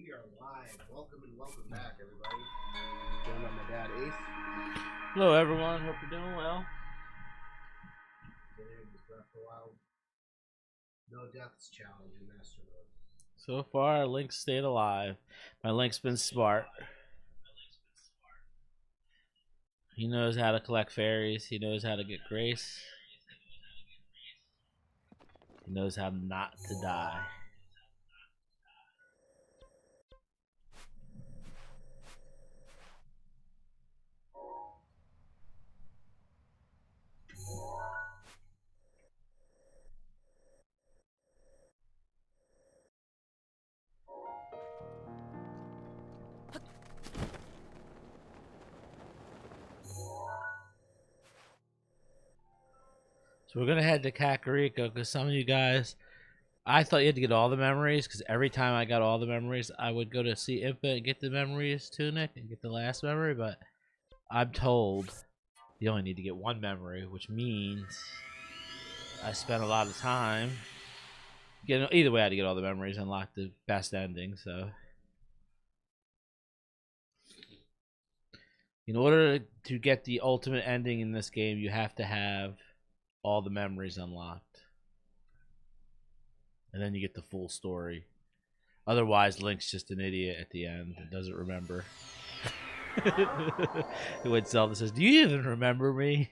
We are live. Welcome and welcome back, everybody. Joined by my dad, Ace. Hello, everyone. Hope you're doing well. Today was for a while. No deaths challenge in Master Mode. So far, Link stayed alive. My Link's been smart. He knows how to collect fairies. He knows how to get grace. He knows how not to die. So we're gonna head to Kakariko because some of you guys, I thought you had to get all the memories because every time I got all the memories, I would go to see Impa and get the memories, Tunic, and get the last memory. But I'm told you only need to get one memory, which means I spent a lot of time. Either way, I had to get all the memories and unlock the best ending. So, in order to get the ultimate ending in this game, you have to have all the memories unlocked, and then you get the full story. Otherwise, Link's just an idiot at the end and doesn't remember. When Zelda says, "Do you even remember me?"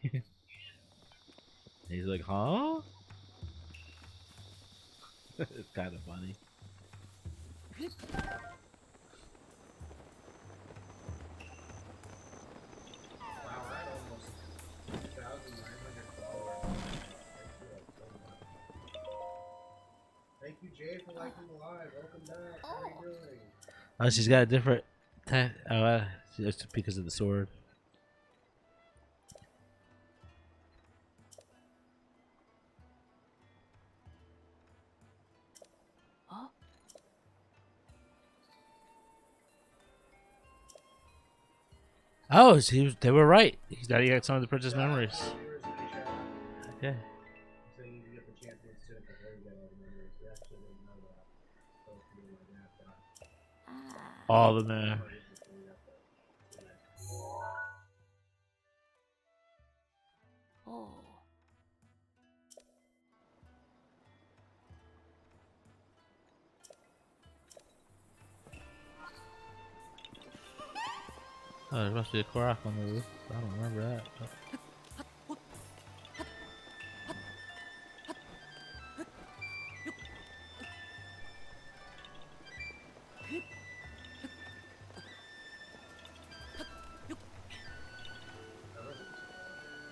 He's like, "Huh?" It's kind of funny. Wow, we're at almost 2,900 followers. Thank you, Jay, for liking the live. Welcome back. How are you doing? Oh, she's got a different. It's because of the sword. Oh, they were right. He's got to get some of the princess memories. Okay. So you need to get the champions too before you get all the memories. We actually didn't know that. So if you like that, All the memories. Oh. Oh, there must be a Korok on the roof. I don't remember that.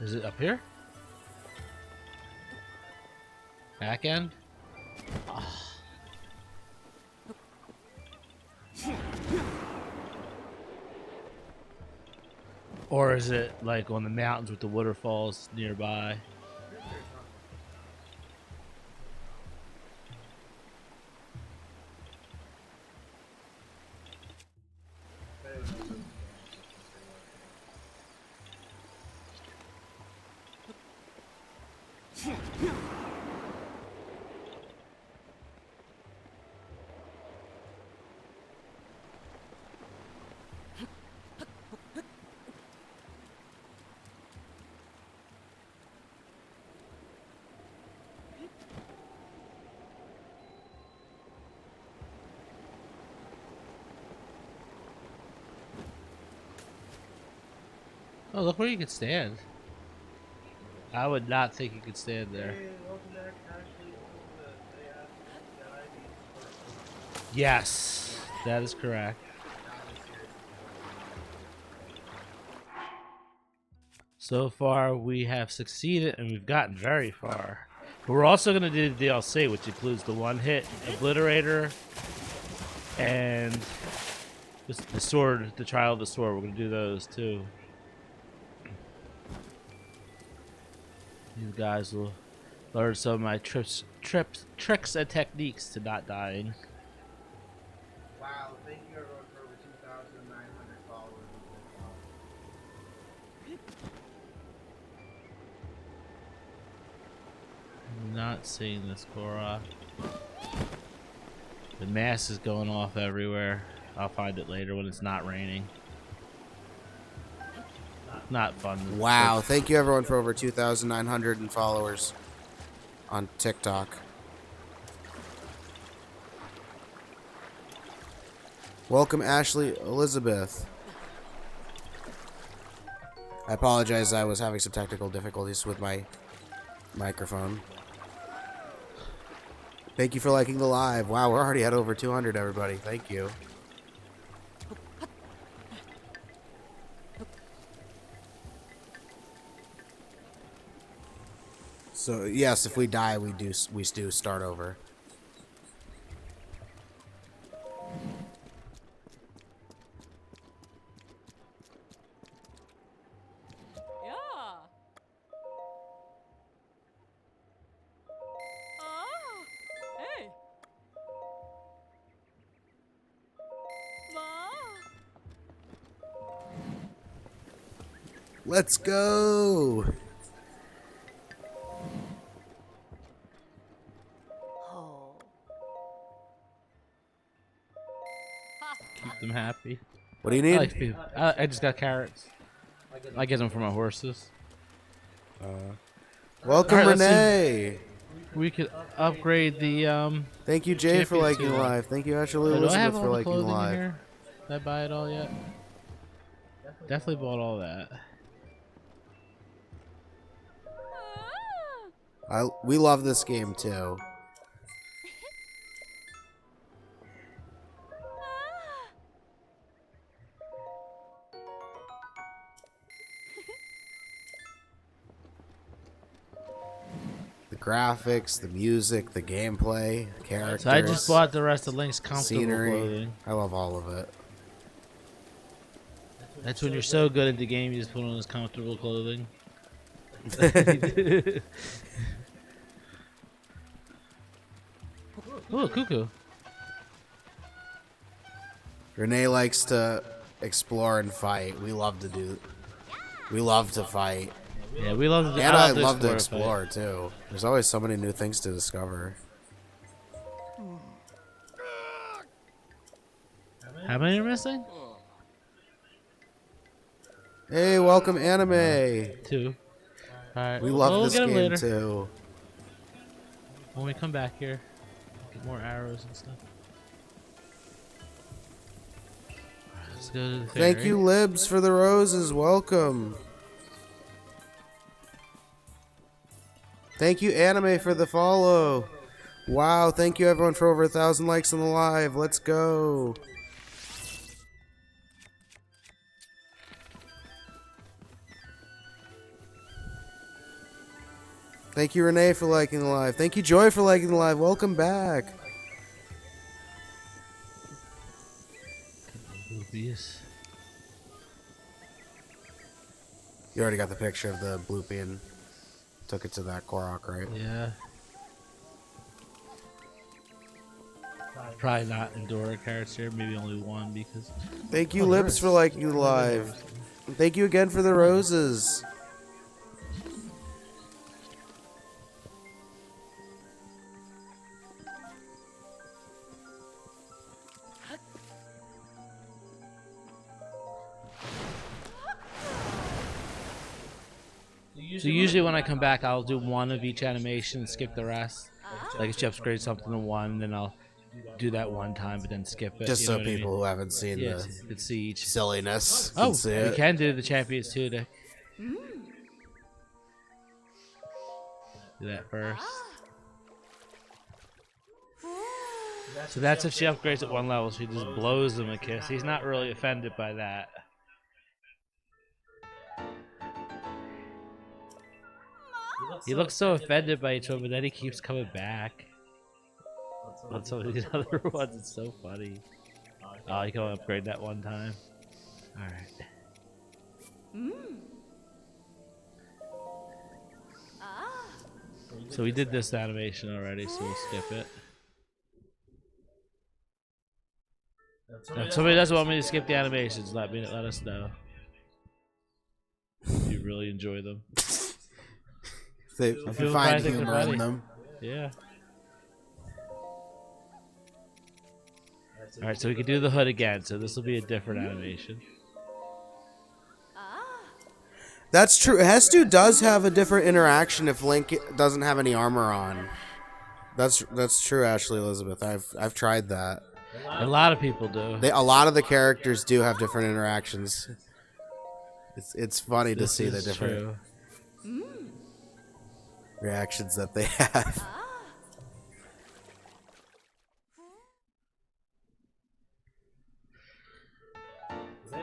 Is it up here? Back end? Oh. Or is it like on the mountains with the waterfalls nearby? Oh, look where you could stand. I would not think you could stand there. Yes, that is correct. So far, we have succeeded and we've gotten very far. But we're also going to do the DLC, which includes the one-hit obliterator and the sword, the trial of the sword. We're going to do those too. You guys will learn some of my tricks and techniques to not dying. Wow, thank you everyone for over 2,900 followers. I'm not seeing this, Korok. The mass is going off everywhere. I'll find it later when it's not raining. Not fun. Wow, thank you everyone for over 2,900 followers on TikTok. Welcome, Ashley Elizabeth. I apologize, I was having some technical difficulties with my microphone. Thank you for liking the live. Wow, we're already at over 200, everybody. Thank you. So yes, if we die, we do start over. Let's go. Keep them happy. What do you need? I just got carrots. I get them for my horses. Welcome, All right, Renee. We could upgrade the Thank you, Jay, for champions liking to, live. Thank you, Ashley do I have Elizabeth, all for the liking clothing in live. here? Did I buy it all yet? Definitely bought all that. We love this game too. The graphics, the music, the gameplay, the characters. So I just bought the rest of Link's comfortable scenery. clothing. I love all of it. That's when you're so good at the game, you just put on this comfortable clothing. Ooh, cuckoo. Renee likes to explore and fight. We love to fight. Yeah, we love to. And I love to fight. explore too. There's always so many new things to discover. How many are missing? Hey, welcome, Anime. 2. Alright. We love we'll this get 'em game later. too. When we come back here, get more arrows and stuff. Alright, let's go to the ferry. Thank you, Libs, for the roses. Welcome. Thank you, Anime, for the follow. Wow, thank you everyone for over 1,000 likes on the live. Let's go. Thank you, Renee, for liking the live. Thank you, Joy, for liking the live. Welcome back. Boobies. You already got the picture of the Bloopy and took it to that Korok, right? Yeah. Probably not Endora carrots here, maybe only one because. Thank you, Oh, Lips, nice. for liking the live. Thank you again for the roses. So usually when I come back, I'll do one of each animation and skip the rest. Like if you upgrade something to one, then I'll do that one time, but then skip it. Just you so know what I people mean? who haven't seen Yeah, the could see each. silliness Oh, can see we it. can do the champions too. To do that first. So that's if she upgrades at one level. She just blows him a kiss. He's not really offended by that. He looks so offended by each one, but then he keeps coming back. On some of these other ones, it's so funny. Oh, you can only upgrade that one time. Alright. So we did this animation already, so we'll skip it. If somebody doesn't want me to skip the animations, let us know. If you really enjoy them. If you people find probably think they're humor in funny. them. Yeah. All right, so we can do the hood again. So this will be a different animation. That's true. Hestu does have a different interaction if Link doesn't have any armor on. That's true, Ashley Elizabeth. I've tried that. A lot of people do. A lot of the characters do have different interactions. It's funny to This see the is different true. reactions that they have.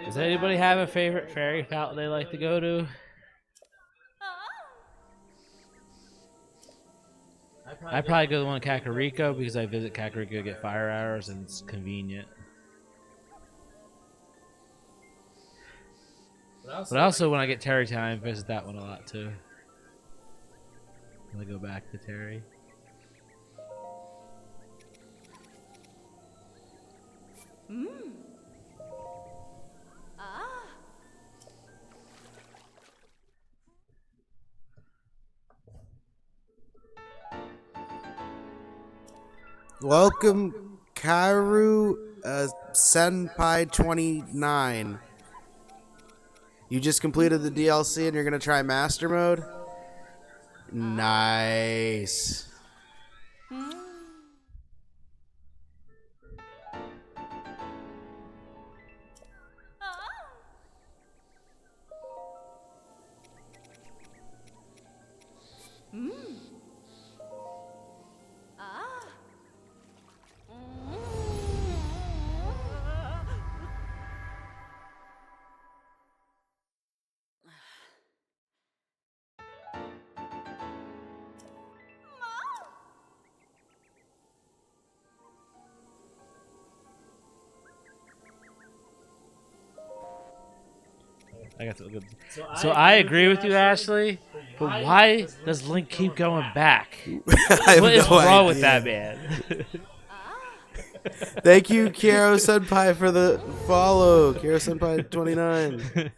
Does anybody have a favorite fairy fountain they like to go to? I probably go to the one in Kakariko because I visit Kakariko to get fire arrows and it's convenient. But also when I get Terry Town, I visit that one a lot too. I'm gonna go back to Terry. Welcome, Karu Senpai 29. You just completed the DLC and you're gonna try Master Mode? Nice. I got to look at so I agree with you, Ashley. But why does Link keep going back? What is wrong with that man? Thank you, Kiero Senpai, for the follow. Kiero Senpai 29.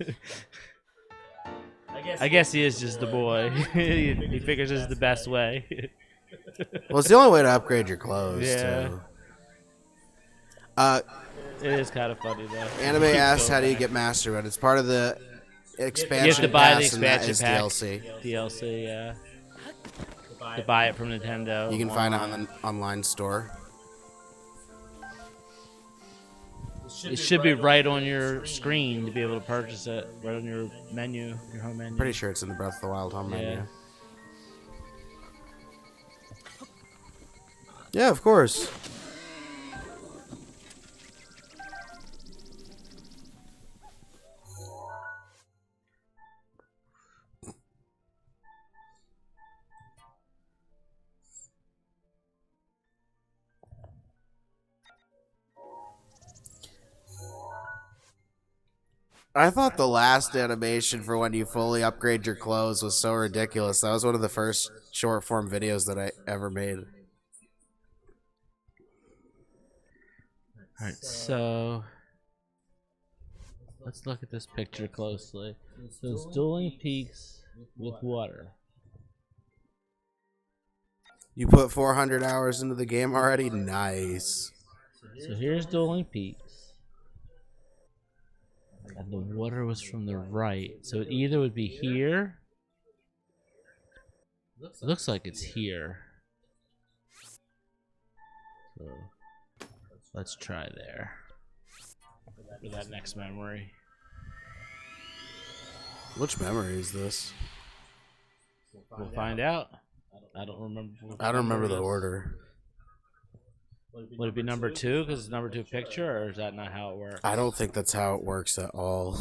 I guess he is just the boy. He figures this is the best way. Well, it's the only way to upgrade your clothes, Yeah. too. It is kind of funny though. Anime asks, how do you get Master Mode? It's part of the expansion You have to buy the pass, and that expansion is pack. DLC. DLC, yeah. To buy it from Nintendo. You can find it on the online store. It should be right on your screen to be able to purchase it. Right on your menu, your home menu. Pretty sure it's in the Breath of the Wild home menu. Yeah, of course. I thought the last animation for when you fully upgrade your clothes was so ridiculous. That was one of the first short form videos that I ever made. Alright, so let's look at this picture closely. So it's dueling peaks with water. You put 400 hours into the game already? Nice. So here's dueling peaks. And the water was from the right. So it either would be here. It looks like it's here. So let's try there. For that next memory. Which memory is this? We'll find out. I don't remember. I don't remember the order. Would it be number 2 because it's number 2 picture, or is that not how it works? I don't think that's how it works at all.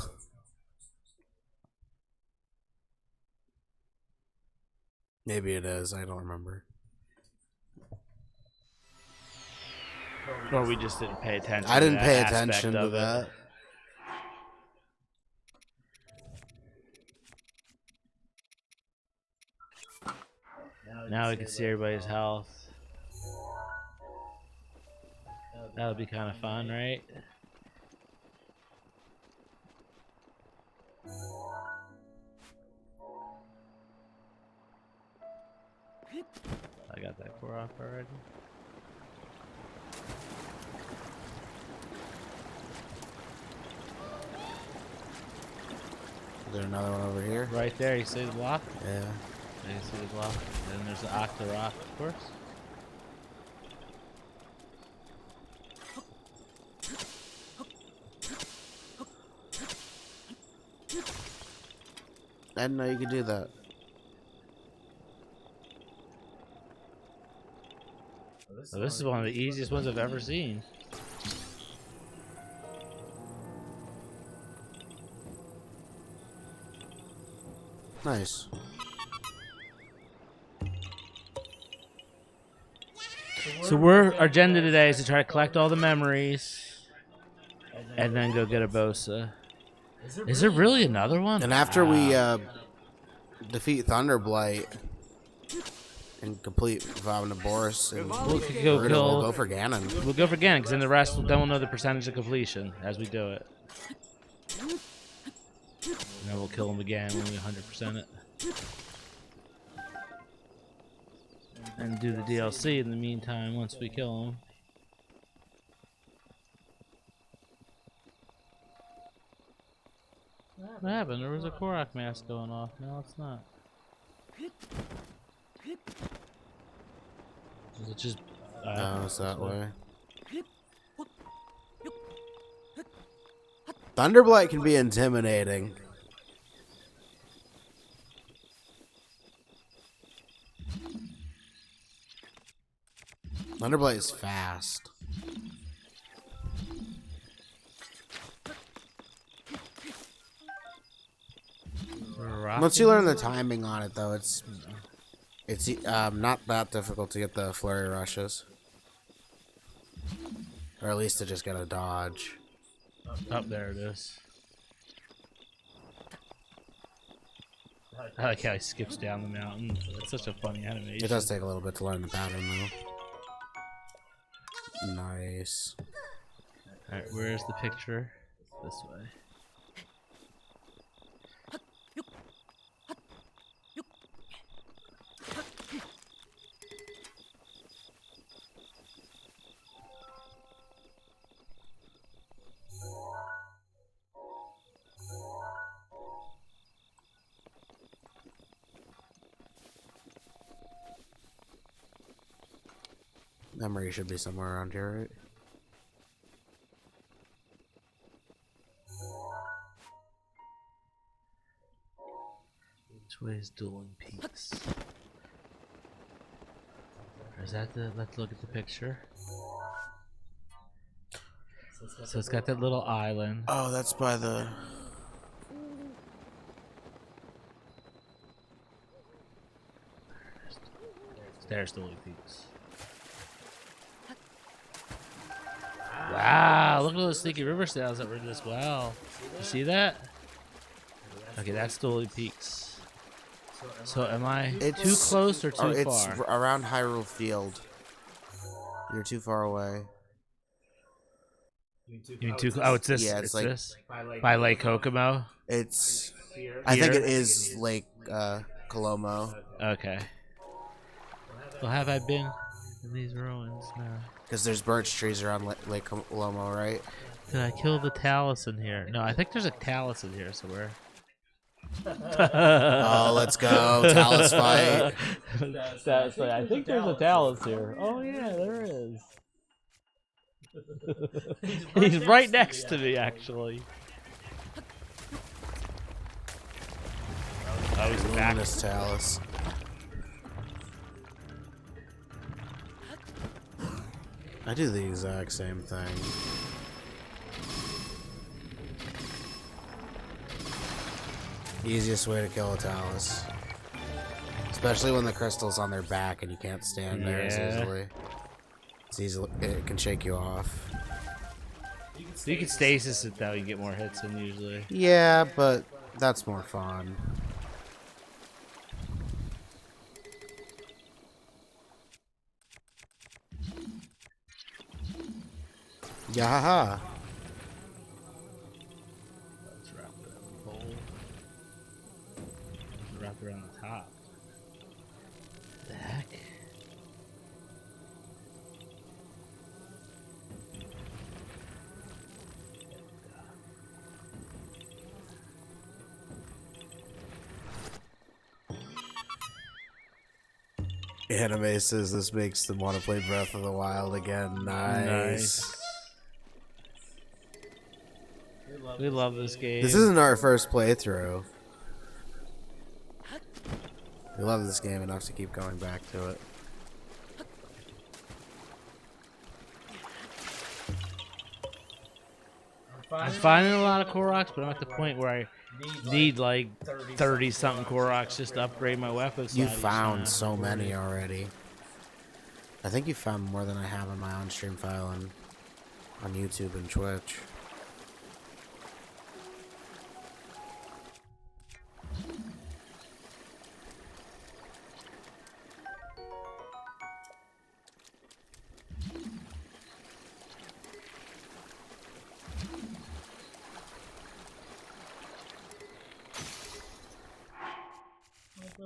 Maybe it is. I don't remember. Or we just didn't pay attention. I didn't to pay that attention to aspect of it. that. Now we can see everybody's health. That would be kind of fun, right? I got that core off already. there another one over here? Right there, you see the block? Yeah. Yeah, you see the block? And then there's the Octa Rock, of course. I didn't know you could do that. So this is one of the easiest ones I've ever seen. Nice. So our agenda today is to try to collect all the memories and then go get a Bosa. Is there really another one? And after we defeat Thunderblight and complete Vomnivorous, and We'll we'll go for Ganon. We'll go for Ganon, because then the rest, then we'll know the percentage of completion as we do it. And then we'll kill him again when we 100% it. And do the DLC in the meantime once we kill him. What happened? There was a Korok mask going off. No, it's not. Is it just... No, it's that way. Thunderblight can be intimidating. Thunderblight is fast. Once you learn the timing on it, though, it's not that difficult to get the flurry rushes, or at least to just get a dodge. Up there it is. I like how he skips down the mountain. It's such a funny animation. It does take a little bit to learn the pattern, though. Nice. Alright, where's the picture? This way. Memory should be somewhere around here, right? Which way is Dueling Peaks? Or is that the... Let's look at the picture. So it's got that little island. Oh, that's by the... There's Dueling Peaks. Wow, look at those sneaky river styles that were in this well. You see that? Okay, that's Dueling Peaks. So am I too close or too it's far? around Hyrule Field. You're too far away. You mean too? Oh, it's this. Yeah, it's like this. By Lake Kokomo. It's. I think it is Lake Colomo. Okay. Well, have I been in these ruins now? Because there's birch trees around Lake Colomo, right? Did I kill the Talus in here? No, I think there's a Talus in here somewhere. Oh, let's go. Talus fight. Talus fight. I think there's a Talus here. Oh, yeah, there is. He's right next to me, actually. Oh, he's back. Luminous Talus. I do the exact same thing. Easiest way to kill a Talus. Especially when the crystal's on their back and you can't stand there as easily. It can shake you off. So you can stasis it though, you get more hits in usually. Yeah, but that's more fun. Yaha! Let's wrap it around the hole. Wrap it around the top. What the heck? Anime says this makes them want to play Breath of the Wild again. Nice. We love this game. This isn't our first playthrough. We love this game enough to keep going back to it. I'm finding a lot of Koroks, but I'm at the point where I need like 30 something Koroks just to upgrade my weapons. You found so many already. I think you found more than I have in my on-stream file on YouTube and Twitch.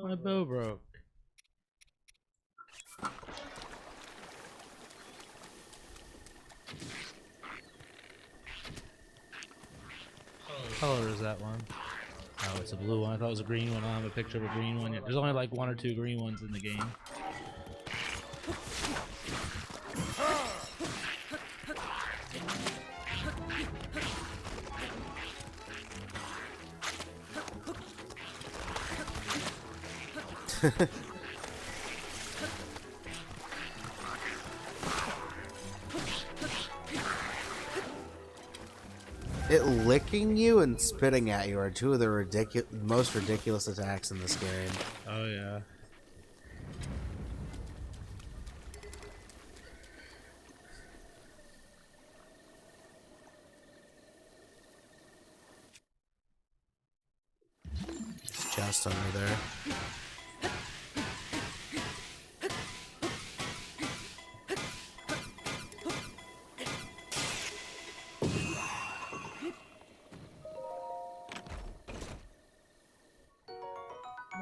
My bow broke. What color is that one? Oh, it's a blue one. I thought it was a green one. I don't have a picture of a green one yet. There's only like 1 or 2 green ones in the game. It licking you and spitting at you are two of the most ridiculous attacks in this game. Oh yeah. There's a chest under there.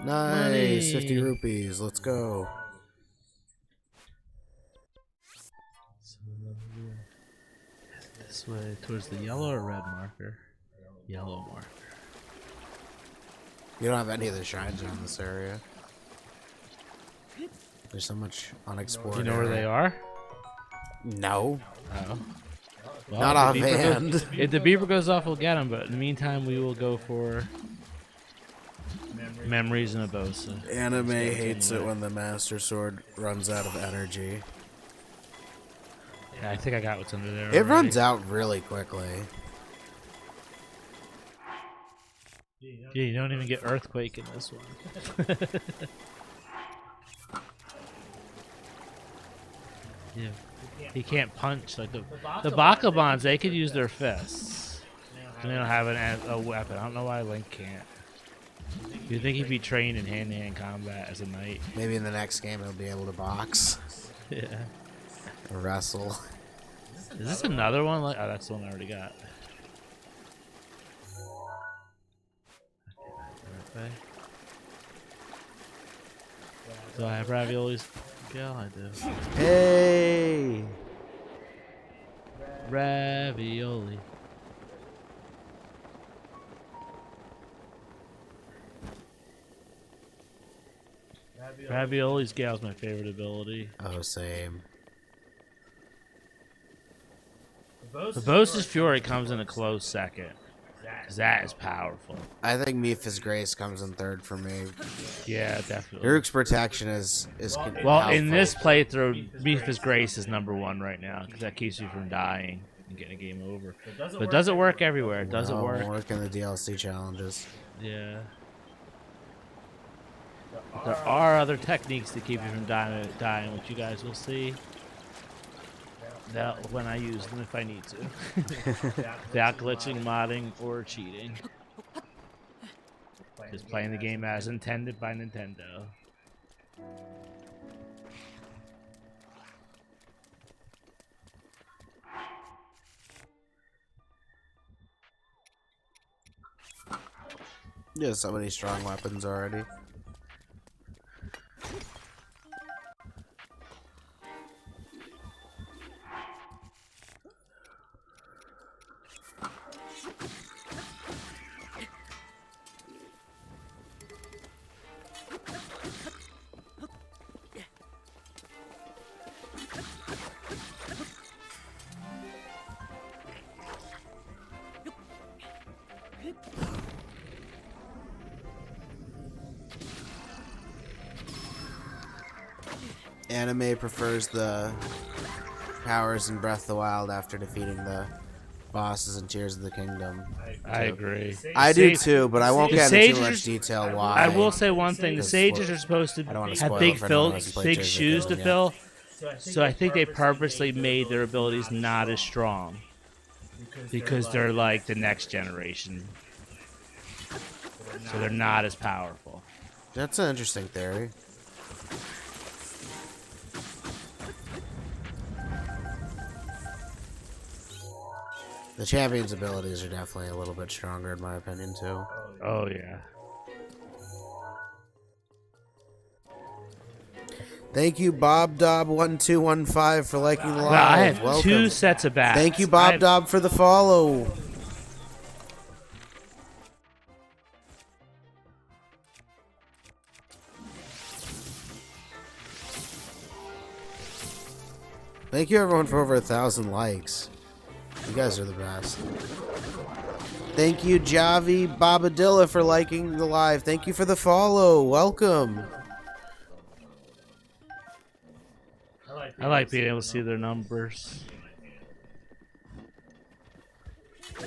Nice, 50 rupees. Let's go. This way, towards the yellow or red marker? Yellow marker. You don't have any of the shrines around this area. There's so much unexplored. Do you know where they are? No. Oh. Well, Not offhand. If the beaver goes off, we'll get him. But in the meantime, we will go for memories and a bosa. Anime hates it when the Master Sword runs out of energy. Yeah, I think I got what's under there. It runs out really quickly. Yeah, you don't even get earthquake in this one. Yeah, he can't punch like the Bakabans. They could use their fists. And they don't have a weapon. I don't know why Link can't. You'd think he'd be trained in hand-to-hand combat as a knight. Maybe in the next game he'll be able to box. Yeah. Or wrestle. Is this another one? Like, oh, that's the one I already got. Okay. Do I have raviolis? Yeah, I do. Hey! Ravioli. Ravioli's Gal's my favorite ability. Oh, same. The Bosa's Fury comes in a close second. 'Cause that is powerful. I think Mipha's Grace comes in third for me. Yeah, definitely. Uruk's Protection is Well, in helpful. this playthrough, Mipha's Grace is #1 right now because that keeps you from dying and getting a game over. But it doesn't work everywhere. It doesn't work. in the DLC challenges. Yeah. There are other techniques to keep you from dying, which you guys will see. That when I use them if I need to. Without glitching, modding, or cheating. Just playing the game as intended by Nintendo. Yeah, so many strong weapons already. Anime prefers the powers in Breath of the Wild after defeating the bosses in Tears of the Kingdom. I agree. I do too, but I won't get into too sages much detail why. I will say one thing: the sages are supposed to I don't wanna have spoil big it for anyone who hasn't played big Tears of the shoes to Kingdom fill. So I think they purposely made their abilities not as strong because they're like the next generation, so they're not as powerful. That's an interesting theory. The champion's abilities are definitely a little bit stronger in my opinion too. Oh yeah. Thank you, BobDob1215 for liking the live. Wow, I have Welcome. 2 sets of bats. Thank you, BobDob, for the follow. Thank you, everyone, for over 1,000 likes. You guys are the best. Thank you, Javi Babadilla, for liking the live. Thank you for the follow. Welcome. I like being able to see their numbers. I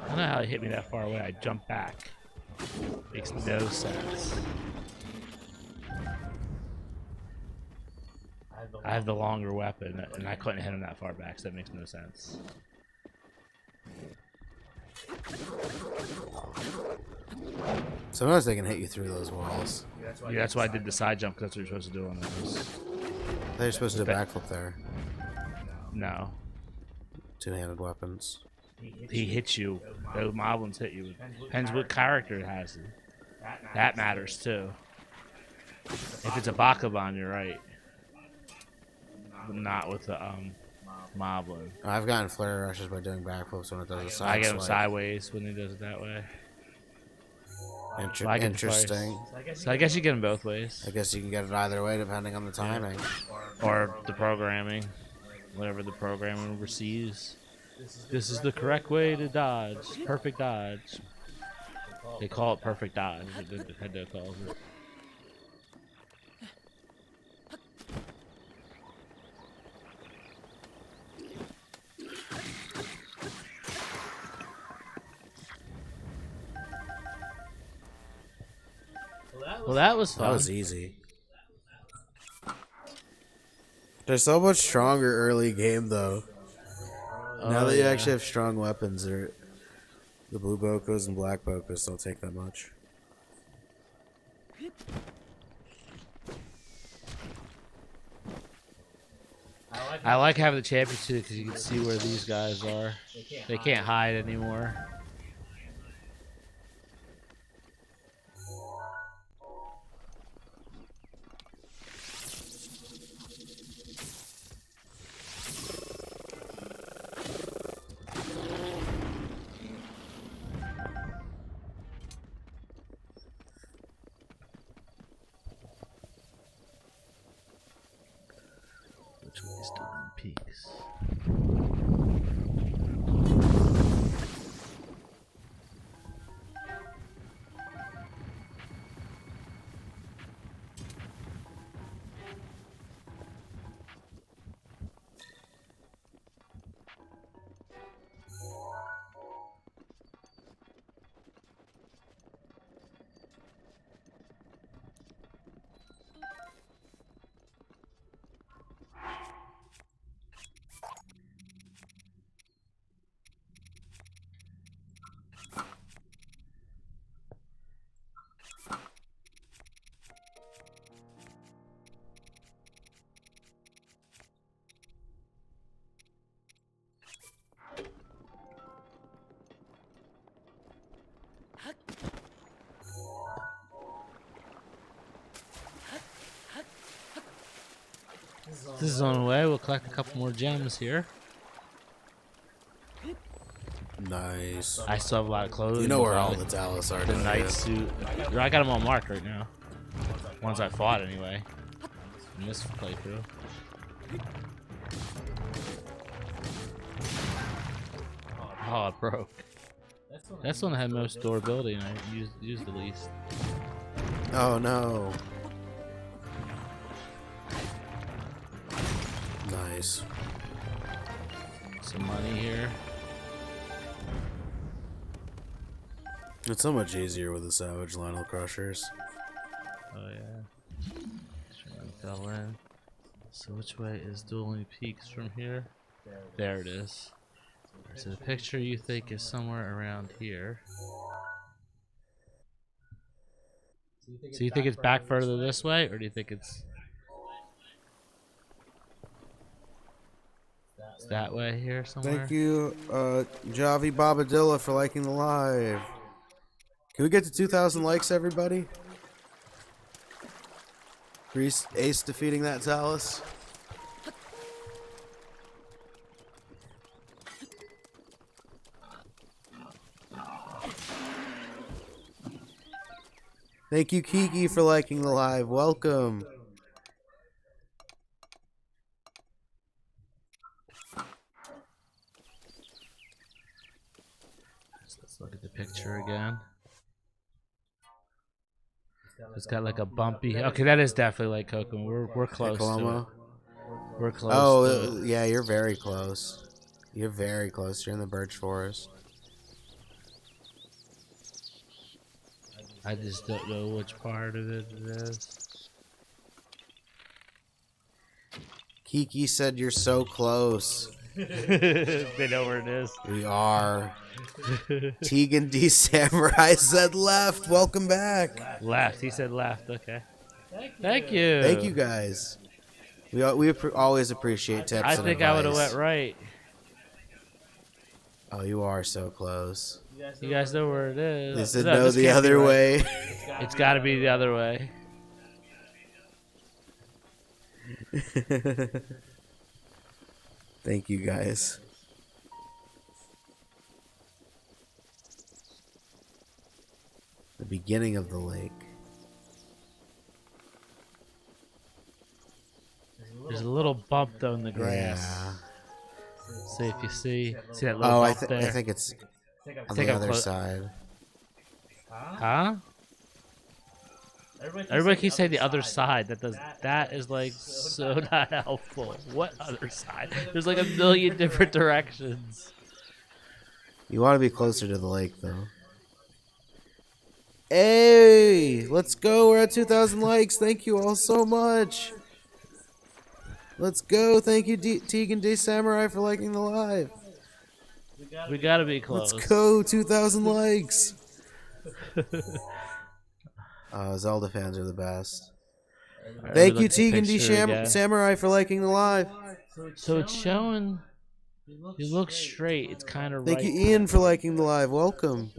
don't know how it hit me that far away. I jumped back. Makes no sense. I have the longer weapon, and I couldn't hit him that far back, so that makes no sense. Sometimes they can hit you through those walls. Yeah, that's why I did the side jump, because that's what you're supposed to do on those. They're supposed to do a backflip there. No. Two-handed weapons. He hits you. Those moblins hit you. Depends what character it has. That matters, too. If it's a Bakuban, you're right. But not with the moblin. I've gotten flare rushes by doing backflips when it does a side I get him swipe. sideways when he does it that way. Interesting. So I guess you get them both ways. I guess you can get it either way depending on the timing. Or the programming. Whatever the programmer receives. This is the correct way to dodge. Perfect dodge. They call it perfect dodge. Nintendo calls it. Well, that was fun. That was easy. They're so much stronger early game though. Now that you actually have strong weapons, the blue Bokos and black Bokos don't take that much. I like having the champions too because you can see where these guys are. They can't hide anymore. Which way is Twin Peaks? This is on the way. We'll collect a couple more gems here. Nice. I still have a lot of clothes. You know where all the Dallas are. The night suit. I got them all marked right now. Ones I fought anyway. In this playthrough. Oh, it broke. That's the one that had most durability and I used the least. Oh no. Nice. Some money here. It's so much easier with the Savage Lionel Crushers. Oh yeah. Fell in. So which way is Dueling Peaks from here? There it is. So the picture you think is somewhere around here. So you think it's back further this way, or do you think it's that way here somewhere? Thank you, Javi Bobadilla, for liking the live. Can we get to 2,000 likes, everybody? Ace defeating that Talus. Thank you, Kiki, for liking the live. Welcome. Let's look at the picture again. It's got like a bumpy. Okay, that is definitely like Kokomo. We're close to it. We're close. Oh, yeah, you're very close. You're very close. You're in the birch forest. I just don't know which part of it is. Kiki said you're so close. They know where it is. We are. Tegan D. Samurai said left. Welcome back. Left. He said left. Okay. Thank you. Thank you, guys. We always appreciate tips I and think advice. I would have went right. Oh, you are so close. You guys know where it is. They said No, no this the can't be other right. way. It's got to be the other way. Thank you, guys. The beginning of the lake. There's a little bump though in the grass. Yeah. See if you see that little Oh, bump I there. think it's on think the I'm other close. side. Huh? Everybody keeps saying the other side. That is like so not helpful. What other side? There's like a million different directions. You want to be closer to the lake, though. Hey, let's go. We're at 2,000 likes. Thank you all so much. Let's go. Thank you, Tegan D. Samurai, for liking the live. We gotta be close. Let's go. 2,000 likes. Zelda fans are the best. Alright, Thank let me you, look at the Tegan D. picture again. Samurai, for liking the live. So it's showing. You look straight. It's kind of right. Thank you, Ian, for liking the live. Welcome.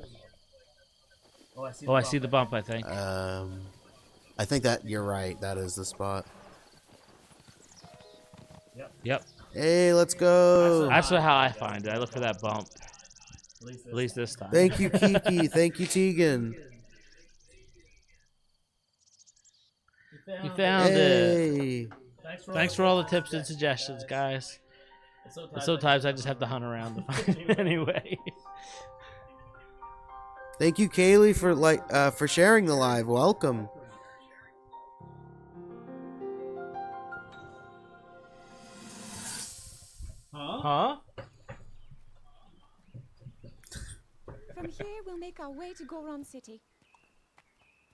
Oh, I see the bump. I think. I think that you're right. That is the spot. Yep. Hey, let's go. That's how I find it. I look for that bump. At least this time. Thank you, Kiki. Thank you, Tegan. You found it. Hey. Thanks for all the tips and suggestions, guys. But sometimes I just have to hunt around to find it anyway. Thank you, Kaylee, for sharing the live. Welcome. Huh? From here, we'll make our way to Goron City.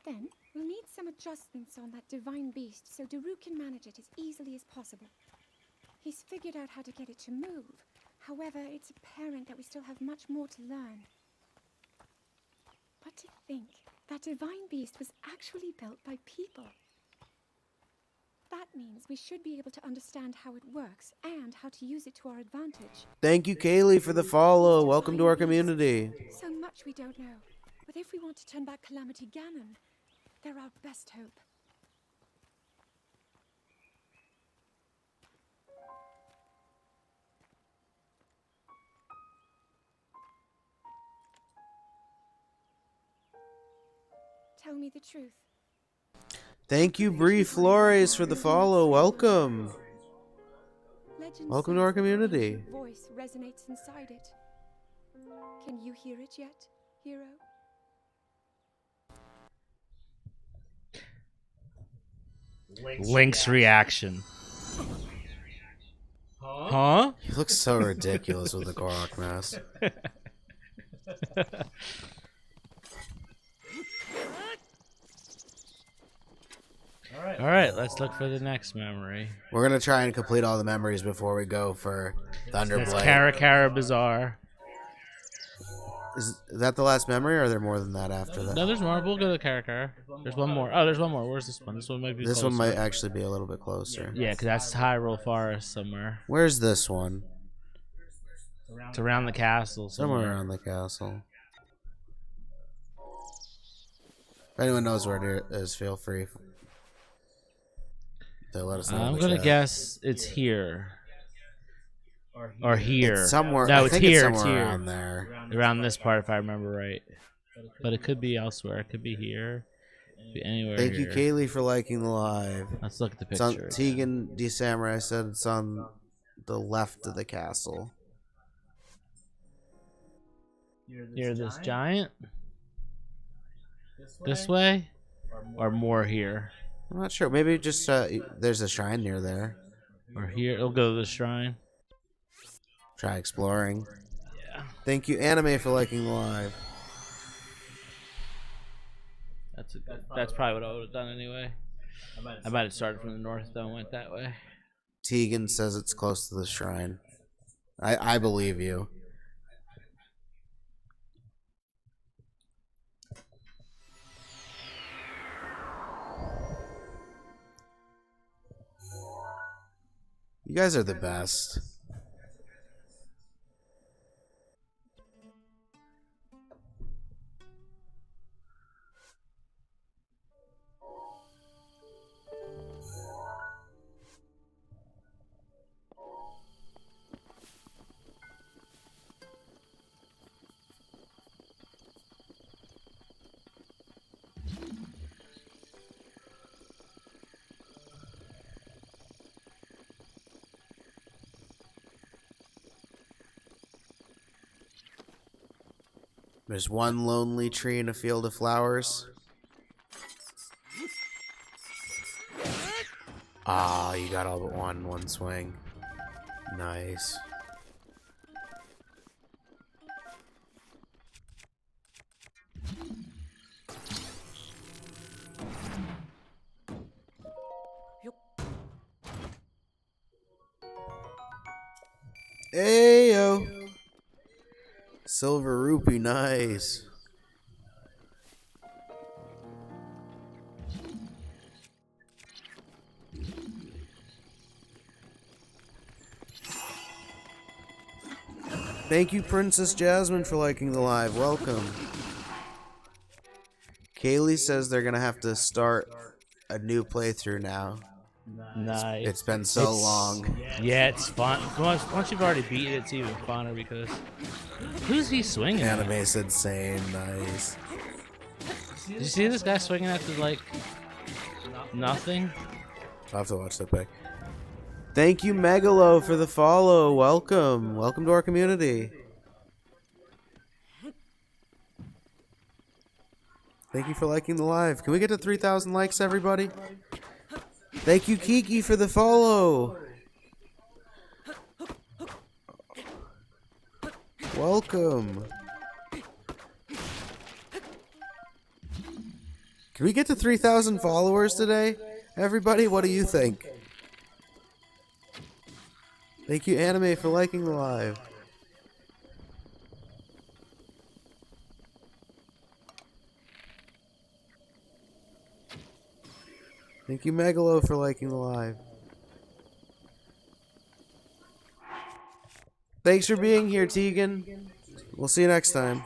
Then, we'll need some adjustments on that divine beast so Daru can manage it as easily as possible. He's figured out how to get it to move. However, it's apparent that we still have much more to learn. But to think, that divine beast was actually built by people. That means we should be able to understand how it works and how to use it to our advantage. Thank you, Kaylee, for the follow. Welcome to our community. So much we don't know. But if we want to turn back Calamity Ganon, they're our best hope. Tell me the truth. Thank you, Bree Flores, for the follow. Welcome. Legend Welcome to says our that the community. ancient voice resonates inside it. Can you hear it yet, hero? Link's reaction. Huh? He looks so ridiculous with the Korok mask. All right, let's look for the next memory. We're gonna try and complete all the memories before we go for That's Thunderblade. Kara Bazaar. Is that the last memory, or are there more than that after that? No, there's more. We'll go to Kara. There's one more. Oh, there's one more. Where's this one? This one might be This closer. one might actually be a little bit closer. Yeah, because that's Hyrule Forest somewhere. Where's this one? It's around the castle Somewhere around the castle. If anyone knows where it is, feel free to let us know. I'm gonna guess it's here. Or here. It's somewhere. No, I it's think here. It's It's somewhere here. around there. Around this part, if I remember right. But it could be elsewhere. It could be here. It could be anywhere. Thank here. you, Kaylee, for liking the live. Let's look at the It's on, picture. Tegan D. Samurai said it's on the left of the castle. You're this giant? This way? Or more here? I'm not sure. Maybe just there's a shrine near there. Or here? It'll go to the shrine. Try exploring. Yeah. Thank you, Anime, for liking the live. That's probably what I would have done anyway. I might have started from the north though and went that way. Tegan says it's close to the shrine. I believe you. You guys are the best. There's one lonely tree in a field of flowers. Ah, you got all but one swing. Nice. Ayo. Silver rupee, nice. Thank you, Princess Jasmine, for liking the live. Welcome. Kaylee says they're gonna have to start a new playthrough now. Nice. It's been so long. Yeah, it's fun. Once you've already beat it, it's even funner because who's he swinging at? Anime said same, nice. Did you see this guy swinging at the, like, nothing? I'll have to watch that back. Thank you, Megalo, for the follow. Welcome. Welcome to our community. Thank you for liking the live. Can we get to 3,000 likes, everybody? Thank you, Kiki, for the follow. Welcome. Can we get to 3,000 followers today? Everybody, what do you think? Thank you, Anime, for liking the live. Thank you, Megalo, for liking the live. Thanks for being here, Tegan. We'll see you next time.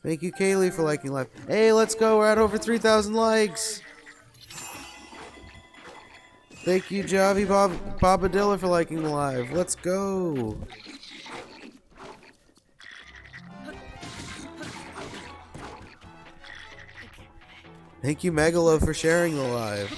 Thank you, Kaylee, for liking live. Hey, let's go. We're at over 3,000 likes. Thank you, Javi Bobadilla, for liking the live. Let's go. Thank you, Megalo, for sharing the live.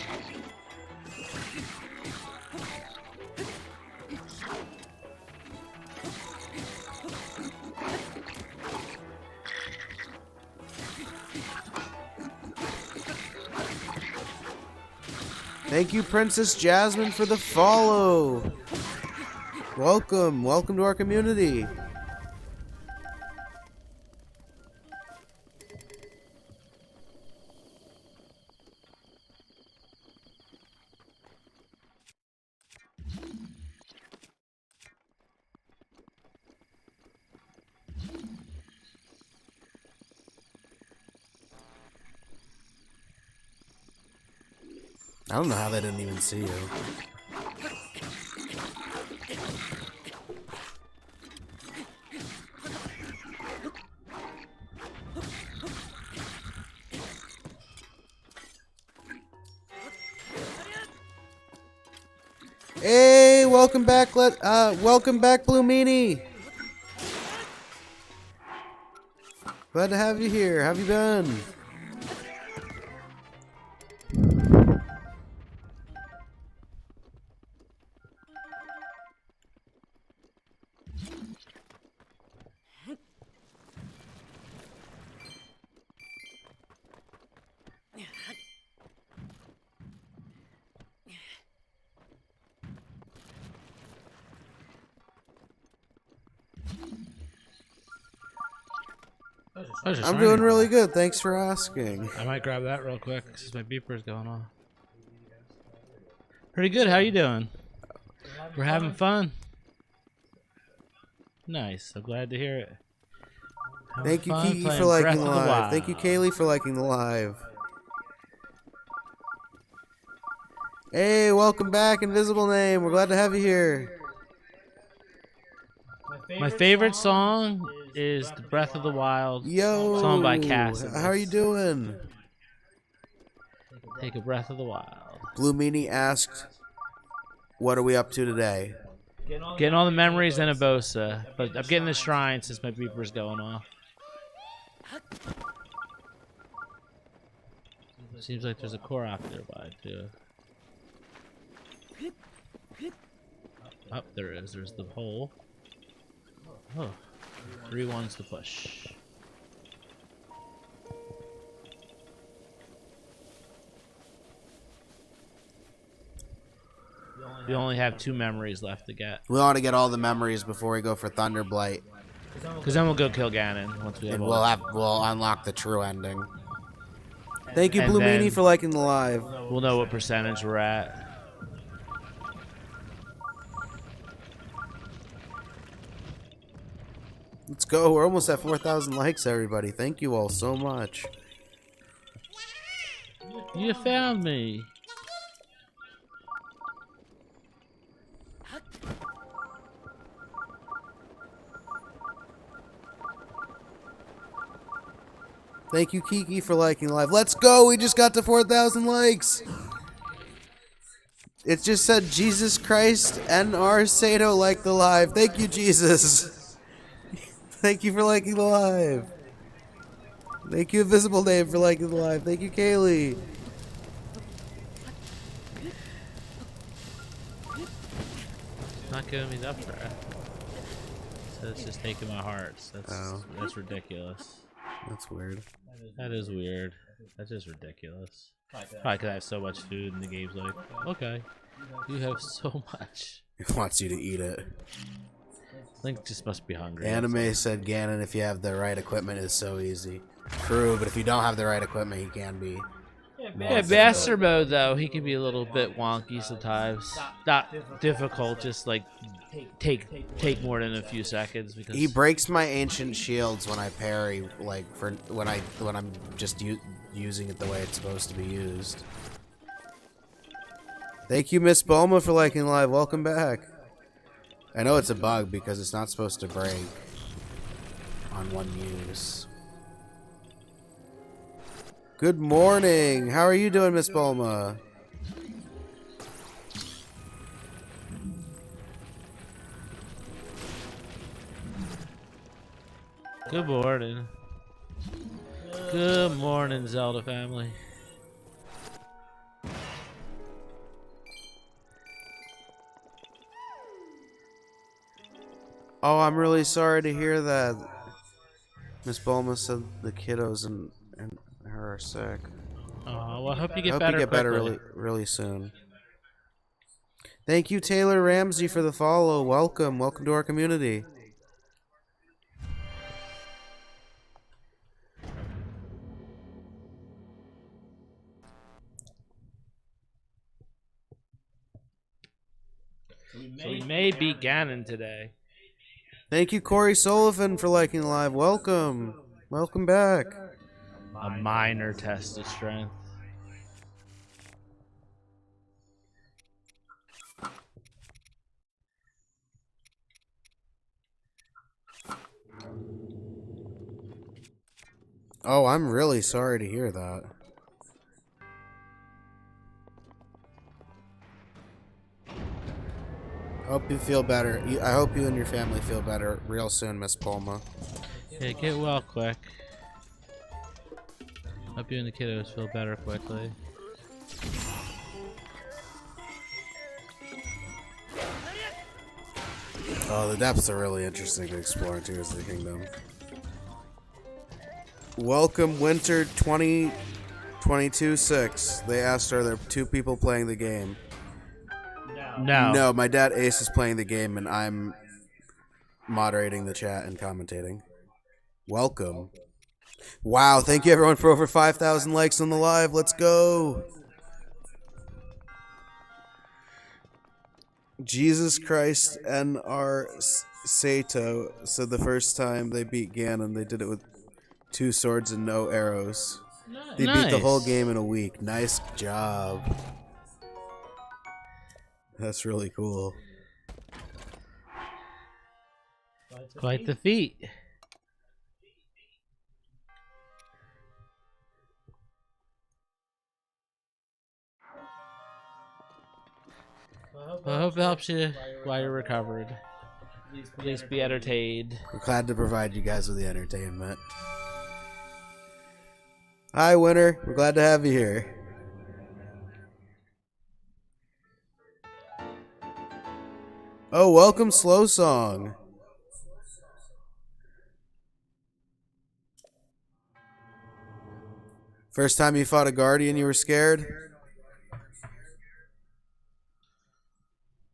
Thank you, Princess Jasmine, for the follow. Welcome to our community. I don't know how they didn't even see you. Hey, welcome back, welcome back, Blue Meanie. Glad to have you here. How have you been? I'm doing really good. Thanks for asking. I might grab that real quick since my beeper's going on. Pretty good. How you doing? We're having fun. Nice. I'm glad to hear it. Thank you, Kiki, for liking the live. Thank you, Kaylee, for liking the live. Hey, welcome back, Invisible Name. We're glad to have you here. My favorite song is "The Breath of the Wild." Yo, song by Cass. How are you doing? Take a breath of the wild. Blue Meanie asked, "What are we up to today?" Getting all the memories in Abosa, but I'm getting the shrine since my beeper's going off. Seems like there's a Korok nearby too. Up there is. There's the hole. Oh, 3 ones to push. We only have 2 memories left to get. We want to get all the memories before we go for Thunderblight. Because then we'll go kill Ganon once we have. And we'll unlock the true ending. Thank you, Blue Meanie, for liking the live. We'll know what percentage we're at. Let's go. We're almost at 4,000 likes, everybody. Thank you all so much. You found me. Thank you, Kiki, for liking the live. Let's go. We just got to 4,000 likes. It just said Jesus Christ N.R. Sato liked the live. Thank you, Jesus. Thank you for liking the live. Thank you, Invisible Name, for liking the live. Thank you, Kaylee. Not giving me that breath. So it's just taking my hearts. That's ridiculous. That's weird. That is weird. That's just ridiculous. Probably because I have so much food and the game's like, okay, you have so much. It wants you to eat it. Link just must be hungry. Anime said Ganon, if you have the right equipment, is so easy. True, but if you don't have the right equipment, he can be. Yeah, Master Mode, though, he can be a little bit wonky sometimes. Not difficult, just like take more than a few seconds. Because he breaks my ancient shields when I parry, like when I'm just using it the way it's supposed to be used. Thank you, Miss Bulma, for liking live. Welcome back. I know it's a bug because it's not supposed to break on one use. Good morning. How are you doing, Miss Bulma? Good morning. Good morning, Zelda family. Oh, I'm really sorry to hear that. Miss Bulma said the kiddos and her are sick. Oh, well, I hope you get I hope better. you get better quickly. really soon. Thank you, Taylor Ramsey, for the follow. Welcome. Welcome to our community. So we may beat Ganon today. Thank you, Corey Sullivan, for liking the live. Welcome. Welcome back. A minor test of strength. Oh, I'm really sorry to hear that. Hope you feel better. I hope you and your family feel better real soon, Miss Palma. Yeah, get well quick. Hope you and the kiddos feel better quickly. Oh, the depths are really interesting to explore in Tears of the Kingdom. Welcome, Winter 2022-6. They asked, are there 2 people playing the game? No. No, my dad Ace is playing the game, and I'm moderating the chat and commentating. Welcome. Wow, thank you everyone for over 5,000 likes on the live. Let's go. Jesus Christ and our Sato said the first time they beat Ganon, they did it with 2 swords and no arrows. They beat the whole game in a week. Nice job. That's really cool. Quite the feat. I hope it helps you while you're recovered. At least be entertained. We're glad to provide you guys with the entertainment. Hi, Winter. We're glad to have you here. Oh, welcome, Slow Song. First time you fought a Guardian, you were scared?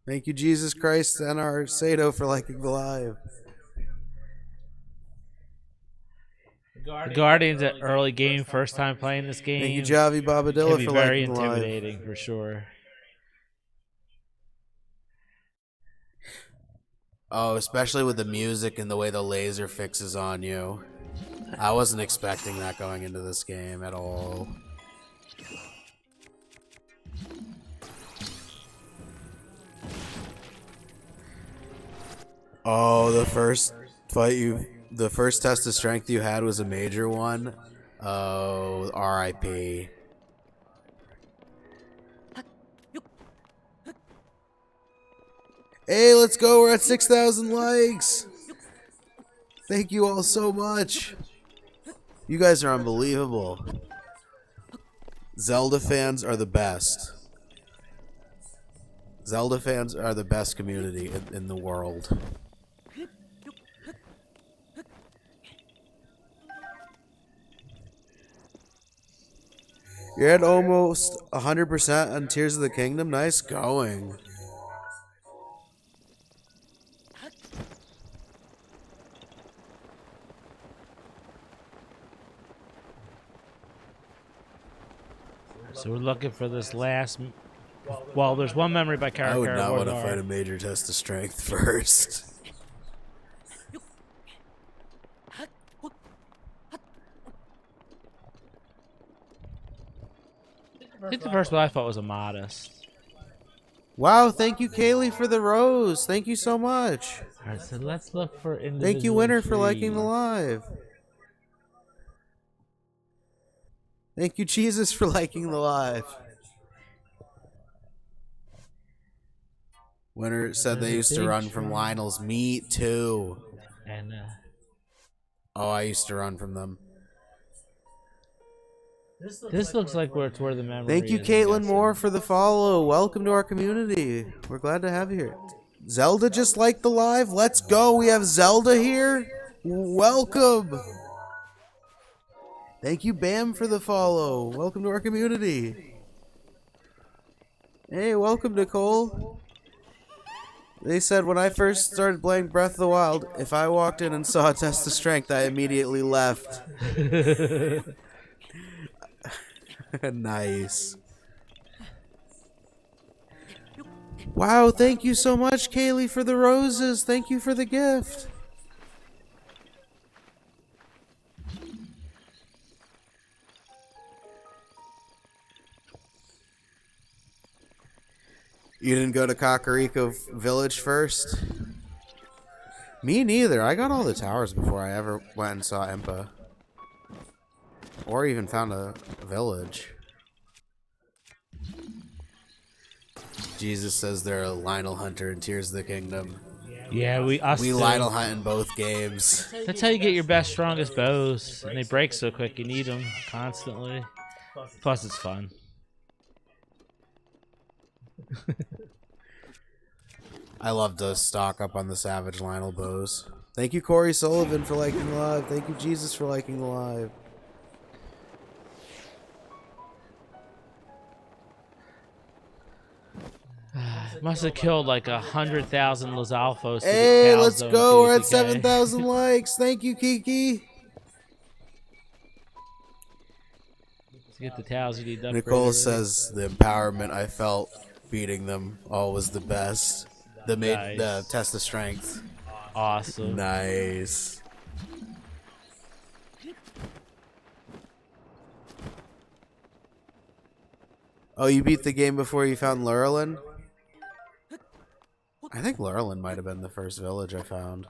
Thank you, Jesus Christ and our Sato, for liking the live. The Guardian's an early game, first time playing this game. Thank you, Javi Babadilla, Can for be very liking the live. intimidating, for sure. Oh, especially with the music and the way the laser fixes on you. I wasn't expecting that going into this game at all. Oh, the first test of strength you had was a major one. Oh, RIP. Hey, let's go. We're at 6,000 likes. Thank you all so much. You guys are unbelievable. Zelda fans are the best. Zelda fans are the best community in the world. You're at almost 100% on Tears of the Kingdom. Nice going. So we're looking for this last. Well, there's one memory by Kara. I would not want to fight a major test of strength first. I think the first one I thought was a modest. Wow, thank you, Kaylee, for the rose. Thank you so much. Alright, so let's look for individual. Thank you, Winter, for liking the trees. live. Thank you, Jesus, for liking the live. Winter said they used to run from Lionel's. Me too. And Oh, I used to run from them. this looks like where it's where the memory. Thank you, is, Caitlin Moore, for the follow. Welcome to our community. We're glad to have you here. Zelda just liked the live. Let's go. We have Zelda here. Welcome. Thank you, Bam, for the follow. Welcome to our community. Hey, welcome, Nicole. They said when I first started playing Breath of the Wild, if I walked in and saw a test of strength, I immediately left. Nice. Wow, thank you so much, Kaylee, for the roses. Thank you for the gift. You didn't go to Kakariko Village first? Me neither. I got all the towers before I ever went and saw Impa. Or even found a village. Jesus says they're a Lionel Hunter in Tears of the Kingdom. Yeah, we Lionel hunt in both games. That's how you get your best, strongest bows. And they break so quick, you need them constantly. Plus, it's fun. I love to stock up on the Savage Lionel bows. Thank you, Corey Sullivan, for liking the live. Thank you, Jesus, for liking the live. Must have killed like 100,000 Lizalfos. Hey, let's go. We're at 7,000 likes. Thank you, Kiki. To get the towels, you need to upgrade. Nicole says the empowerment I felt beating them all was the best. The test of strength. Awesome. Nice. Oh, you beat the game before you found Lurelin? I think Lurelin might have been the first village I found.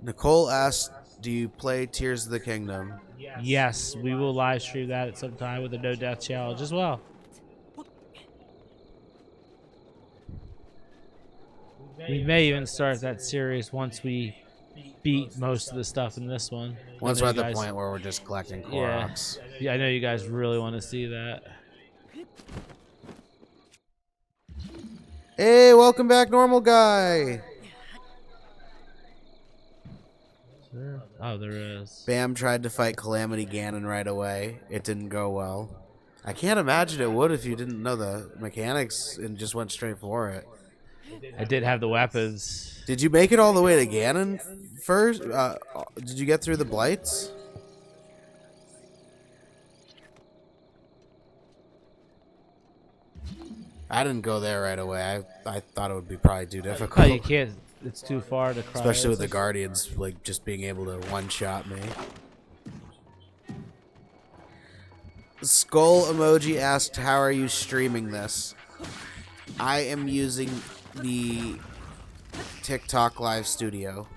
Nicole asked, do you play Tears of the Kingdom? Yes, we will live stream that at some time with a no death challenge as well. We may even start that series once we beat most of the stuff in this one. Once we're at the point where we're just collecting Koroks. Yeah, I know you guys really want to see that. Hey, welcome back, normal guy. Sure. Oh, there is. Bam tried to fight Calamity Ganon right away. It didn't go well. I can't imagine it would if you didn't know the mechanics and just went straight for it. I did have the weapons. Did you make it all the way to Ganon first? Did you get through the Blights? I didn't go there right away. I thought it would be probably too difficult. Oh, you can't. It's too far to cry. Especially with the Guardians, like, just being able to one-shot me. Skull Emoji asked, how are you streaming this? I am using the TikTok Live Studio.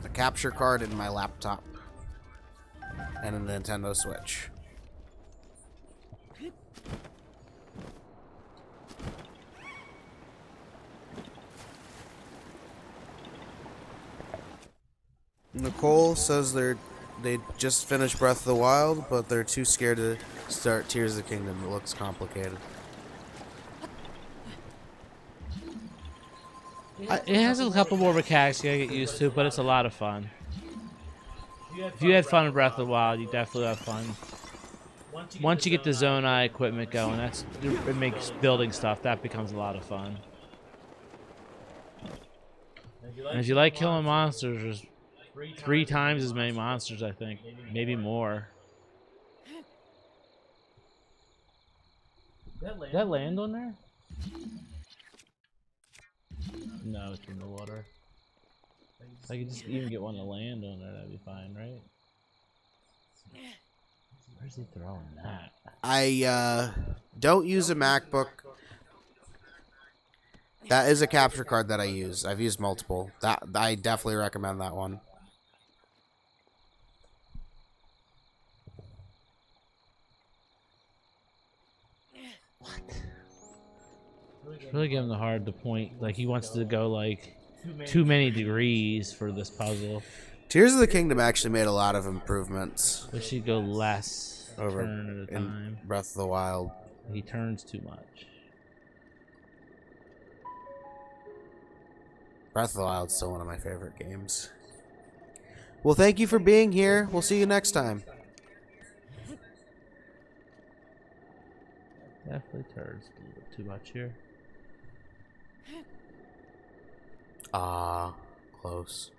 A capture card in my laptop. And a Nintendo Switch. Nicole says they just finished Breath of the Wild, but they're too scared to start Tears of the Kingdom. It looks complicated. It has a couple more mechanics you gotta get used to, but it's a lot of fun. If you had fun in Breath of the Wild, you definitely have fun. Once you get the Zonai equipment going, it makes building stuff. That becomes a lot of fun. And if you like killing monsters, there's 3 times as many monsters, I think. Maybe more. Did that land on there? No, it's in the water. I could just even get one to land on there, that'd be fine, right? Where's he throwing that? I don't use a MacBook. That is a capture card that I use. I've used multiple. I definitely recommend that one. Really giving him hard to point. Like, he wants to go, like, too many degrees for this puzzle. Tears of the Kingdom actually made a lot of improvements. Wish he'd go less over turn at a time. in Breath of the Wild. He turns too much. Breath of the Wild's still one of my favorite games. Well, thank you for being here. We'll see you next time. Definitely turns a little bit too much here. Close.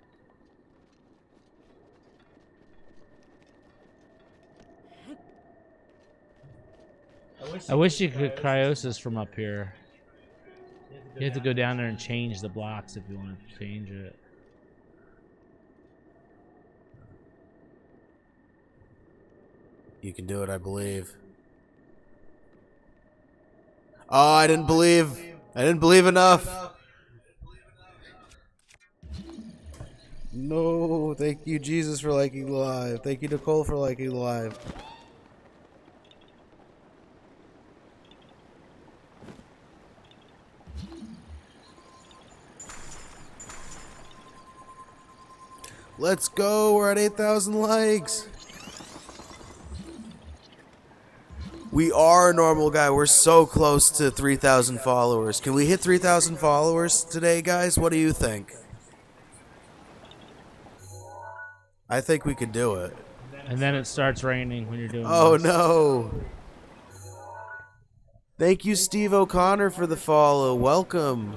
I wish you could cryosis from up here. You have to go down there and change the blocks if you want to change it. You can do it, I believe. Oh, I didn't believe. I didn't believe enough. No, thank you, Jesus, for liking live. Thank you, Nicole, for liking live. Let's go. We're at 8,000 likes. We are a normal guy. We're so close to 3,000 followers. Can we hit 3,000 followers today, guys? What do you think? I think we could do it. And then it starts raining when you're doing Oh, this. no. Thank you, Steve O'Connor, for the follow. Welcome.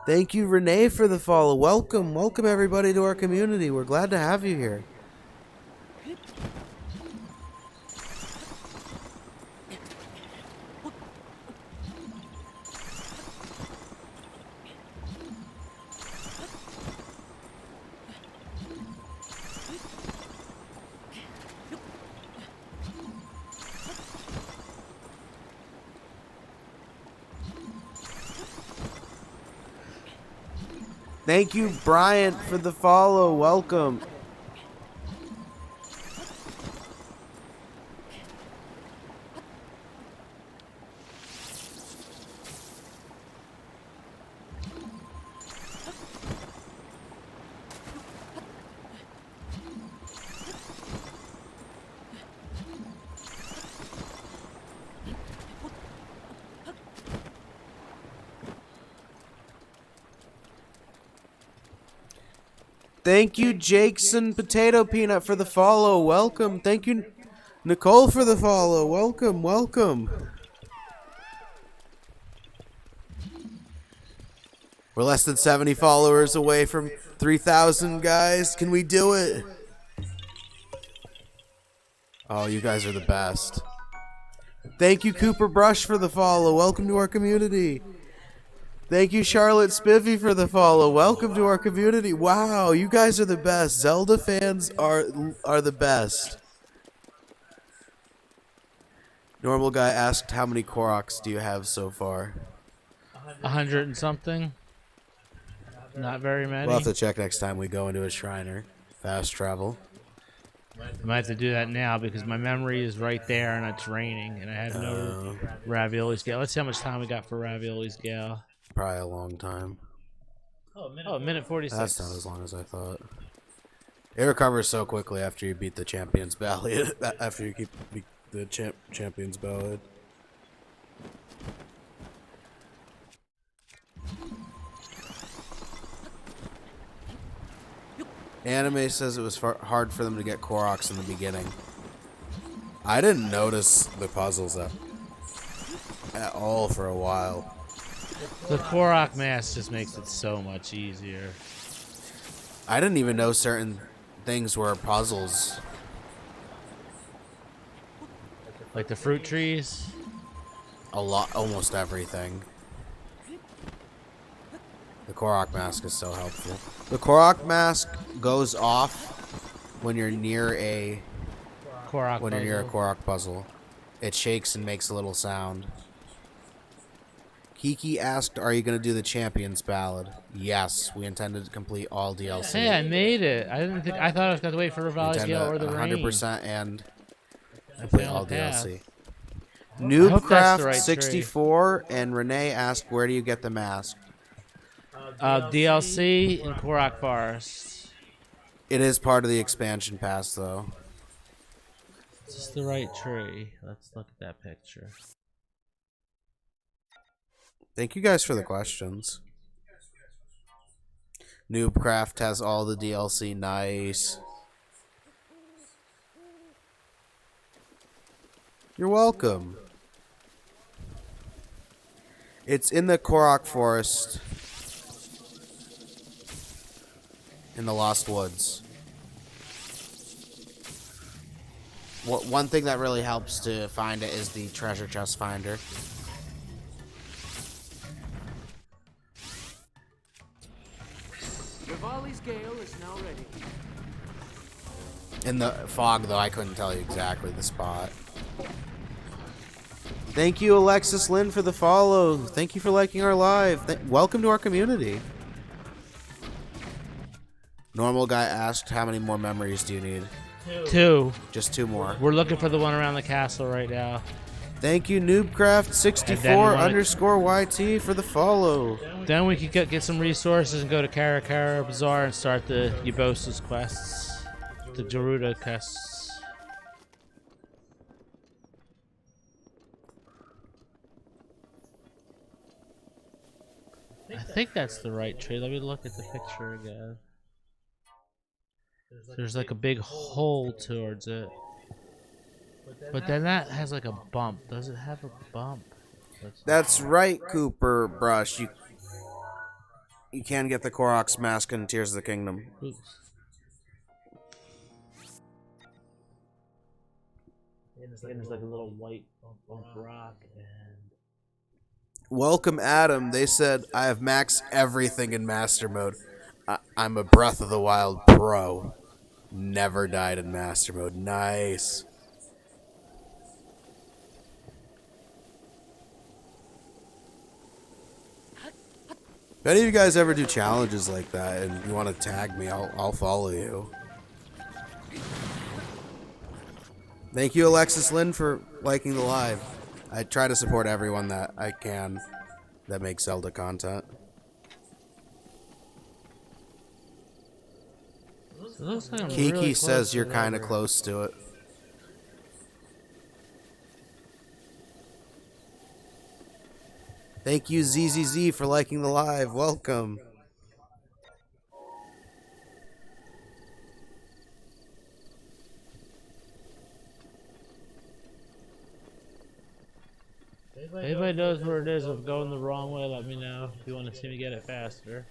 Thank you, Renee, for the follow. Welcome. Welcome, everybody, to our community. We're glad to have you here. Thank you, Bryant, for the follow. Welcome. Thank you, Jakeson Potato Peanut, for the follow. Welcome. Thank you, Nicole, for the follow. Welcome, welcome. We're less than 70 followers away from 3,000, guys. Can we do it? Oh, you guys are the best. Thank you, Cooper Brush, for the follow. Welcome to our community. Thank you, Charlotte Spiffy, for the follow. Welcome to our community. Wow, you guys are the best. Zelda fans are the best. Normal guy asked, how many Koroks do you have so far? 100 and something. Not very many. We'll have to check next time we go into a Shriner. Fast travel. I might have to do that now because my memory is right there and it's raining and I have no ravioli scale. Let's see how much time we got for ravioli scale. Probably a long time. Oh, a minute 46. That's not as long as I thought. It recovers so quickly after you beat the Champions Ballad. After you beat the Champions Ballad. Anime says it was hard for them to get Koroks in the beginning. I didn't notice the puzzles at all for a while. The Korok mask just makes it so much easier. I didn't even know certain things were puzzles. Like the fruit trees? Almost everything. The Korok mask is so helpful. The Korok mask goes off when you're near a Korok puzzle. It shakes and makes a little sound. Kiki asked, are you going to do the Champions Ballad? Yes, we intended to complete all DLC. Hey, I made it. I thought I was going to wait for Rivali's Gale or the 100% rain. and I complete failed all the path. DLC. I hope that's the right Noobcraft64 and Renee asked, where do you get the mask? DLC in Korok Forest. It is part of the expansion pass, though. Is this the right tree? Let's look at that picture. Thank you guys for the questions. Noobcraft has all the DLC. Nice. You're welcome. It's in the Korok Forest. In the Lost Woods. One thing that really helps to find it is the treasure chest finder. Rivali's gale is now ready. In the fog, though, I couldn't tell you exactly the spot. Thank you, Alexis Lynn, for the follow. Thank you for liking our live. Welcome to our community. Normal Guy asked, how many more memories do you need? 2. Just 2 more. We're looking for the one around the castle right now. Thank you, Noobcraft64_YT for the follow. Then we could get some resources and go to Karakara Bazaar and start the Ubosa's quests. The Gerudo quests. I think that's the right tree. Let me look at the picture again. There's like a big hole towards it. But then that has like a bump. Does it have a bump? That's right, Cooper Brush. You can get the Korok's mask in Tears of the Kingdom. Oops. And there's like a little white bump rock. And Welcome, Adam. They said I have maxed everything in Master Mode. I'm a Breath of the Wild pro. Never died in Master Mode. Nice. If any of you guys ever do challenges like that and you want to tag me, I'll follow you. Thank you, Alexis Lynn, for liking the live. I try to support everyone that I can that makes Zelda content. Kiki really says you're to kind of whatever. close to it. Thank you, ZZZ, for liking the live. Welcome. If anybody knows where it is, if I'm going the wrong way, let me know. If you want to see me get it faster.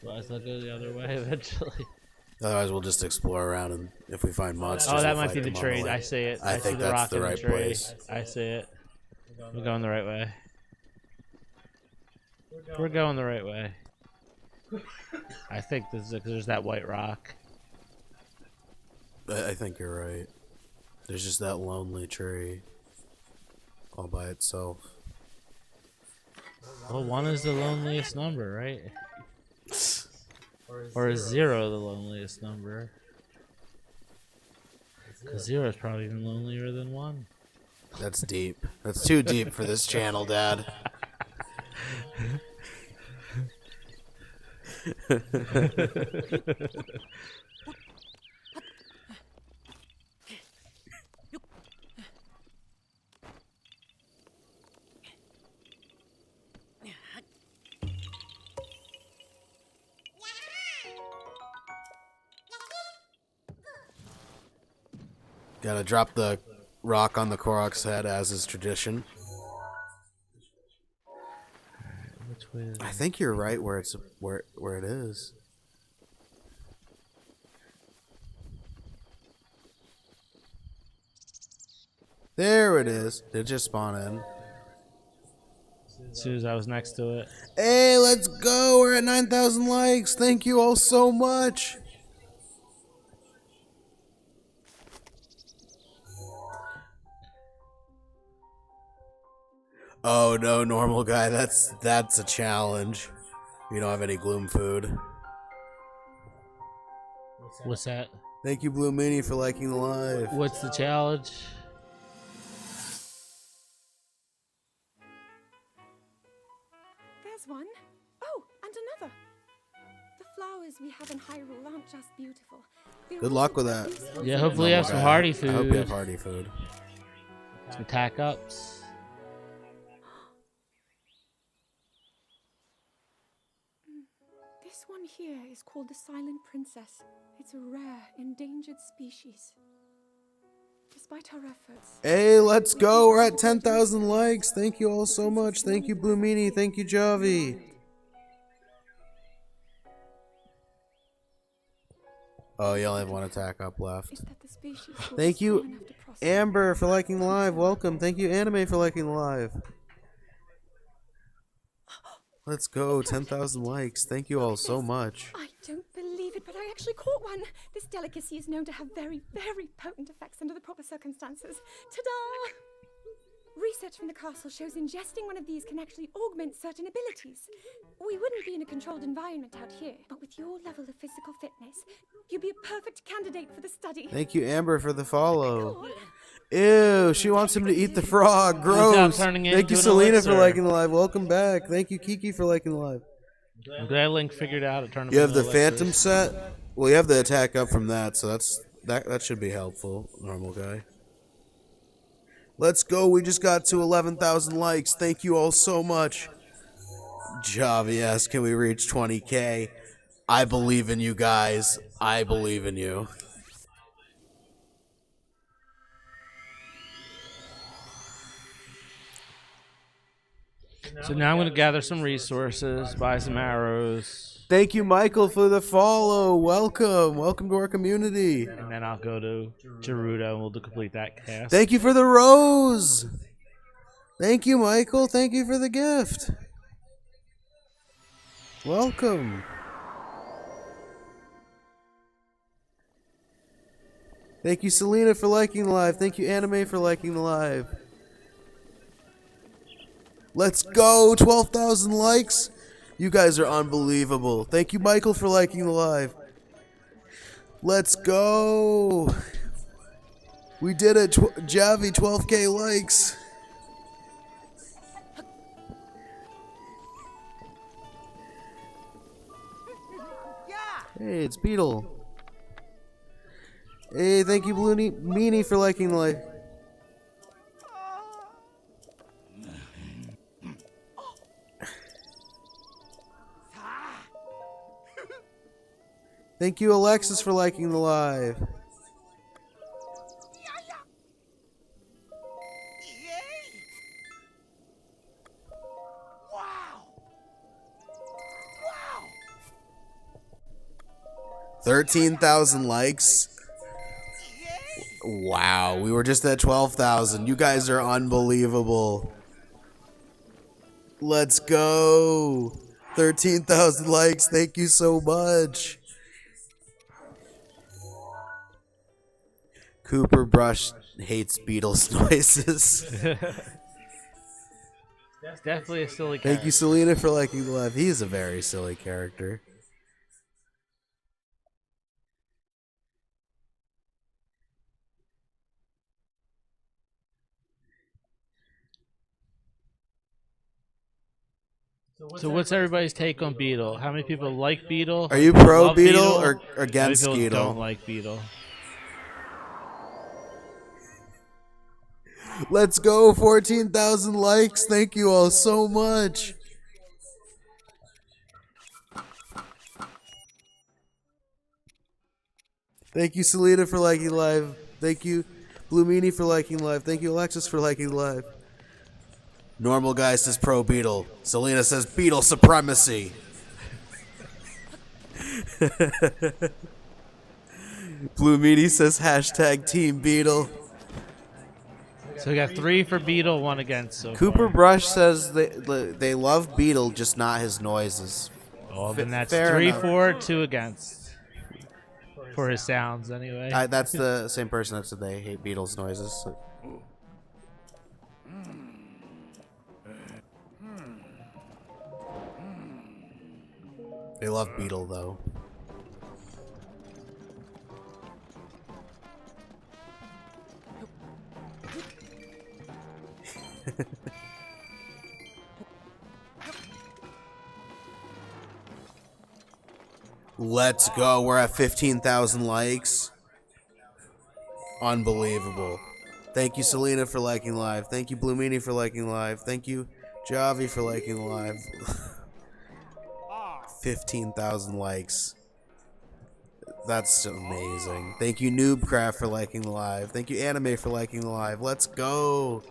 Otherwise, I'll go the other way eventually. Otherwise, we'll just explore around, and if we find monsters, Oh, that we'll might be fight the them on tree. way. I see it. I see think the that's rock the in right tree. place. I see it. We're going the right way. We're going the right way. I think there's that white rock. I think you're right. There's just that lonely tree all by itself. Well, 1 is the loneliest number, right? Or is 0 the loneliest number? Because 0 is probably even lonelier than 1. That's deep. That's too deep for this channel, Dad. Gotta drop the rock on the Korok's head, as is tradition. Which way is I think you're right where it's where it is. There it is. Did it just spawn in? As soon as I was next to it. Hey, let's go. We're at 9,000 likes. Thank you all so much. Oh no, normal guy. That's a challenge. You don't have any gloom food. What's that? Thank you, Blue Meanie, for liking the live. What's the challenge? There's one. Oh, and another. The flowers we have in Hyrule aren't just beautiful. They're Good luck also with that. useful Yeah, for hopefully you have some hearty I hope you have food. hearty food. Some attack ups. This one here is called the Silent Princess. It's a rare, endangered species. Despite our efforts... Hey, let's go. We're at 10,000 likes. Thank you all so much. Thank you, Blue Meanie. Thank you, Javi. Oh, you only have one attack up left. Thank you, Amber, for liking the live. Welcome. Thank you, Anime, for liking the live. Let's go. 10,000 likes. Thank you all so much. I don't believe it, but I actually caught one. This delicacy is known to have very, very potent effects under the proper circumstances. Ta-da! Research from the castle shows ingesting one of these can actually augment certain abilities. We wouldn't be in a controlled environment out here, but with your level of physical fitness, you'd be a perfect candidate for the study. Thank you, Amber, for the follow. Ew, she wants him to eat the frog. Gross. Thank you, Selena, for liking the live. Welcome back. Thank you, Kiki, for liking the live. I'm glad Link figured out a tournament. You have the Phantom set? Well, you have the attack up from that, so that should be helpful, normal guy. Let's go. We just got to 11,000 likes. Thank you all so much. Javi asks, can we reach 20K? I believe in you guys. I believe in you. So now I'm going to gather some resources, buy some arrows. Thank you, Michael, for the follow. Welcome. Welcome to our community. And then I'll go to Gerudo and we'll complete that cast. Thank you for the rose. Thank you, Michael. Thank you for the gift. Welcome. Thank you, Selena, for liking the live. Thank you, Anime, for liking the live. Let's go. 12,000 likes. You guys are unbelievable. Thank you, Michael, for liking the live. Let's go. We did it. Javi, 12K likes. Hey, it's Beetle. Hey, thank you, Blue Meanie, for liking the live. Thank you, Alexis, for liking the live. Wow! 13,000 likes. Wow, we were just at 12,000. You guys are unbelievable. Let's go. 13,000 likes. Thank you so much. Cooper Brush hates Beatles noises. That's definitely a silly character. Thank you, Selena, for liking the live. He is a very silly character. So what's everybody's take on Beetle? How many people like Beetle? Are you pro Love Beetle or against How many people Beetle? don't like Beetle? Let's go, 14,000 likes. Thank you all so much. Thank you, Selena, for liking live. Thank you, Blue Meanie, for liking live. Thank you, Alexis, for liking live. Normal guy says pro Beetle. Selena says Beetle supremacy. Blue Meanie says hashtag Team Beetle. So we got 3 for Beetle, 1 against. So Cooper far. Brush says they love Beetle, just not his noises. Oh, then that's Fair 3 enough. for, 2 against. For his sounds, anyway. That's the same person that said they hate Beatles noises. So. They love Beetle, though. Let's go. We're at 15,000 likes. Unbelievable. Thank you, Selena, for liking live. Thank you, Blue Meanie, for liking live. Thank you, Javi, for liking live. 15,000 likes. That's amazing. Thank you, Noobcraft, for liking the live. Thank you, Anime, for liking the live. Let's go.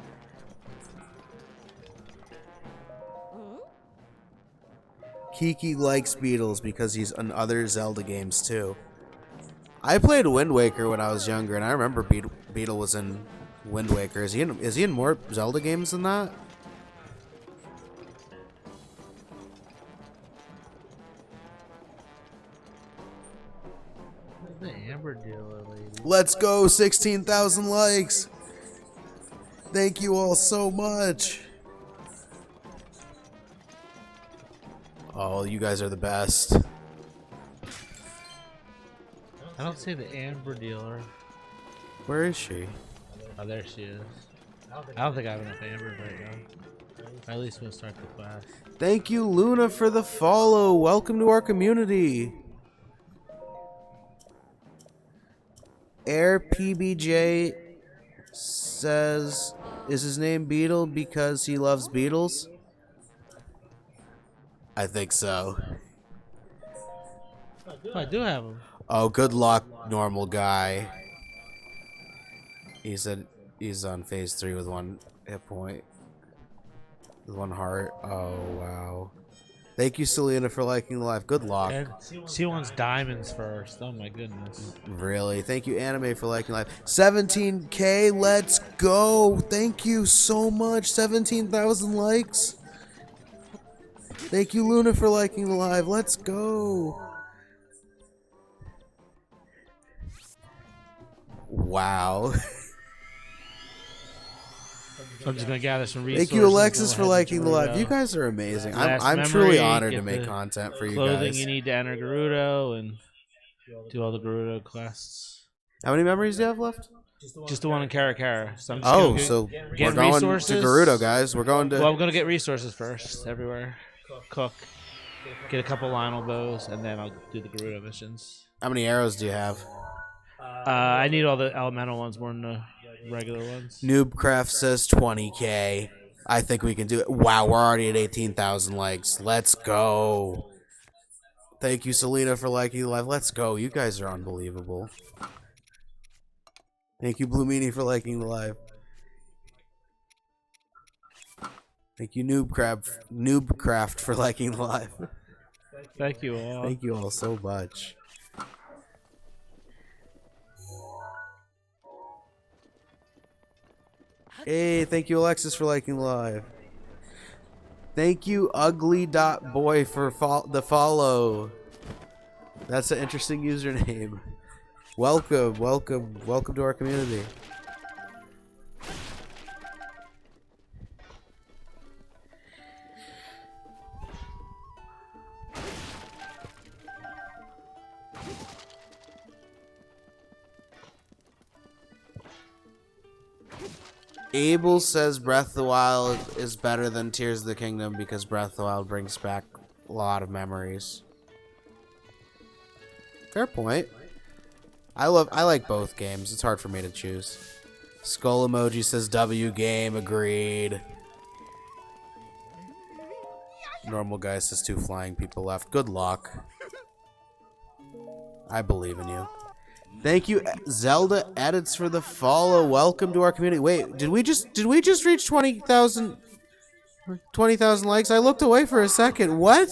Kiki likes Beatles because he's in other Zelda games too. I played Wind Waker when I was younger, and I remember Beetle was in Wind Waker. Is he in more Zelda games than that? The Amber Dealer lady. Let's go, 16,000 likes. Thank you all so much. Oh, you guys are the best. I don't see the Amber Dealer. Where is she? Oh, there she is. I don't think I have enough Amber right now. At least we'll start the class. Thank you, Luna, for the follow. Welcome to our community. Air PBJ says, is his name Beetle because he loves Beatles? I think so. Oh, I do have him. Oh, good luck, normal guy. He said he's on phase 3 with 1 hit point. With 1 heart. Oh, wow. Thank you, Selena, for liking the live. Good luck. And she wants diamonds first. Oh my goodness. Really? Thank you, Anime, for liking live. 17K, let's go. Thank you so much. 17,000 likes. Thank you, Luna, for liking the live. Let's go. Wow. I'm just gonna gather some resources. Thank you, Alexis, go for ahead liking and the live. Gerudo. You guys are amazing. Last I'm memory, truly honored get to make the content for you Clothing guys. you need to enter Gerudo and do all the Gerudo quests. How many memories do you have left? Just the one in Karakara. So I'm just Oh, gonna so get we're going resources. to Gerudo, guys. We're going to... Well, I'm gonna get resources first everywhere. Cook. Get a couple Lionel bows, and then I'll do the Gerudo missions. How many arrows do you have? I need all the elemental ones more than the regular ones. Noobcraft says 20K. I think we can do it. Wow, we're already at 18,000 likes. Let's go. Thank you, Selena, for liking the live. Let's go. You guys are unbelievable. Thank you, Blue Meanie, for liking the live. Thank you, Noobcraft, for liking the live. Thank you all. Thank you all so much. Hey, thank you, Alexis, for liking the live. Thank you, Ugly.boy, for the follow. That's an interesting username. Welcome, welcome, welcome to our community. Abel says Breath of the Wild is better than Tears of the Kingdom because Breath of the Wild brings back a lot of memories. Fair point. I like both games. It's hard for me to choose. Skull emoji says W game, agreed. Normal guy says 2 flying people left. Good luck. I believe in you. Thank you, Zelda Edits, for the follow. Welcome to our community. Wait, did we just reach 20,000 likes? I looked away for a second. What?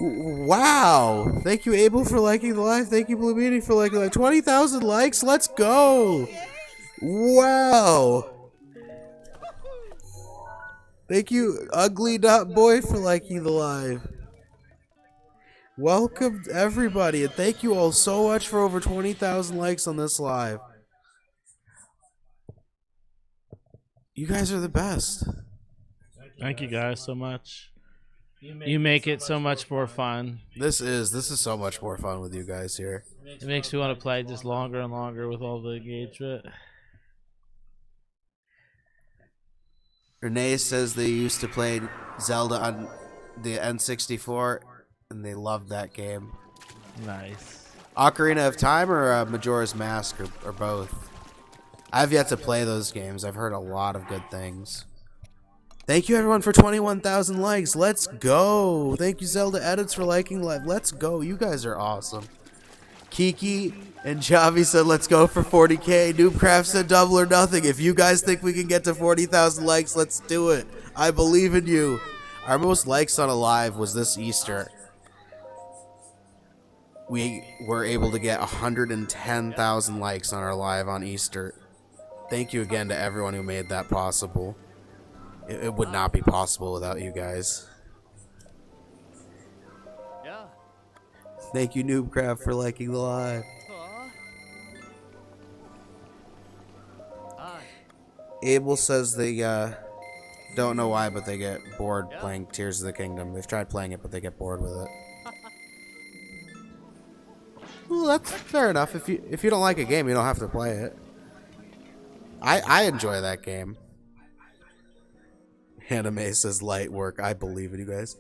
Wow. Thank you, Abel, for liking the live. Thank you, Blue Meanie, for liking the live. 20,000 likes. Let's go. Wow. Thank you, Ugly.boy, for liking the live. Welcome, everybody, and thank you all so much for over 20,000 likes on this live. You guys are the best. Thank you guys so much. You make it so much more fun. This is so much more fun with you guys here. It makes me want to play just longer and longer with all the engagement. Renee says they used to play Zelda on the N64, and they loved that game. Nice. Ocarina of Time or Majora's Mask, or both? I've yet to play those games. I've heard a lot of good things. Thank you everyone for 21,000 likes. Let's go. Thank you Zelda Edits for liking live. Let's go. You guys are awesome. Kiki and Javi said let's go for 40k. Noobcraft said double or nothing. If you guys think we can get to 40,000 likes, let's do it. I believe in you. Our most likes on a live was this Easter. We were able to get 110,000 likes on our live on Easter. Thank you again to everyone who made that possible. It would not be possible without you guys. Yeah. Thank you, Noobcraft, for liking the live. Abel says they don't know why, but they get bored playing Tears of the Kingdom. They've tried playing it, but they get bored with it. Well, that's fair enough. If you don't like a game, you don't have to play it. I enjoy that game. Anime says light work. I believe in you guys.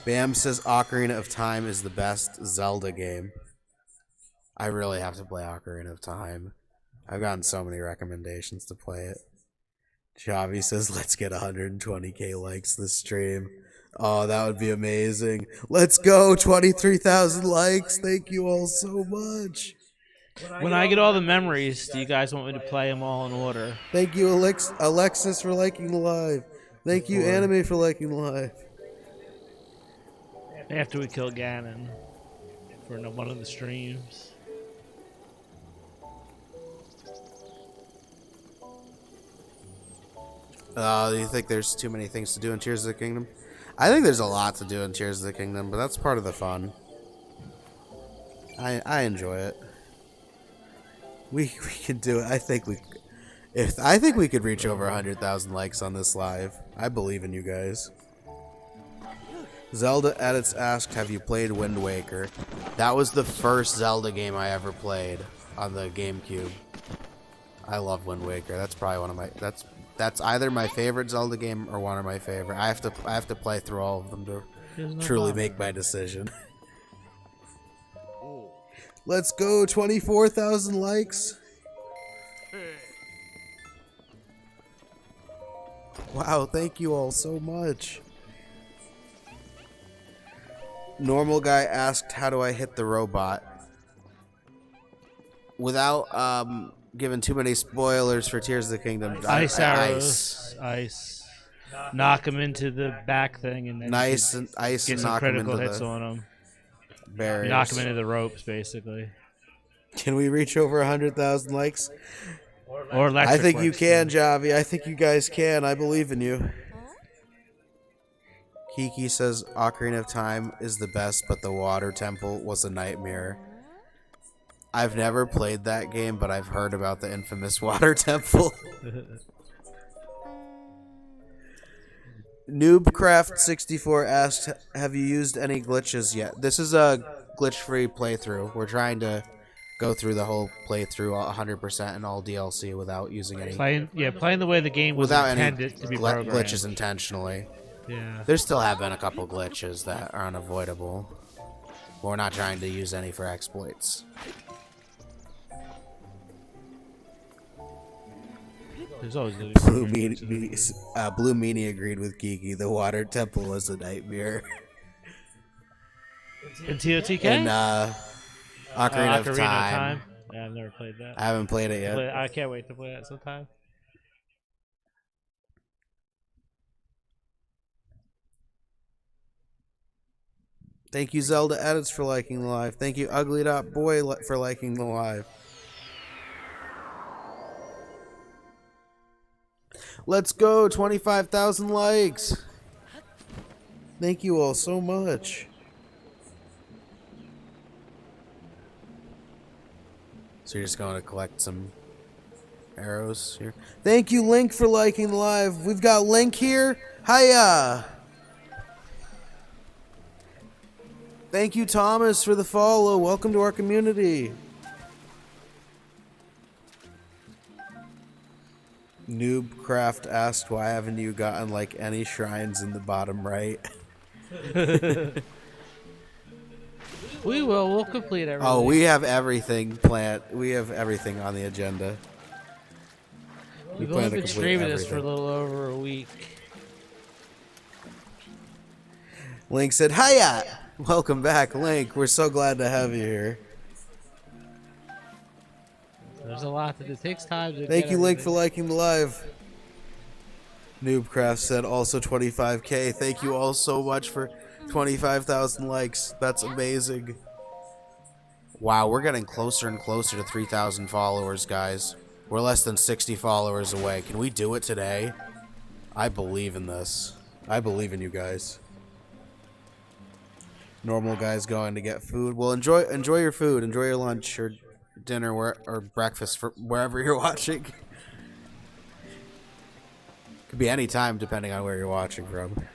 Bam says Ocarina of Time is the best Zelda game. I really have to play Ocarina of Time. I've gotten so many recommendations to play it. Javi says let's get 120k likes this stream. Oh, that would be amazing. Let's go, 23,000 likes. Thank you all so much. When I get all the memories, do you guys want me to play them all in order? Thank you, Alexis, for liking the live. Thank you, Anime, for liking the live. After we kill Ganon for one of the streams. Do you think there's too many things to do in Tears of the Kingdom? I think there's a lot to do in Tears of the Kingdom, but that's part of the fun. I enjoy it. We can do it. I think we could reach over 100,000 likes on this live. I believe in you guys. Zelda Edits asked, have you played Wind Waker? That was the first Zelda game I ever played on the GameCube. I love Wind Waker. That's probably one of my that's either my favorite Zelda game or one of my favorite. I have to play through all of them to truly make my decision. Let's go, 24,000 likes. Wow, thank you all so much. Normal guy asked, how do I hit the robot? Without giving too many spoilers for Tears of the Kingdom. Ice arrows. Ice. Knock him into the back thing and then and get some critical hits on him. Barriers. Knock him into the ropes, basically. Can we reach over 100,000 likes? Or electric I think you works, can, too. Javi. I think you guys can. I believe in you. Kiki says Ocarina of Time is the best, but the water temple was a nightmare. I've never played that game, but I've heard about the infamous water temple. Noobcraft64 asked, have you used any glitches yet? This is a glitch-free playthrough. We're trying to go through the whole playthrough 100% and all DLC without using any... Playing the way the game was without intended any to be programmed. glitches intentionally. Yeah. There still have been a couple glitches that are unavoidable. We're not trying to use any for exploits. There's always Blue Meanie agreed with Kiki. The water temple was a nightmare. In TOTK? And Ocarina of Ocarina Time. Yeah, I've never played that. I haven't played it yet. I can't wait to play that sometime. Thank you, Zelda Edits, for liking the live. Thank you, Ugly.Boy, for liking the live. Let's go, 25,000 likes. Thank you all so much. So you're just going to collect some arrows here. Thank you, Link, for liking the live. We've got Link here. Hyah. Thank you, Thomas, for the follow. Welcome to our community. Noobcraft asked, why haven't you gotten like any shrines in the bottom right? We will. We'll complete everything. Oh, we have everything planned. We have everything on the agenda. We We've only plan to been complete streaming this for a everything. little over a week. Link said, "Hyah! Welcome back, Link. We're so glad to have you here." There's a lot that it takes time to Thank get you, Link, for everything. liking the live. Noobcraft said also 25K. Thank you all so much for 25,000 likes. That's amazing. Wow, we're getting closer and closer to 3,000 followers, guys. We're less than 60 followers away. Can we do it today? I believe in this. I believe in you guys. Normal guys going to get food. Well, enjoy your food. Enjoy your lunch or dinner or breakfast for wherever you're watching. Could be any time depending on where you're watching from.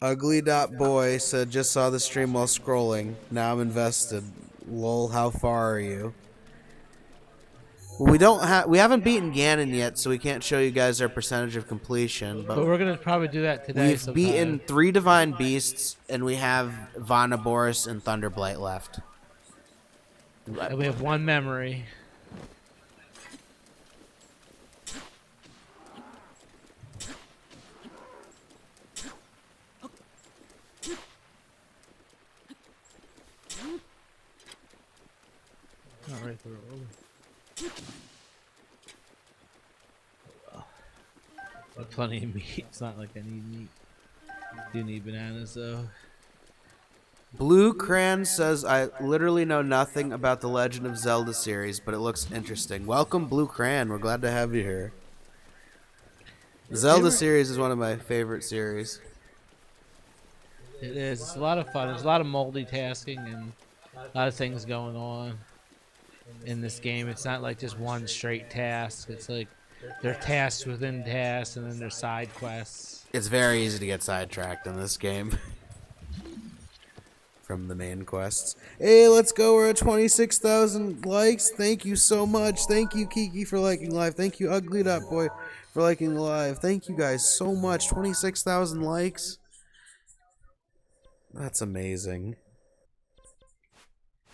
Ugly.boy said, "Just saw the stream while scrolling. Now I'm invested. Lol, how far are you?" Well, we haven't beaten Ganon yet, so we can't show you guys our percentage of completion. But we're gonna probably do that today. We've beaten 3 Divine Beasts, and we have Vanaboris and Thunderblight left. And we have one memory. Not right through. Plenty of meat. It's not like I need meat. Do need bananas though. Blue Cran says, "I literally know nothing about the Legend of Zelda series, but it looks interesting." Welcome, Blue Cran. We're glad to have you here. The Zelda series is one of my favorite series. It is. It's a lot of fun. There's a lot of multitasking and a lot of things going on in this game. It's not like just one straight task. It's like there are tasks within tasks, and then there's side quests. It's very easy to get sidetracked in this game from the main quests. Hey, let's go. We're at 26,000 likes. Thank you so much. Thank you, Kiki, for liking live. Thank you, Ugly.boy, for liking the live. Thank you guys so much. 26,000 likes. That's amazing.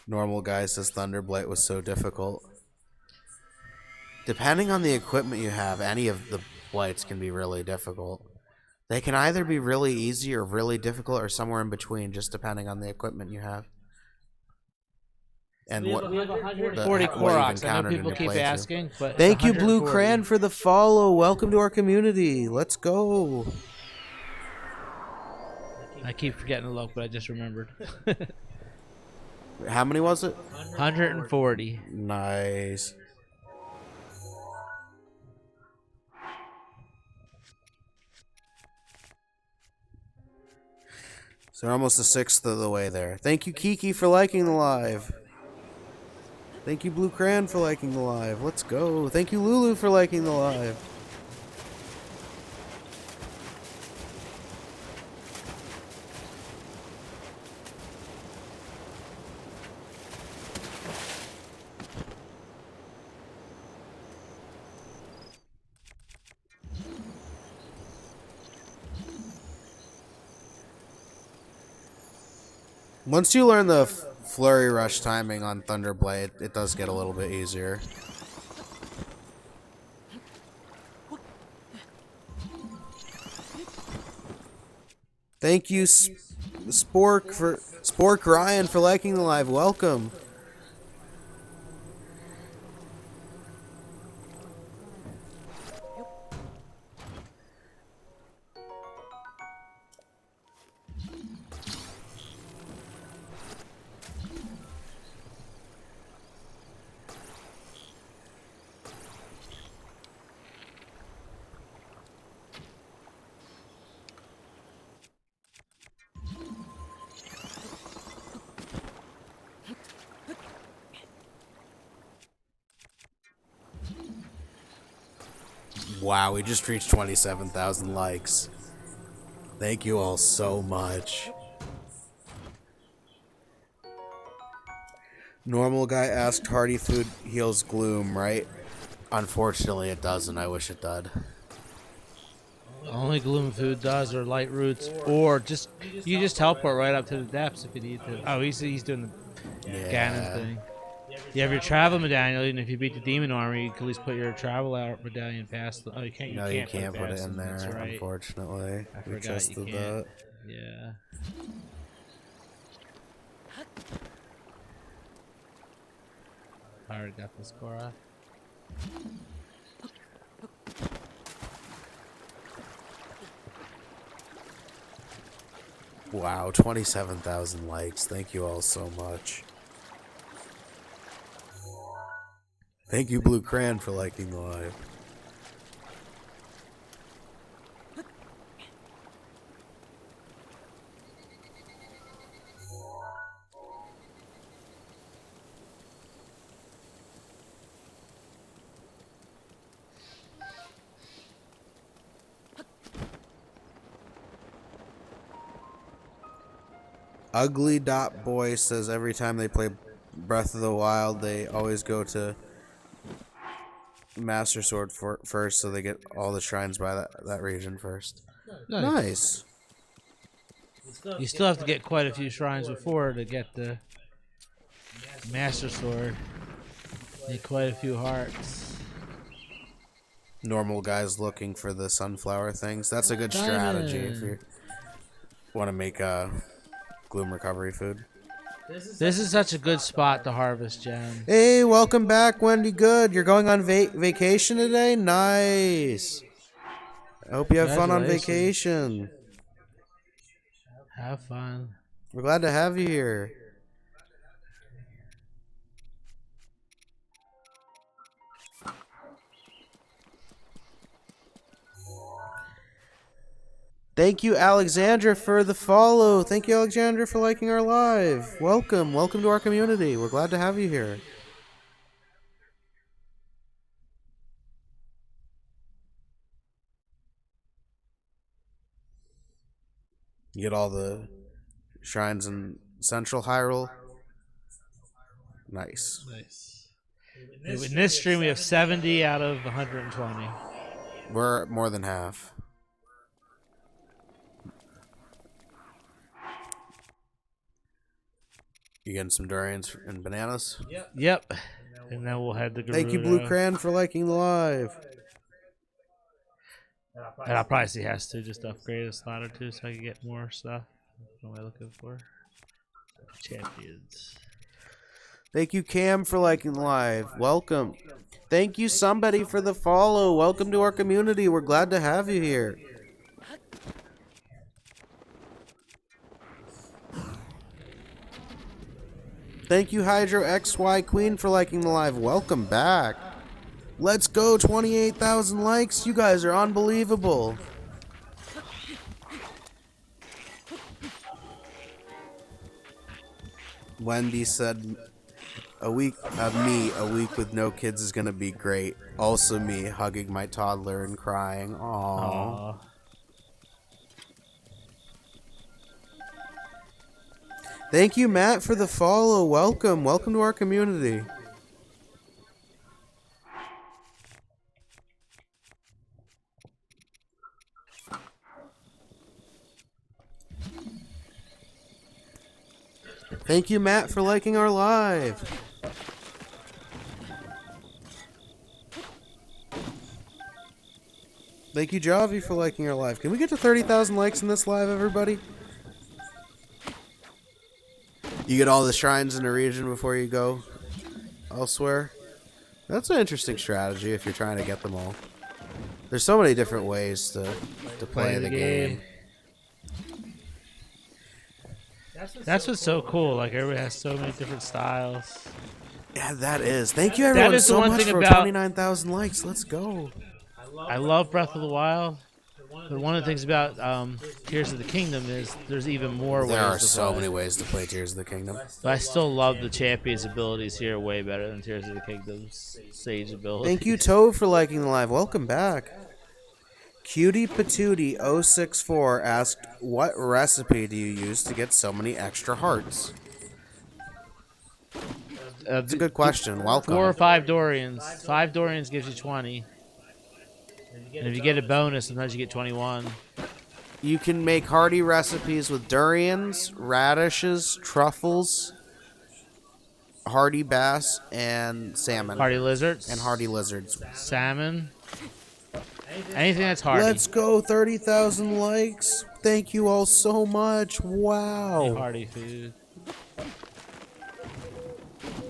Normal guy says Thunderblight was so difficult. Depending on the equipment you have, any of the blights can be really difficult. They can either be really easy or really difficult or somewhere in between, just depending on the equipment you have. And We have 140 Koroks. I know people keep asking, but thank you, Blue Cran, for the follow. Welcome to our community. Let's go. I keep forgetting to look, but I just remembered. How many was it? 140. Nice. So we're almost a sixth of the way there. Thank you, Kiki, for liking the live. Thank you, Blue Cran, for liking the live. Let's go. Thank you, Lulu, for liking the live. Once you learn the flurry rush timing on Thunderblade, it does get a little bit easier. Thank you, Spork Ryan, for liking the live. Welcome. Wow, we just reached 27,000 likes. Thank you all so much. Normal guy asked, hearty food heals gloom, right? Unfortunately, it doesn't. I wish it did. Only gloom food does, or light roots, or just you just teleport right up to the depths if you need to. Oh, he's doing the Ganon Yeah. thing. You have your travel medallion, and if you beat the demon army, you can at least put your travel out medallion past the. Oh, you can't. No, you can't put it past in them, that's there, right. unfortunately. I We forgot just you did can't. that. Yeah. I already got this Cora. Wow, 27,000 likes. Thank you all so much. Thank you, Blue Cran, for liking the live. Ugly Dot Boy says every time they play Breath of the Wild, they always go to Master Sword first, so they get all the shrines by that region first. Nice. You still have to get quite a few shrines before to get the Master Sword. Need quite a few hearts. Normal guys looking for the sunflower things. That's a good strategy if you want to make gloom recovery food. This is such a good spot to harvest gems. Hey, welcome back, Wendy Good. You're going on vacation today? Nice. I hope you have fun on vacation. Have fun. We're glad to have you here. Thank you, Alexandra, for the follow. Thank you, Alexandra, for liking our live. Welcome. Welcome to our community. We're glad to have you here. You get all the shrines in Central Hyrule. Nice. Nice. In this stream, we have 70 out of 120. We're more than half. You getting some durians and bananas? Yep. And then we'll head to Gerudo. Thank you, Blue Cran, for liking the live. And I'll probably see has to just upgrade a slot or two so I can get more stuff. What am I looking for? Champions. Thank you, Cam, for liking the live. Welcome. Thank you, somebody, for the follow. Welcome to our community. We're glad to have you here. Thank you, Hydro XY Queen, for liking the live. Welcome back. Let's go, 28,000 likes. You guys are unbelievable. Wendy said, a week with no kids is going to be great. Also me, hugging my toddler and crying. Aww. Thank you, Matt, for the follow. Welcome. Welcome to our community. Thank you, Matt, for liking our live. Thank you, Javi, for liking our live. Can we get to 30,000 likes in this live, everybody? You get all the shrines in the region before you go elsewhere. That's an interesting strategy if you're trying to get them all. There's so many different ways to play the game. That's what's so cool. Like, everybody has so many different styles. Yeah, that is. Thank you, everyone, so much for 29,000 likes. Let's go. I love Breath of the Wild. But one of the things about Tears of the Kingdom is there's even more ways to play. There are so many ways to play Tears of the Kingdom. But I still love the champion's abilities here way better than Tears of the Kingdom's Sage abilities. Thank you, Toad, for liking the live. Welcome back. Cutie Patootie 064 asked, what recipe do you use to get so many extra hearts? That's a good question. Welcome. 4 or 5 Dorians. 5 Dorians gives you 20. And if you get a bonus, sometimes you get 21. You can make hearty recipes with durians, radishes, truffles, hardy bass and salmon. Hardy lizards. And hardy lizards. Salmon. Anything that's hardy. Let's go, 30,000 likes. Thank you all so much. Wow. Hardy food.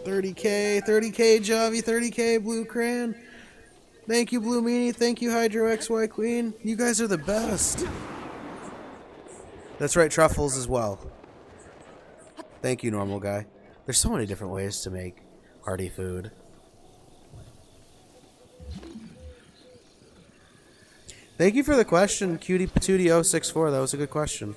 30K, 30K, Javi, 30K, Blue Cran. Thank you, Blue Meanie. Thank you, Hydro XY Queen. You guys are the best. That's right, truffles as well. Thank you, normal guy. There's so many different ways to make hearty food. Thank you for the question, Cutie Patootie 064. That was a good question.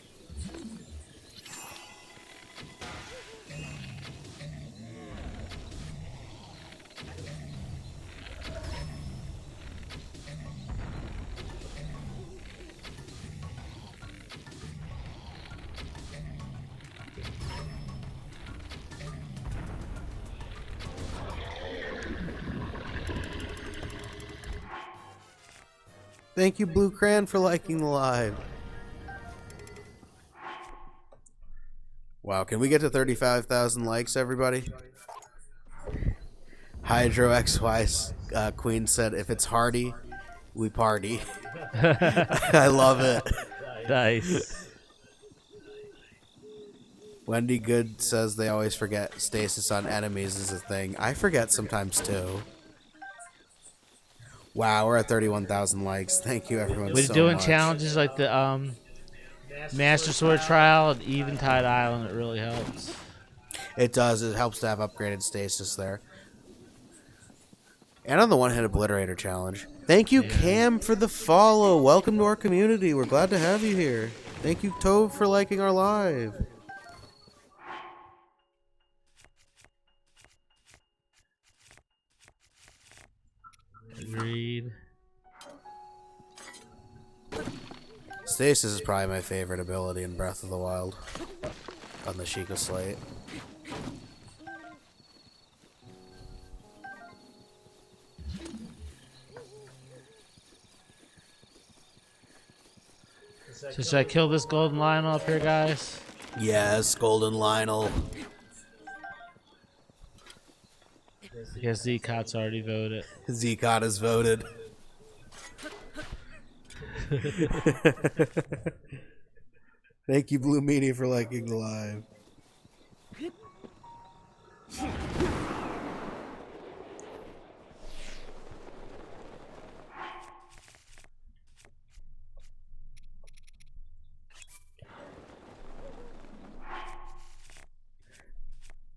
Thank you, Blue Cran, for liking the live. Wow, can we get to 35,000 likes, everybody? Hydro XY Queen said, if it's hardy, we party. I love it. Nice. Wendy Good says they always forget stasis on enemies is a thing. I forget sometimes, too. Wow, we're at 31,000 likes. Thank you, everyone, We're so doing much. challenges like the Master Sword Trial and Eventide Island. It really helps. It does. It helps to have upgraded stasis there. And on the one-hit obliterator challenge. Thank you, Cam, for the follow. Welcome to our community. We're glad to have you here. Thank you, Tove, for liking our live. Agreed. Stasis is probably my favorite ability in Breath of the Wild on the Sheikah Slate. So should I kill this golden Lionel up here, guys? Yes, Golden Lionel. I guess ZKOT's already voted. ZKOT has voted. Thank you, Blue Meanie, for liking the live.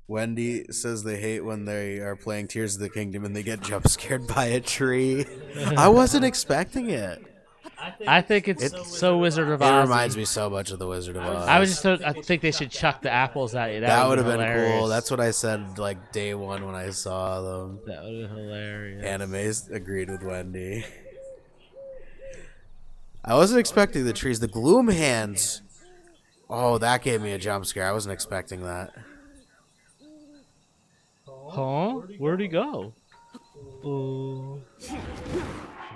Wendy says they hate when they are playing Tears of the Kingdom and they get jump scared by a tree. I wasn't expecting it. I think it's so Wizard of Oz. It reminds me so much of the Wizard of Oz. I think they should chuck the apples at you. That would have been hilarious. cool. That's what I said like day one when I saw them. That would have been hilarious. Animes agreed with Wendy. I wasn't expecting the trees. The Gloom Hands. Oh, that gave me a jump scare. I wasn't expecting that. Huh? Where'd he go? Oh.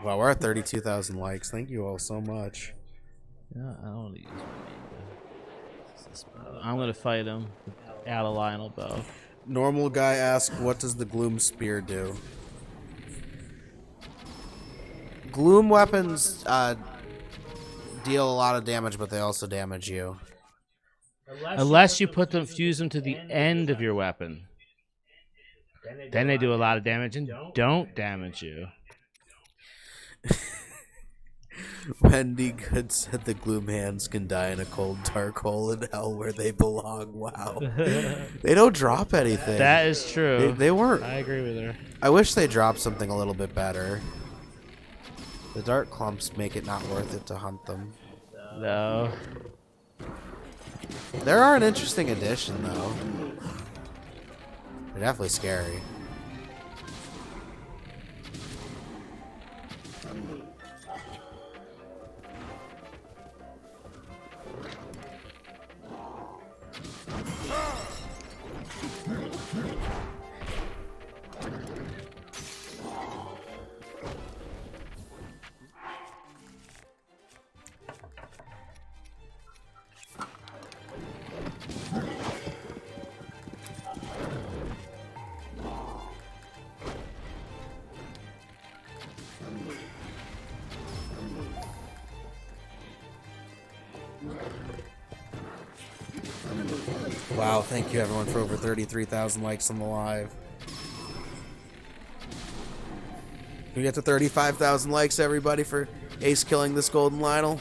Wow, we're at 32,000 likes. Thank you all so much. Yeah, I don't want to use my main bow. I'm gonna fight him out of Lionel bow. Normal guy asks, what does the Gloom Spear do? Gloom weapons deal a lot of damage, but they also damage you. Unless you fuse them to the end of your weapon. Then they do a lot of damage and don't damage you. Wendy Good said the Gloom Hands can die in a cold, dark hole in hell where they belong. Wow. They don't drop anything. That is true. They weren't. I agree with her. I wish they dropped something a little bit better. The dark clumps make it not worth it to hunt them. No. They are an interesting addition, though. They're definitely scary. Wow, thank you everyone for over 33,000 likes on the live. Can we get to 35,000 likes, everybody, for Ace killing this golden Lionel?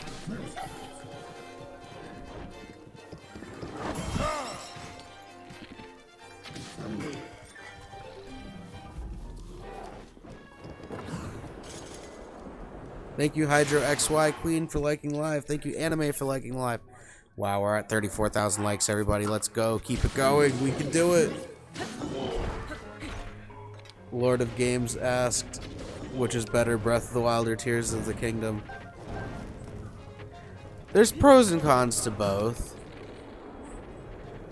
Thank you, Hydro XY Queen, for liking live. Thank you, Anime, for liking live. Wow, we're at 34,000 likes, everybody. Let's go. Keep it going. We can do it. Lord of Games asked, which is better, Breath of the Wild or Tears of the Kingdom? There's pros and cons to both.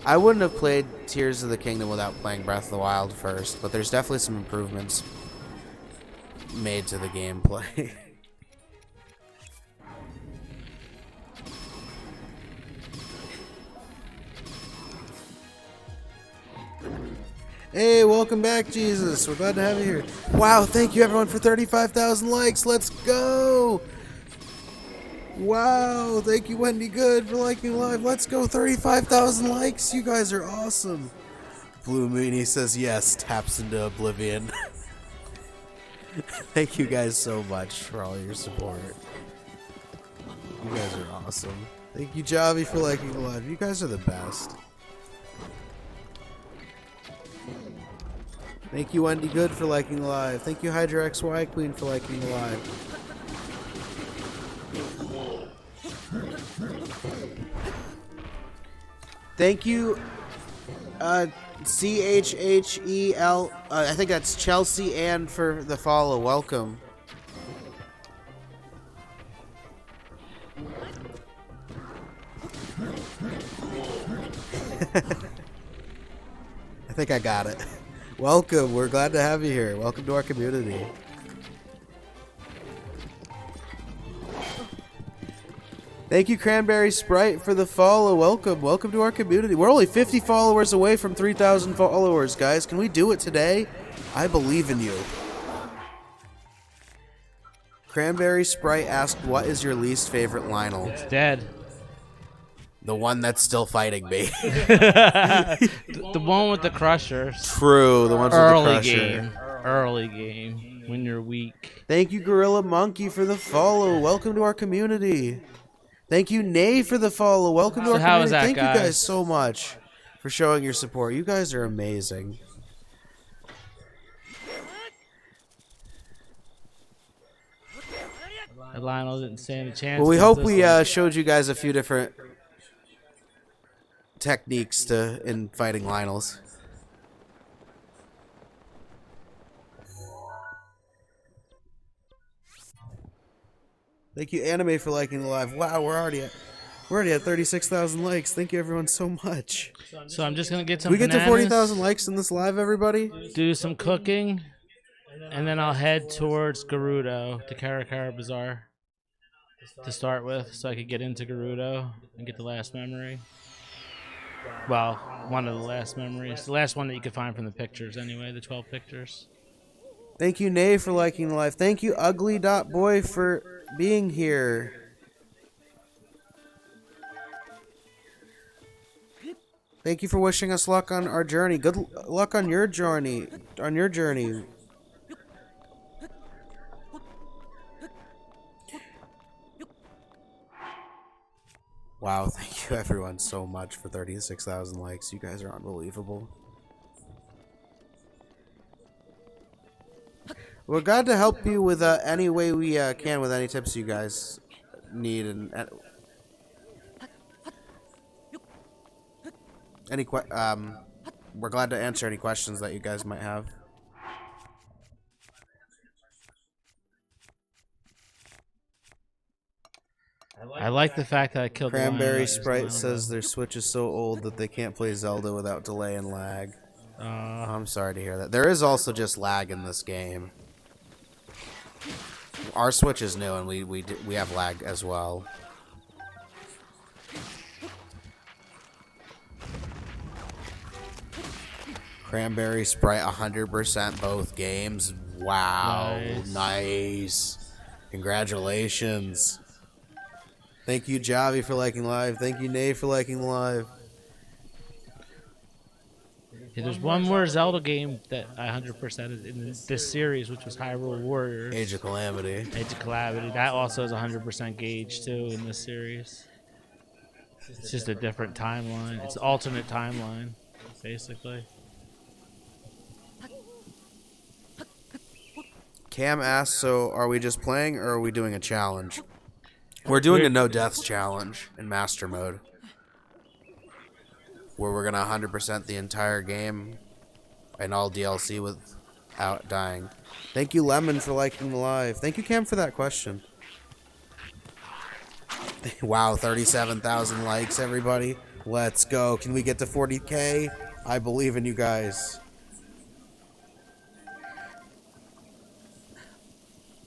I wouldn't have played Tears of the Kingdom without playing Breath of the Wild first, but there's definitely some improvements made to the gameplay. Hey, welcome back, Jesus. We're glad to have you here. Wow, thank you everyone for 35,000 likes. Let's go. Wow, thank you, Wendy Good, for liking live. Let's go, 35,000 likes. You guys are awesome. Blue Meanie says yes, taps into oblivion. Thank you guys so much for all your support. You guys are awesome. Thank you, Javi, for liking the live. You guys are the best. Thank you, Wendy Good, for liking the live. Thank you, Hydra XY Queen, for liking the live. Thank you, CHHEL, I think that's Chelsea Ann, for the follow. Welcome. I think I got it. Welcome. We're glad to have you here. Welcome to our community. Thank you, Cranberry Sprite, for the follow. Welcome. Welcome to our community. We're only 50 followers away from 3,000 followers, guys. Can we do it today? I believe in you. Cranberry Sprite asked, what is your least favorite Lionel? It's dead. The one that's still fighting me. The one with the crushers. True, the ones with the crusher. Early game. When you're weak. Thank you, Gorilla Monkey, for the follow. Welcome to our community. Thank you, Nay, for the follow. Welcome to our how community. is that, Thank guys? you guys so much for showing your support. You guys are amazing. Lionel didn't stand a chance. Well, we against hope this we one. showed you guys a few different techniques in fighting Lionels. Thank you, Anime, for liking the live. Wow, we're already at 36,000 likes. Thank you, everyone, so much. So I'm just gonna get some. We get to bananas, 40,000 likes in this live, everybody. do some cooking, and then I'll head towards Gerudo, the Karakara Bazaar, to start with, so I could get into Gerudo and get the last memory. Well, one of the last memories, the last one that you could find from the pictures, anyway, the 12 pictures. Thank you, Nay, for liking the live. Thank you, Ugly.Boy, for being here. Thank you for wishing us luck on our journey. Good luck on your journey. Wow, thank you everyone so much for 36,000 likes. You guys are unbelievable. We're glad to help you with any way we can, with any tips you guys need, and we're glad to answer any questions that you guys might have. I like the fact that I killed the lion Cranberry that was Sprite Lionel. says their Switch is so old that they can't play Zelda without delay and lag. I'm sorry to hear that. There is also just lag in this game. Our Switch is new, and we have lag as well. Cranberry Sprite 100% both games. Wow, nice. Congratulations. Thank you, Javi, for liking live. Thank you, Nate, for liking live. Yeah, there's one more Zelda game that I 100%ed in this series, which was Hyrule Warriors. Age of Calamity. Age of Calamity. That also is 100% gauge too in this series. It's just a different timeline. It's alternate timeline, basically. Cam asks, so are we just playing or are we doing a challenge? We're doing a no deaths challenge in master mode, where we're gonna 100% the entire game and all DLC without dying. Thank you, Lemon, for liking the live. Thank you, Cam, for that question. Wow, 37,000 likes, everybody. Let's go. Can we get to 40K? I believe in you guys.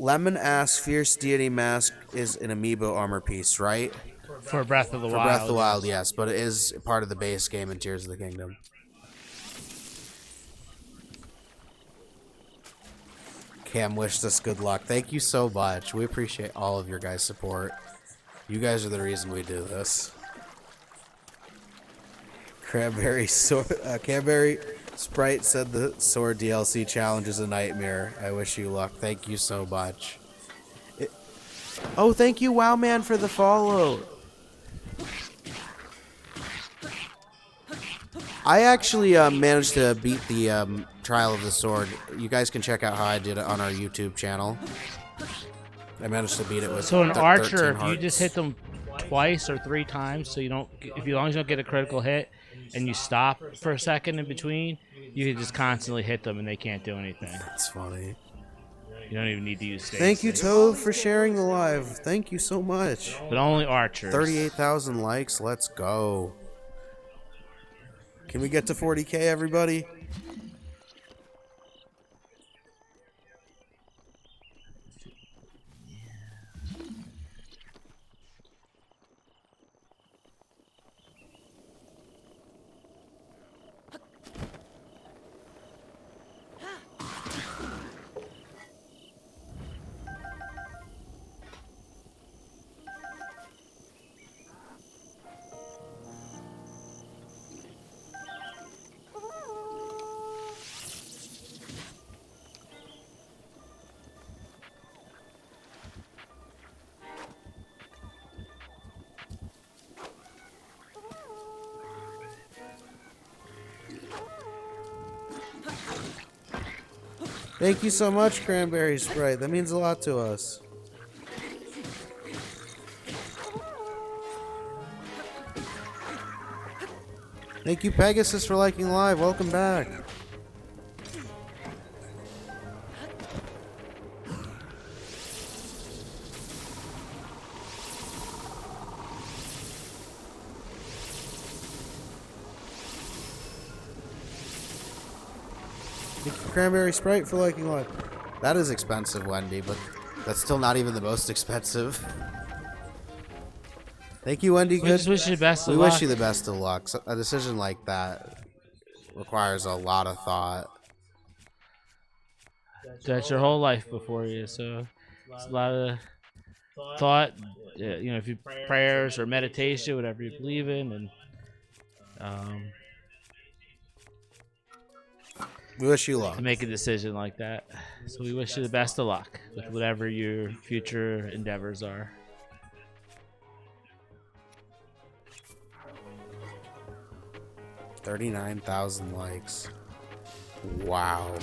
Lemon asks, Fierce Deity Mask is an amiibo armor piece, right? For Breath of the Wild. For Breath of the Wild, yes, but it is part of the base game in Tears of the Kingdom. Cam wished us good luck. Thank you so much. We appreciate all of your guys' support. You guys are the reason we do this. Cranberry Sprite said the sword DLC challenge is a nightmare. I wish you luck. Thank you so much. Oh, thank you, Wowman, for the follow. I actually managed to beat the Trial of the Sword. You guys can check out how I did it on our YouTube channel. I managed to beat it with So an archer, if hearts. you just hit them twice or 3 times, so you don't, as long as you don't get a critical hit, and you stop for a second in between, you can just constantly hit them and they can't do anything. That's funny. You don't even need to use stage. Thank you, Toad, for sharing the live. Thank you so much. But only archers. 38,000 likes. Let's go. Can we get to 40K, everybody? Thank you so much, Cranberry Sprite. That means a lot to us. Thank you, Pegasus, for liking live. Welcome back. Thank you, Cranberry Sprite, for liking live. That is expensive, Wendy, but that's still not even the most expensive. Thank you, Wendy. We just wish you the best of We luck. wish you the best of luck. So a decision like that requires a lot of thought. That's your whole life before you, so it's a lot of thought. You know, if you prayers or meditation, whatever you believe in, and We wish you luck. to make a decision like that. So we wish you the best of luck with whatever your future endeavors are. $39,000 likes. Wow.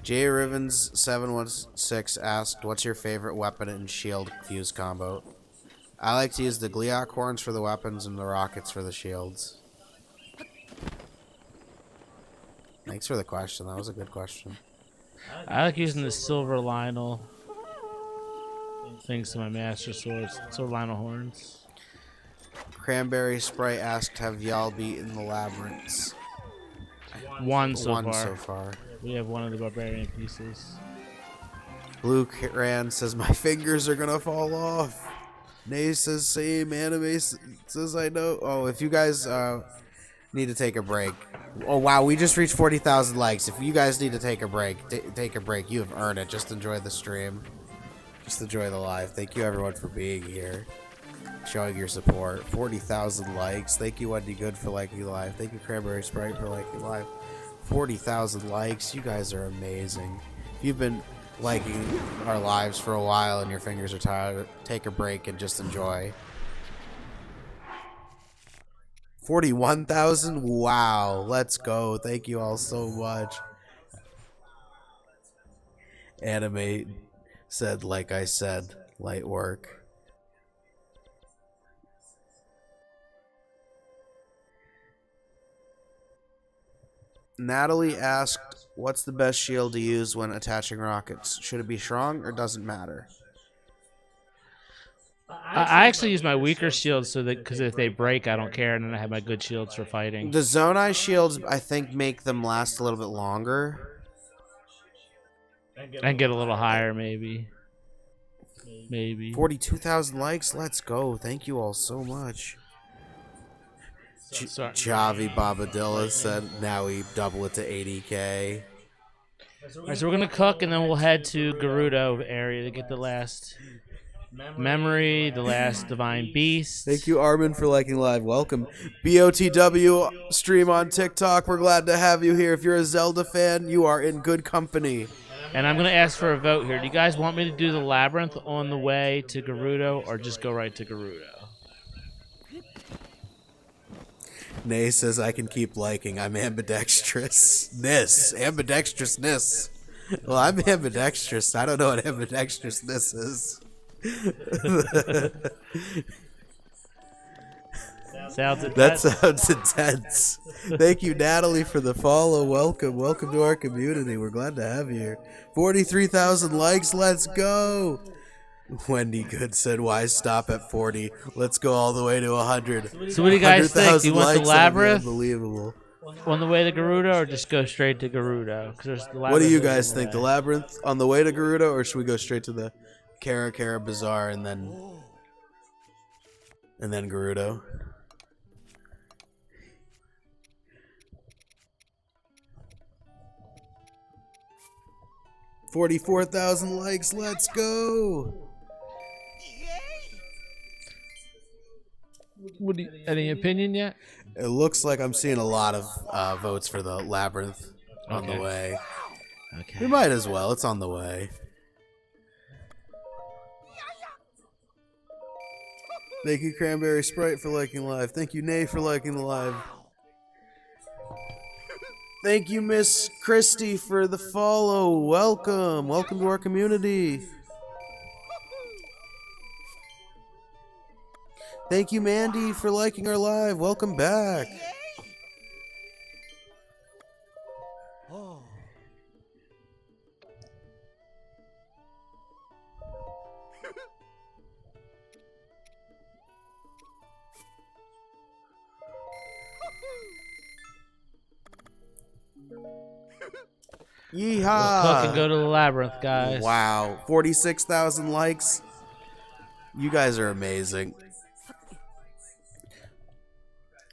J Rivens 716 asked, "What's your favorite weapon and shield fuse combo?" I like to use the Gliok horns for the weapons and the rockets for the shields. Thanks for the question. That was a good question. I like using the silver Lionel things to my master swords, silver Lionel horns. Cranberry Sprite asked, "Have y'all beaten the labyrinths?" One so One far. so far. We have one of the barbarian pieces. Blue Ran says, "My fingers are gonna fall off." Nay says, "Same." Anime says, "I know." Oh, if you guys need to take a break, Oh wow, we just reached 40,000 likes. If you guys need to take a break, take a break. You have earned it. Just enjoy the stream. Just enjoy the live. Thank you everyone for being here, showing your support. 40,000 likes. Thank you Wendy Good for liking the live. Thank you Cranberry Sprite for liking the live. 40,000 likes. You guys are amazing. If you've been liking our lives for a while and your fingers are tired, take a break and just enjoy. 41,000. Wow, let's go. Thank you all so much. Anime said, like I said, light work. Natalie asked, what's the best shield to use when attaching rockets? Should it be strong or doesn't matter? I actually use my weaker shields so that because if they break, I don't care, and then I have my good shields for fighting. The Zonai shields, I think, make them last a little bit longer. And get a little higher, maybe. 42,000 likes. Let's go. Thank you all so much. Javi Babadilla said now we double it to 80K. Alright, so we're gonna cook and then we'll head to Gerudo area to get the last memory, the last divine beast. Thank you, Armin, for liking live. Welcome. BOTW stream on TikTok. We're glad to have you here. If you're a Zelda fan, you are in good company. And I'm gonna ask for a vote here. Do you guys want me to do the labyrinth on the way to Gerudo or just go right to Gerudo? Nay says I can keep liking. I'm ambidextrous. Ambidextrousness. Well, I'm ambidextrous. I don't know what ambidextrousness is. That sounds intense. Thank you, Natalie, for the follow. Welcome to our community. We're glad to have you here. 43,000 likes. Let's go. Wendy Good said, why stop at 40? Let's go all the way to 100. So what do you guys think? Do you want the labyrinth unbelievable on the way to Gerudo or just go straight to Gerudo? What do you guys think? The labyrinth on the way to Gerudo, or should we go straight to the Kara Bazaar and then Gerudo? $44,000 likes. Let's go. Any opinion yet? It looks like I'm seeing a lot of votes for the labyrinth on the way. Okay. We might as well. It's on the way. Thank you, Cranberry Sprite, for liking live. Thank you, Nay, for liking the live. Thank you, Miss Christy, for the follow. Welcome to our community. Thank you, Mandy, for liking our live. Welcome back. Yeehaw! We'll cook and go to the labyrinth, guys. Wow, 46,000 likes. You guys are amazing.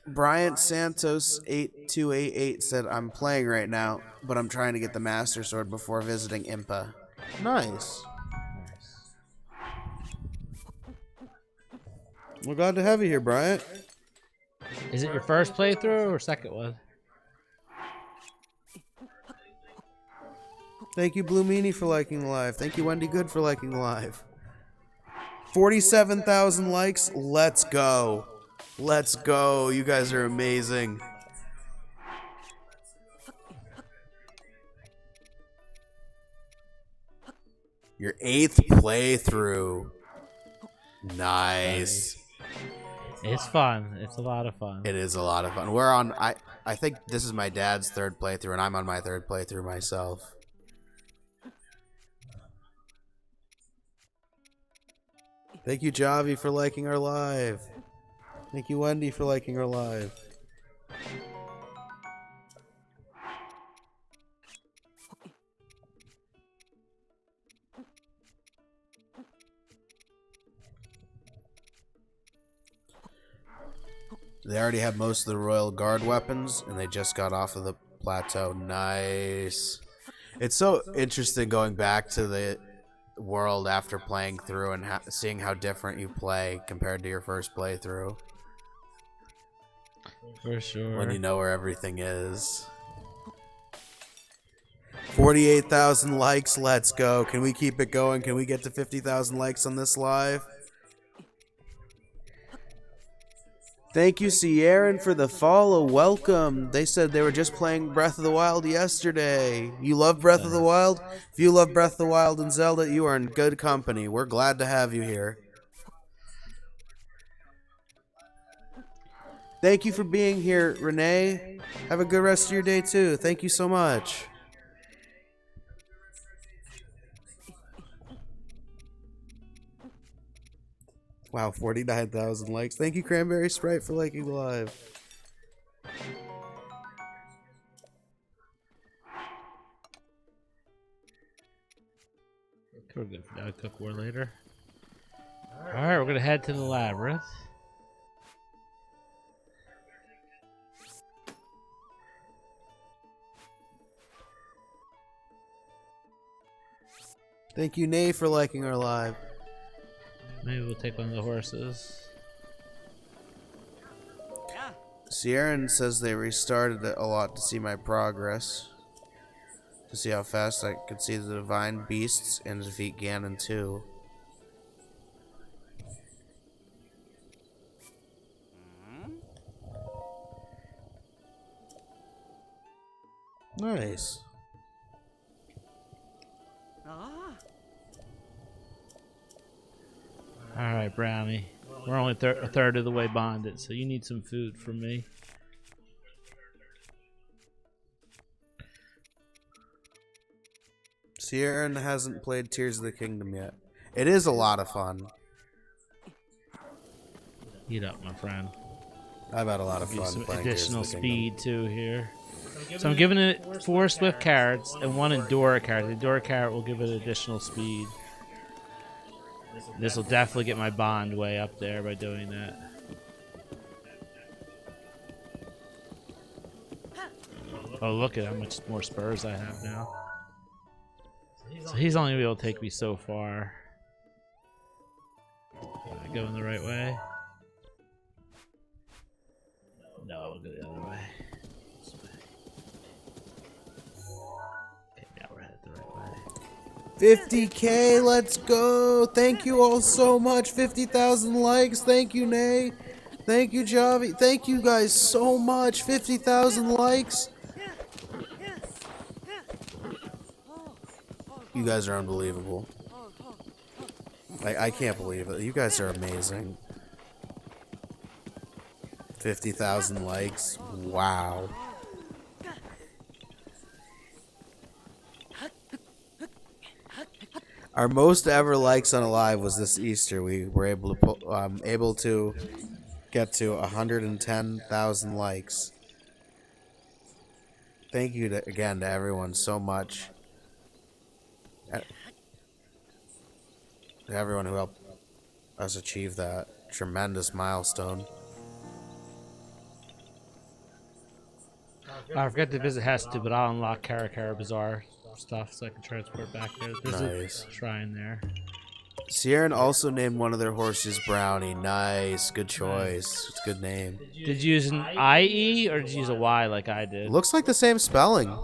Bryant Santos 8288 said, I'm playing right now, but I'm trying to get the Master Sword before visiting Impa. Nice. We're glad to have you here, Bryant. Is it your first playthrough or second one? Thank you, Blue Meanie, for liking the live. Thank you, Wendy Good, for liking the live. 47,000 likes. Let's go. Let's go. You guys are amazing. Your 8th playthrough. Nice. It's fun. It's a lot of fun. It is a lot of fun. We're on, I think this is my dad's 3rd playthrough, and I'm on my 3rd playthrough myself. Thank you, Javi, for liking our live. Thank you, Wendy, for liking our live. They already have most of the Royal Guard weapons, and they just got off of the plateau. Nice. It's so interesting going back to the world after playing through and seeing how different you play compared to your first playthrough. For sure. When you know where everything is. 48,000 likes. Let's go. Can we keep it going? Can we get to 50,000 likes on this live? Thank you, Sierran, for the follow. Welcome. They said they were just playing Breath of the Wild yesterday. You love Breath of the Wild? If you love Breath of the Wild and Zelda, you are in good company. We're glad to have you here. Thank you for being here, Renee. Have a good rest of your day, too. Thank you so much. Wow, 49,000 likes. Thank you, Cranberry Sprite, for liking the live. We're good for that. Cook war later. Alright, we're gonna head to the labyrinth. Thank you, Nay, for liking our live. Maybe we'll take one of the horses. Sierran says they restarted it a lot to see my progress. To see how fast I could see the divine beasts and defeat Ganon too. Nice. Alright, Brownie. We're only a third of the way bonded, so you need some food from me. Sierran hasn't played Tears of the Kingdom yet. It is a lot of fun. Eat up, my friend. I've had a lot of Give you fun some playing additional Tears of the Kingdom. speed too here. So I'm giving it 4 Swift carrots and 1 Endura carrot. The Endura carrot will give it additional speed. This will definitely get my bond way up there by doing that. Oh, look at how much more spurs I have now. So he's only gonna be able to take me so far. Am I going the right way? No, I'll go the other way. This way. Okay, now we're headed the right way. 50K, let's go. Thank you all so much. 50,000 likes. Thank you, Nay. Thank you, Javi. Thank you guys so much. 50,000 likes. You guys are unbelievable. I can't believe it. You guys are amazing. 50,000 likes. Wow. Our most ever likes on a live was this Easter. We were able to get to 110,000 likes. Thank you again to everyone so much. To everyone who helped us achieve that tremendous milestone. I forgot to visit Heston, but I'll unlock Kara Bazaar stuff so I can transport back there. There's Nice. a shrine there. Sierran also named one of their horses Brownie. Nice. Good choice. It's a good name. Did you use an IE or did you use a Y like I did? Looks like the same spelling.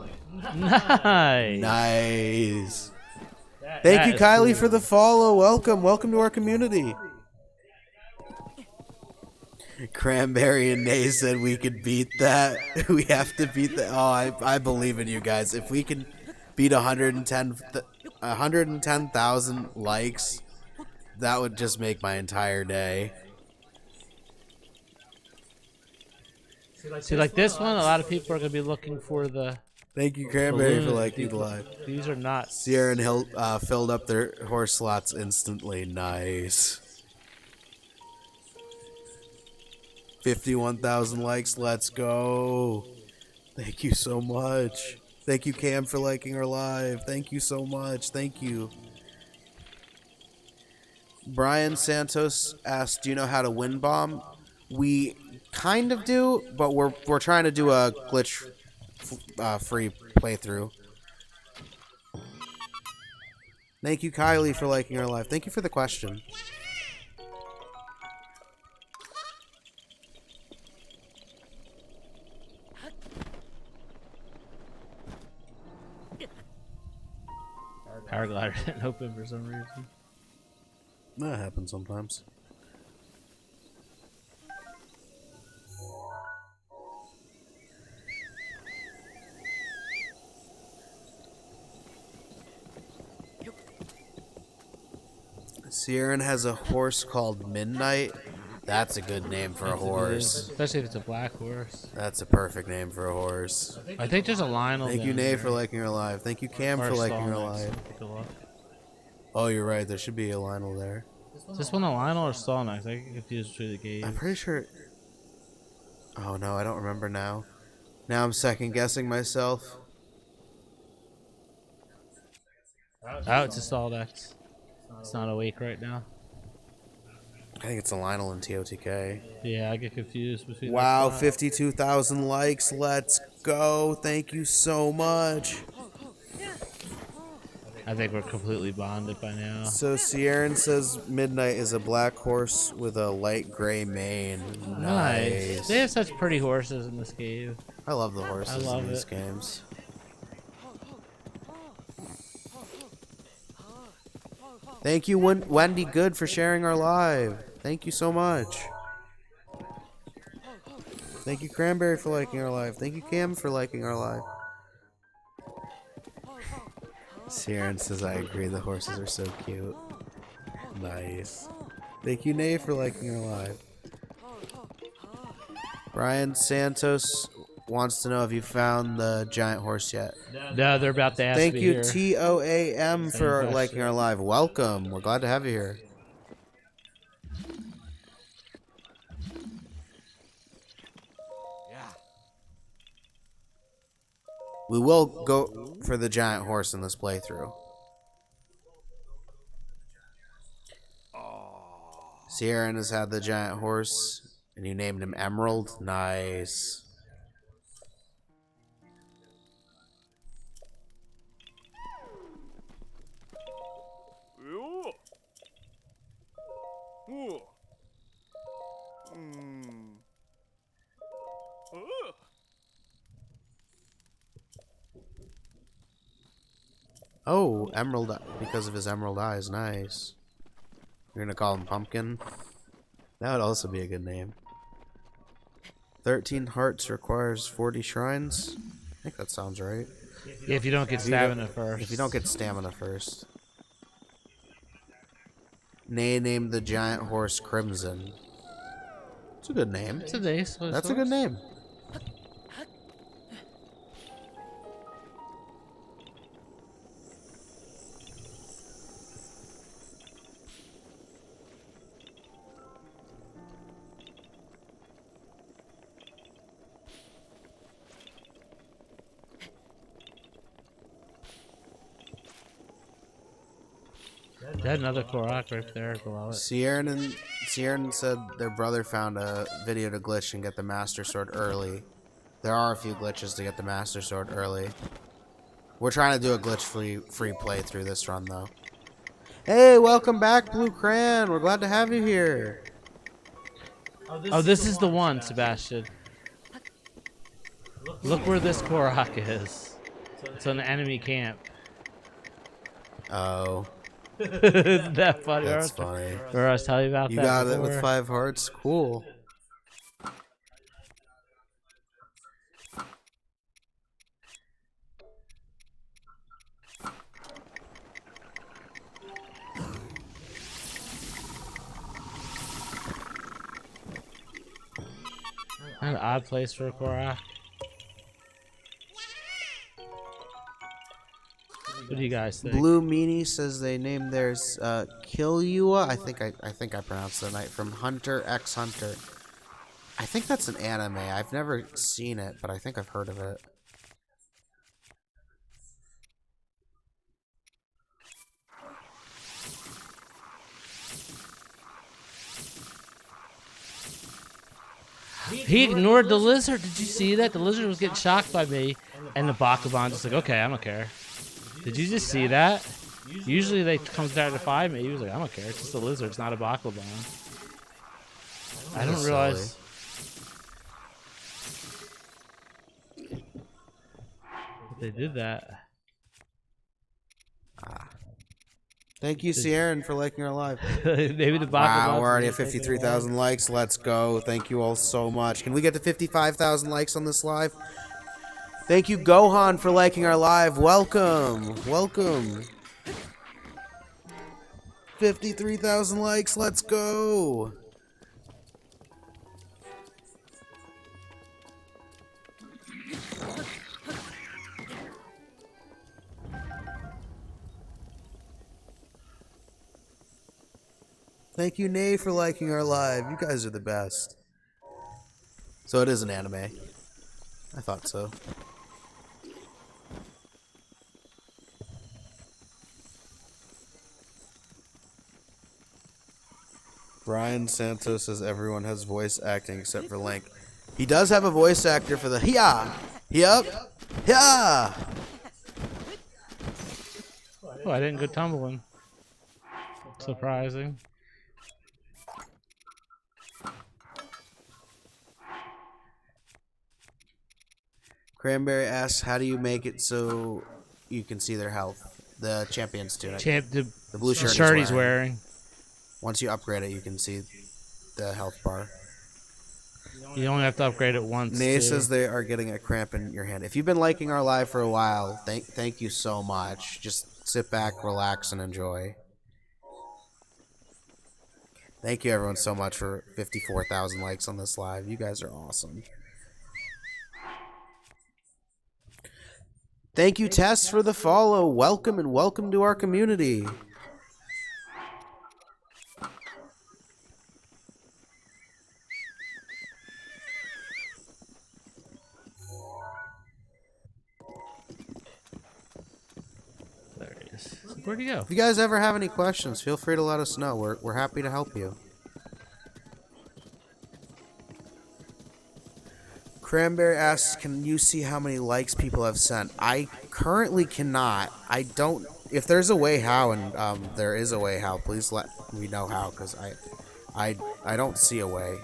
Nice. Nice. Thank you, Kylie, for the follow. Welcome. Welcome to our community. Cranberry and Nay said we could beat that. We have to beat that. Oh, I believe in you guys. If we can beat 110,000 likes, that would just make my entire day. See, like this one, a lot of people are going to be looking for the... Thank you, Cranberry, for balloon. liking the live. These are not... Sierra and filled up their horse slots instantly. Nice. 51,000 likes. Let's go. Thank you so much. Thank you, Cam, for liking our live. Thank you so much. Thank you. Brian Santos asked, do you know how to wind bomb? We kind of do, but we're trying to do a glitch free playthrough. Thank you, Kylie, for liking our live. Thank you for the question. Paraglider didn't open for some reason. That happens sometimes. Sieran has a horse called Midnight. That's a good name for a horse. Especially if it's a black horse. That's a perfect name for a horse. I think there's a Lionel. Thank you, down Nate, here. for liking our live. Thank you, Cam, Or for a liking our Stallnex. live. Take a look. Oh, you're right. There should be a Lionel there. Is this one a Lionel or Stallnex? I get confused between the games. I'm pretty sure... Oh, no, I don't remember now. Now I'm second guessing myself. Oh, it's a Stallnex. It's not awake right now. I think it's a Lionel in TOTK. Yeah, I get confused between. Wow, the 52,000 likes. Let's go. Thank you so much. I think we're completely bonded by now. So Sieran says Midnight is a black horse with a light gray mane. Nice. They have such pretty horses in this game. I love the horses love in these it. games. Thank you, Wendy Good, for sharing our live. Thank you so much. Thank you, Cranberry, for liking our live. Thank you, Cam, for liking our live. Sieran says, I agree, the horses are so cute. Nice. Thank you, Nate, for liking our live. Brian Santos wants to know if you found the giant horse yet. No, they're about to ask Thank me you, here. TOAM, for question. liking our live. Welcome. We're glad to have you here. We will go for the giant horse in this playthrough. Sieran has had the giant horse, and you named him Emerald. Nice. Oh, Emerald, because of his emerald eyes. Nice. You're gonna call him Pumpkin? That would also be a good name. 13 hearts requires 40 shrines? I think that sounds right. Yeah, if you don't get stamina first. If you don't get stamina first. Nay named the giant horse Crimson. It's a good name. It's a nice. That's a good name. They had another Korok right there below it. Sieran said their brother found a video to glitch and get the Master Sword early. There are a few glitches to get the Master Sword early. We're trying to do a glitch-free playthrough this run, though. Hey, welcome back, Blue Cran. We're glad to have you here. Oh, this is the one, Sebastian. Look where this Korok is. It's an enemy camp. Oh, Isn't that funny? that's funny. Remember I was telling you about You that got it before? with 5 hearts. Cool. An odd place for a Korok. What do you guys think? Blue Meanie says they named theirs Killua. I think I pronounced it right. From Hunter x Hunter. I think that's an anime. I've never seen it, but I think I've heard of it. He ignored the lizard. Did you see that? The lizard was getting shocked by me, and the Bakugan just like, okay, I don't care. Did you just see that? Usually they come down to fight me. He was like, I don't care. It's just a lizard. It's not a Bakugan. I don't realize. They did that. Thank you, Sierra, for liking our live. Maybe the Bakugan. Wow, we're already at 53,000 likes. Let's go. Thank you all so much. Can we get to 55,000 likes on this live? Thank you, Gohan, for liking our live. Welcome. Welcome. 53,000 likes. Let's go. Thank you, Nay, for liking our live. You guys are the best. So it is an anime. I thought so. Brian Santos says everyone has voice acting except for Link. He does have a voice actor for the Hyah. Yep. Hyah. Oh, I didn't go tumbling. Surprising. Cranberry asks, how do you make it so you can see their health? The champion's tunic. The blue shirt, he's wearing. Once you upgrade it, you can see the health bar. You only have to upgrade it once. Nay says they are getting a cramp in your hand. If you've been liking our live for a while, thank you so much. Just sit back, relax, and enjoy. Thank you, everyone, so much for 54,000 likes on this live. You guys are awesome. Thank you, Tess, for the follow. Welcome and welcome to our community. There he is. Where'd he go? If you guys ever have any questions, feel free to let us know. We're happy to help you. Cranberry asks, can you see how many likes people have sent? I currently cannot. I don't. If there's a way how, and there is a way how, please let me know how, because I don't see a way.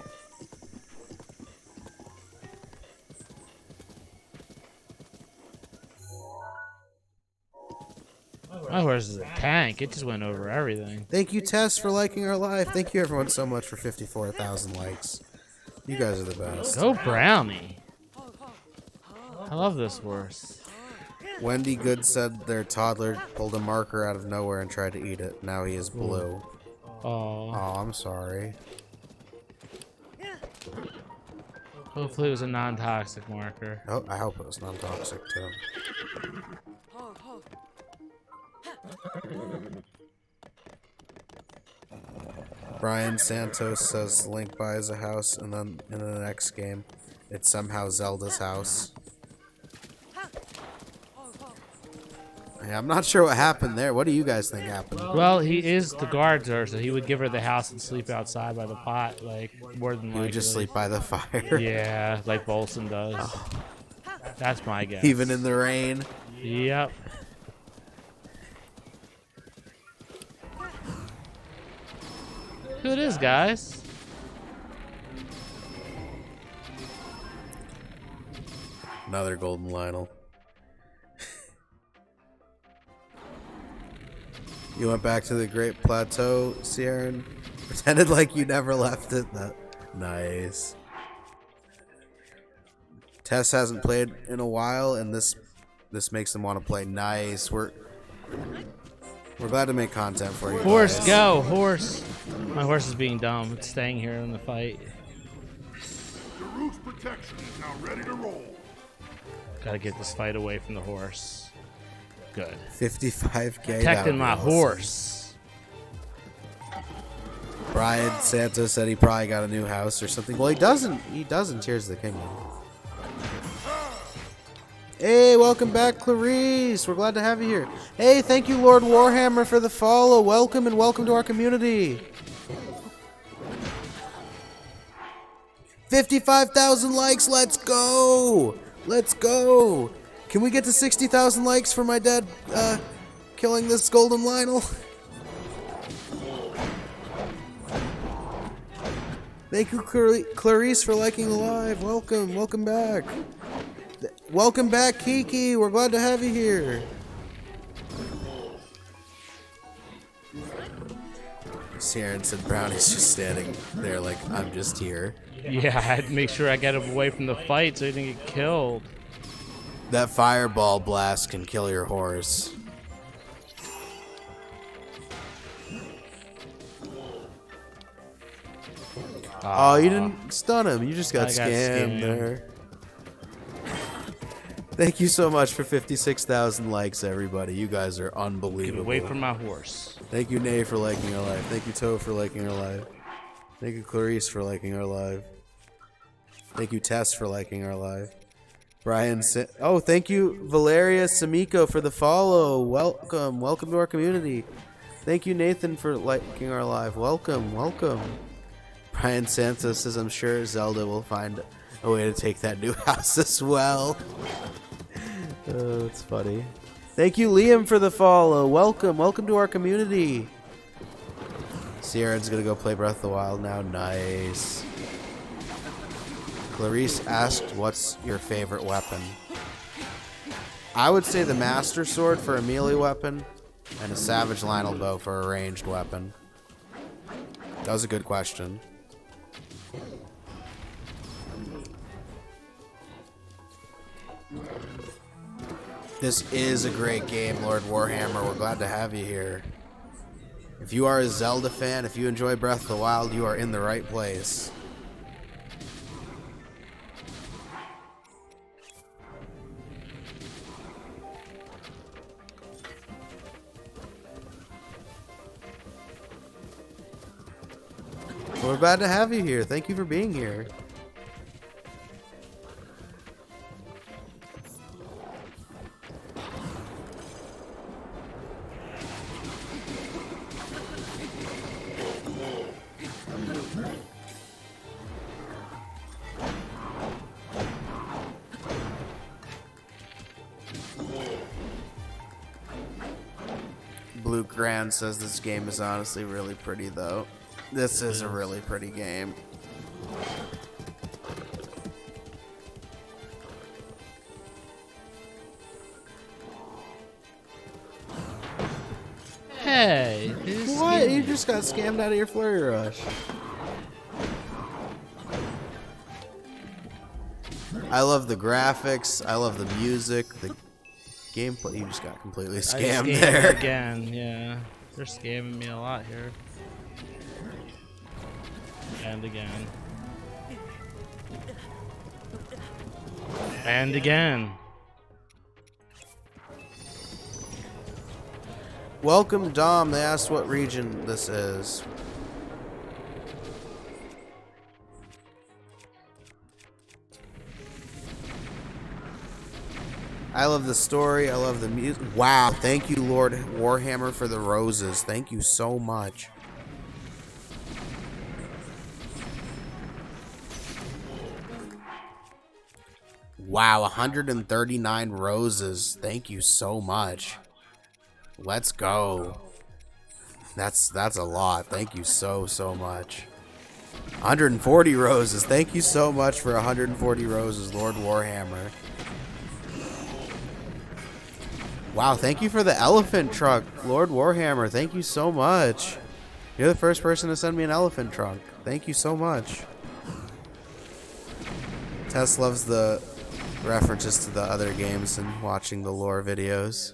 My horse is a tank. It just went over everything. Thank you, Tess, for liking our live. Thank you, everyone, so much for 54,000 likes. You guys are the best. Go Brownie. I love this horse. Wendy Good said their toddler pulled a marker out of nowhere and tried to eat it. Now he is blue. Oh. Oh, I'm sorry. Hopefully it was a non-toxic marker. Oh, I hope it was non-toxic too. Brian Santos says Link buys a house and then in the next game it's somehow Zelda's house. Yeah, I'm not sure what happened there. What do you guys think happened? Well, he is the guard her, so he would give her the house and sleep outside by the pot, like, more than likely. He would just sleep by the fire. Yeah, like Bolson does. Oh. That's my guess. Even in the rain? Yep. Who it is, guys? Another golden Lionel. You went back to the Great Plateau, Sierra, and pretended like you never left it. Nice. Tess hasn't played in a while, and this makes them want to play. Nice. We're glad to make content for you. Horse, guys. go, horse. My horse is being dumb. It's staying here in the fight. The roof's protection is now ready to roll. Gotta get this fight away from the horse. Good. 55K. Protecting my horse. Brian Santos said he probably got a new house or something. Well, he doesn't. He doesn't. Tears of the Kingdom. Hey, welcome back, Clarice. We're glad to have you here. Hey, thank you, Lord Warhammer, for the follow. Welcome and welcome to our community. 55,000 likes. Let's go. Let's go. Can we get to 60,000 likes for my dad killing this golden Lionel? Thank you, Clarice, for liking the live. Welcome. Welcome back. Welcome back, Kiki. We're glad to have you here. Saren said Brownie's just standing there like, I'm just here. Yeah, I had to make sure I got him away from the fight so he didn't get killed. That fireball blast can kill your horse. Oh, you didn't stun him. You just got scammed there. Thank you so much for 56,000 likes, everybody. You guys are unbelievable. Get away from my horse. Thank you, Nay, for liking our live. Thank you, Toe, for liking our live. Thank you, Clarice, for liking our live. Thank you, Tess, for liking our live. Brian, oh, thank you, Valeria Samiko, for the follow. Welcome. Welcome to our community. Thank you, Nathan, for liking our live. Welcome. Welcome. Brian Santos says, I'm sure Zelda will find a way to take that new house as well. Oh, that's funny. Thank you, Liam, for the follow. Welcome. Welcome to our community. Sierra's going to go play Breath of the Wild now. Nice. Clarice asked, what's your favorite weapon? I would say the Master Sword for a melee weapon and a Savage Lionel Bow for a ranged weapon. That was a good question. This is a great game, Lord Warhammer. We're glad to have you here. If you are a Zelda fan, if you enjoy Breath of the Wild, you are in the right place. We're glad to have you here. Thank you for being here. Blue Grand says this game is honestly really pretty, though. This is a really pretty game. Hey, what? You just got scammed out of your flurry rush. I love the graphics. I love the music. The gameplay. You just got completely scammed there. Again, yeah. They're scamming me a lot here. And again. And again. Welcome, Dom. They asked what region this is. I love the story. I love the music. Wow. Thank you, Lord Warhammer, for the roses. Thank you so much. Wow, 139 roses. Thank you so much. Let's go. That's a lot. Thank you so much. 140 roses. Thank you so much for 140 roses, Lord Warhammer. Wow, thank you for the elephant truck, Lord Warhammer. Thank you so much. You're the first person to send me an elephant truck. Thank you so much. Tess loves the references to the other games and watching the lore videos.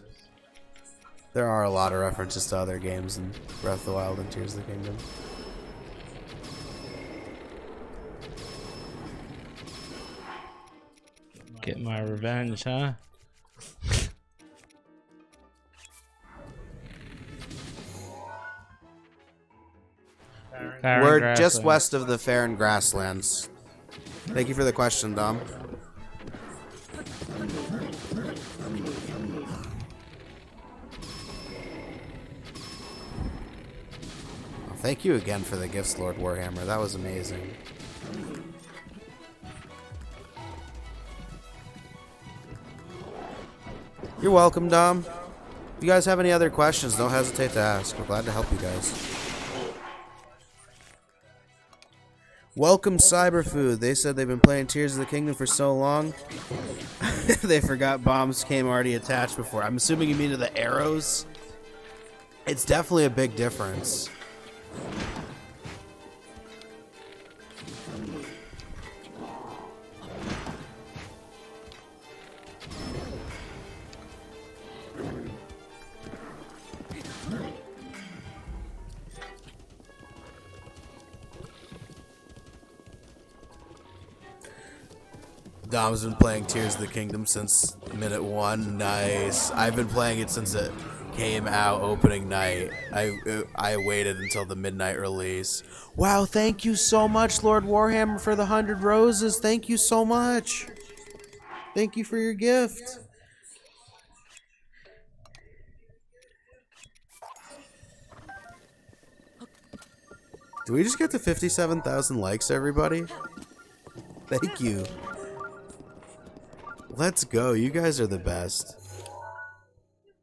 There are a lot of references to other games in Breath of the Wild and Tears of the Kingdom. Get my revenge, huh? We're just west of the Fair and Grasslands. Thank you for the question, Dom. Thank you again for the gifts, Lord Warhammer. That was amazing. You're welcome, Dom. If you guys have any other questions, don't hesitate to ask. We're glad to help you guys. Welcome, Cyberfood. They said they've been playing Tears of the Kingdom for so long. They forgot bombs came already attached before. I'm assuming you mean to the arrows? It's definitely a big difference. Dom's been playing Tears of the Kingdom since minute 1. Nice. I've been playing it since it came out opening night. I waited until the midnight release. Wow, thank you so much, Lord Warhammer, for the 100 roses. Thank you so much. Thank you for your gift. Did we just get to 57,000 likes, everybody? Thank you. Let's go. You guys are the best.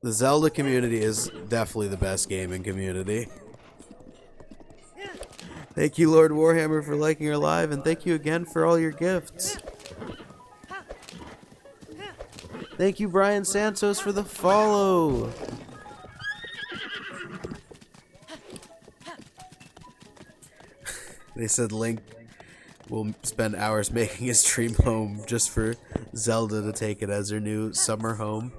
The Zelda community is definitely the best gaming community. Thank you, Lord Warhammer, for liking our live, and thank you again for all your gifts. Thank you, Brian Santos, for the follow. They said Link will spend hours making his dream home just for Zelda to take it as her new summer home.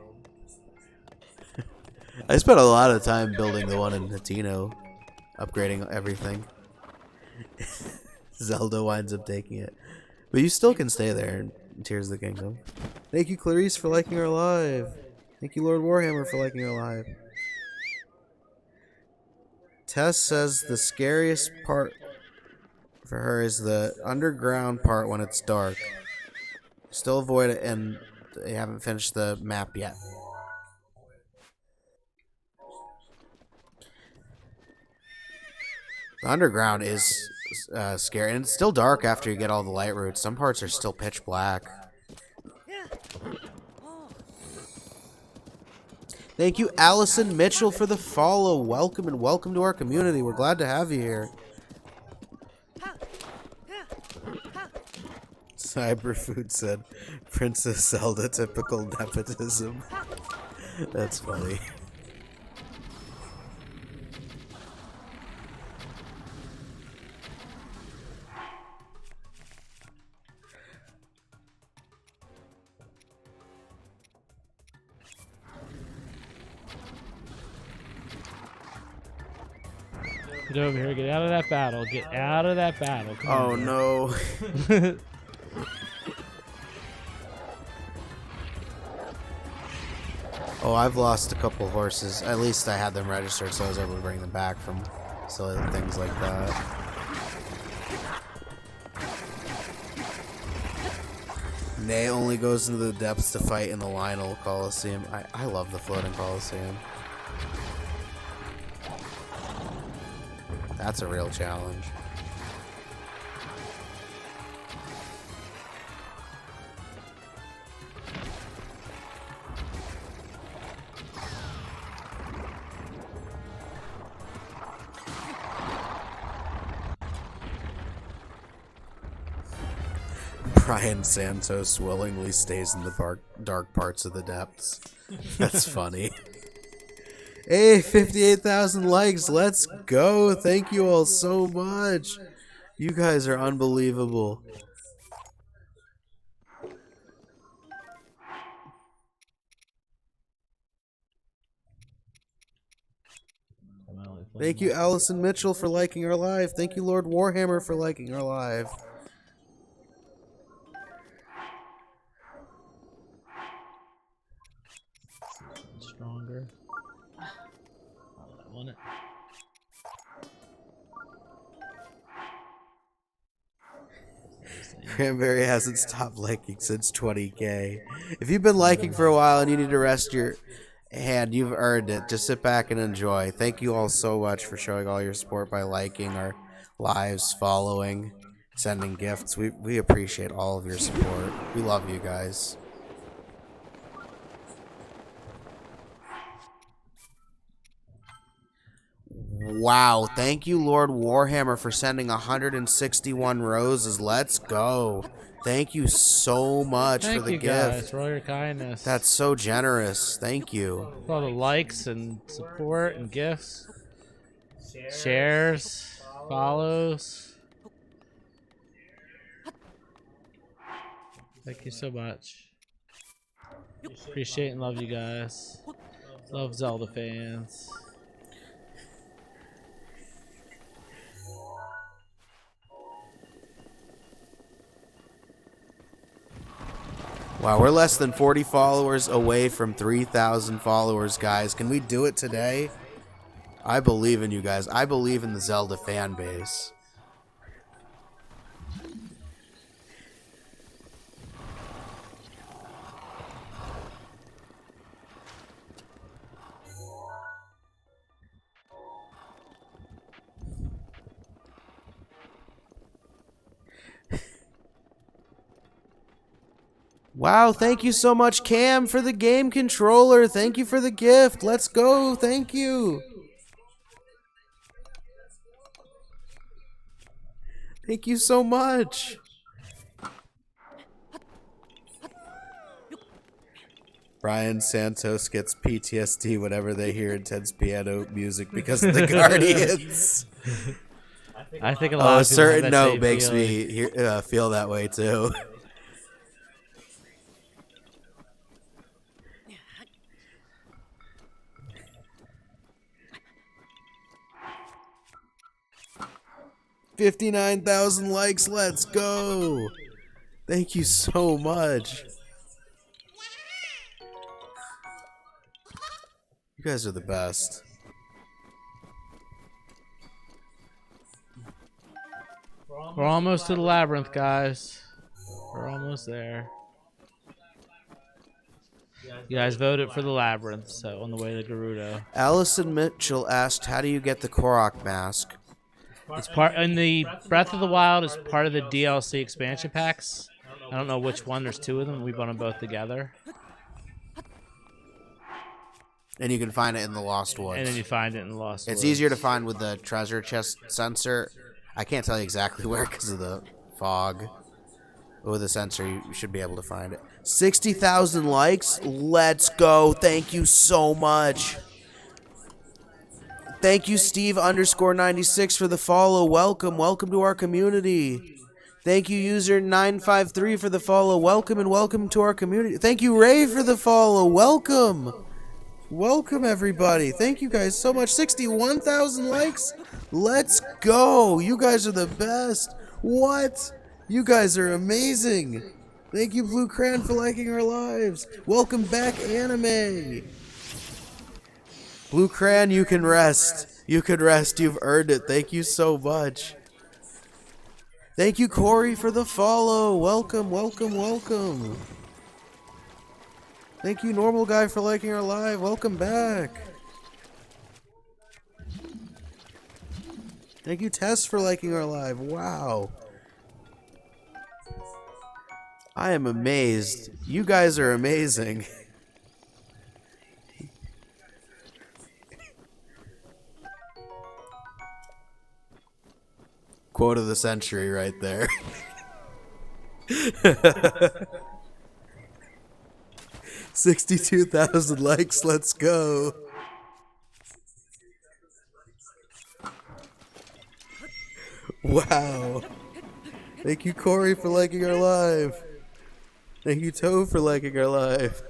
I spent a lot of time building the one in Hatino, upgrading everything. Zelda winds up taking it. But you still can stay there in Tears of the Kingdom. Thank you, Clarice, for liking our live. Thank you, Lord Warhammer, for liking our live. Tess says the scariest part for her is the underground part when it's dark. Still avoid it, and they haven't finished the map yet. The underground is scary, and it's still dark after you get all the light routes. Some parts are still pitch black. Thank you, Allison Mitchell, for the follow. Welcome and welcome to our community. We're glad to have you here. Cyberfood said, Princess Zelda, typical nepotism. That's funny. Get over here. Get out of that battle. Get out of that battle. Come Oh, on, no. Oh, I've lost a couple horses. At least I had them registered, so I was able to bring them back from silly things like that. Nay only goes into the depths to fight in the Lionel Coliseum. I love the floating Coliseum. That's a real challenge. Brian Santos willingly stays in the dark parts of the depths. That's funny. Hey, 58,000 likes. Let's go. Thank you all so much. You guys are unbelievable. Thank you, Allison Mitchell, for liking our live. Thank you, Lord Warhammer, for liking our live. Stronger. Oh, I want it. Cranberry hasn't stopped liking since 20K. If you've been liking for a while and you need to rest your hand, you've earned it. Just sit back and enjoy. Thank you all so much for showing all your support by liking our lives, following, sending gifts. We appreciate all of your support. We love you guys. Wow, thank you, Lord Warhammer, for sending 161 roses. Let's go. Thank you so much for Thank the you gift. guys for all your kindness. That's so generous. Thank you. For all the likes and support and gifts, shares, follows. Thank you so much. Appreciate and love you guys. Love Zelda fans. Wow, we're less than 40 followers away from 3,000 followers, guys. Can we do it today? I believe in you guys. I believe in the Zelda fan base. Wow, thank you so much, Cam, for the game controller. Thank you for the gift. Let's go. Thank you. Thank you so much. Brian Santos gets PTSD whenever they hear intense piano music because of the Guardians. I think a lot of A people certain have that note same makes feeling. me feel that way too. $59,000 likes. Let's go. Thank you so much. You guys are the best. We're almost to the labyrinth, guys. We're almost there. You guys voted for the labyrinth, so on the way to Gerudo. Allison Mitchell asked, "How do you get the Korok mask?" It's part in the Breath of the Wild is part of the DLC expansion packs. I don't know which one. There's two of them. We bought them both together. And you can find it in the Lost Woods. And then you find it in the Lost Woods. It's easier to find with the treasure chest sensor. I can't tell you exactly where because of the fog. But with the sensor, you should be able to find it. 60,000 likes. Let's go. Thank you so much. Thank you, Steve_96 for the follow. Welcome. Welcome to our community. Thank you, user 953 for the follow. Welcome and welcome to our community. Thank you, Ray, for the follow. Welcome. Welcome, everybody. Thank you guys so much. 61,000 likes. Let's go. You guys are the best. What? You guys are amazing. Thank you, Blue Cran, for liking our lives. Welcome back, anime. Blue Cran, you can rest. You can rest. You've earned it. Thank you so much. Thank you, Corey, for the follow. Welcome, welcome, welcome. Thank you, Normal Guy, for liking our live. Welcome back. Thank you, Tess, for liking our live. Wow. I am amazed. You guys are amazing. Quote of the century right there. 62,000 likes. Let's go. Wow. Thank you, Corey, for liking our live. Thank you, Toe, for liking our live.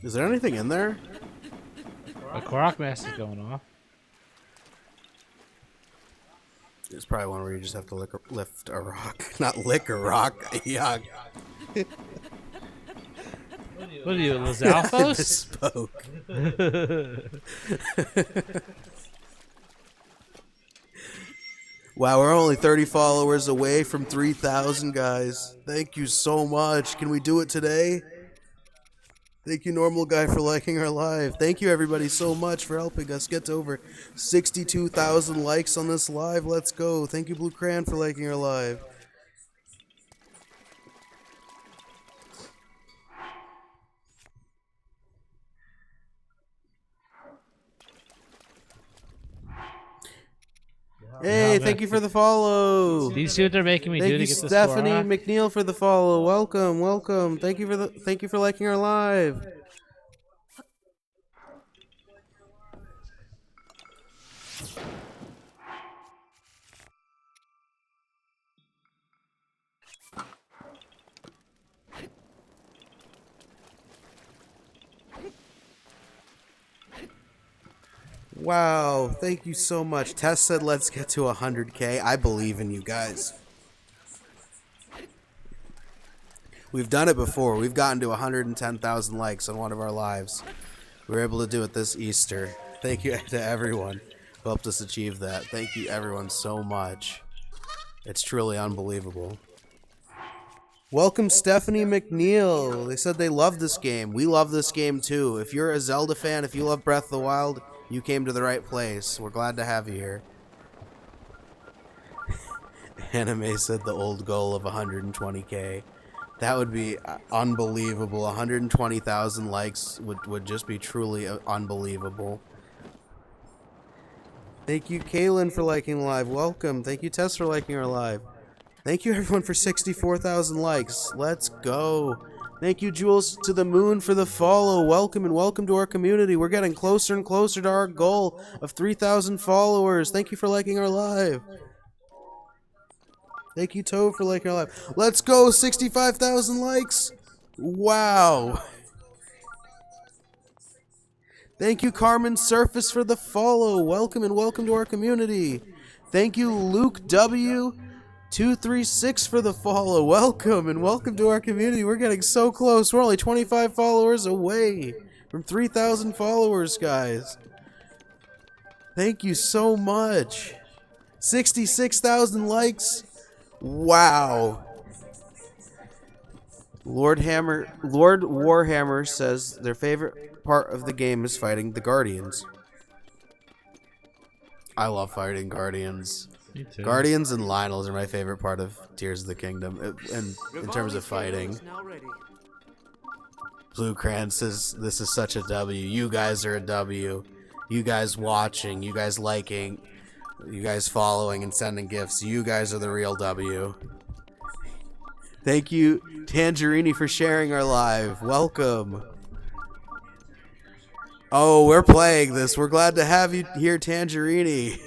Is there anything in there? The Korok mask is going off. It's probably one where you just have to lift a rock. Not lick a rock. Yuck. What are you, Los Alphos? Misspoke. Wow, we're only 30 followers away from 3,000, guys. Thank you so much. Can we do it today? Thank you, Normal Guy, for liking our live. Thank you, everybody, so much for helping us get to over 62,000 likes on this live. Let's go. Thank you, Blue Crayon, for liking our live. Hey, thank you for the follow. Do you see what they're making me do Thank to you, get the Stephanie score? McNeil, for the follow. Welcome, welcome. Thank you for liking our live. Wow, thank you so much. Tess said let's get to 100K. I believe in you guys. We've done it before. We've gotten to 110,000 likes on one of our lives. We were able to do it this Easter. Thank you to everyone who helped us achieve that. Thank you everyone so much. It's truly unbelievable. Welcome, Stephanie McNeil. They said they love this game. We love this game too. If you're a Zelda fan, if you love Breath of the Wild, you came to the right place. We're glad to have you here. Anime said the old goal of 120K. That would be unbelievable. 120,000 likes would just be truly unbelievable. Thank you, Kaylin, for liking live. Welcome. Thank you, Tess, for liking our live. Thank you, everyone, for 64,000 likes. Let's go. Thank you, Jules to the Moon, for the follow. Welcome and welcome to our community. We're getting closer and closer to our goal of 3,000 followers. Thank you for liking our live. Thank you, Toe, for liking our live. Let's go, 65,000 likes. Wow. Thank you, Carmen Surface, for the follow. Welcome and welcome to our community. Thank you, Luke W236, for the follow. Welcome and welcome to our community. We're getting so close. We're only 25 followers away from 3,000 followers, guys. Thank you so much. 66,000 likes. Wow. Lord Warhammer says their favorite part of the game is fighting the Guardians. I love fighting Guardians. Me too. Guardians and Lionels are my favorite part of Tears of the Kingdom, in terms of fighting. Blue Cran says this is such a W. You guys are a W. You guys watching, you guys liking, you guys following and sending gifts. You guys are the real W. Thank you, Tangerini, for sharing our live. Welcome. Oh, we're playing this. We're glad to have you here, Tangerini.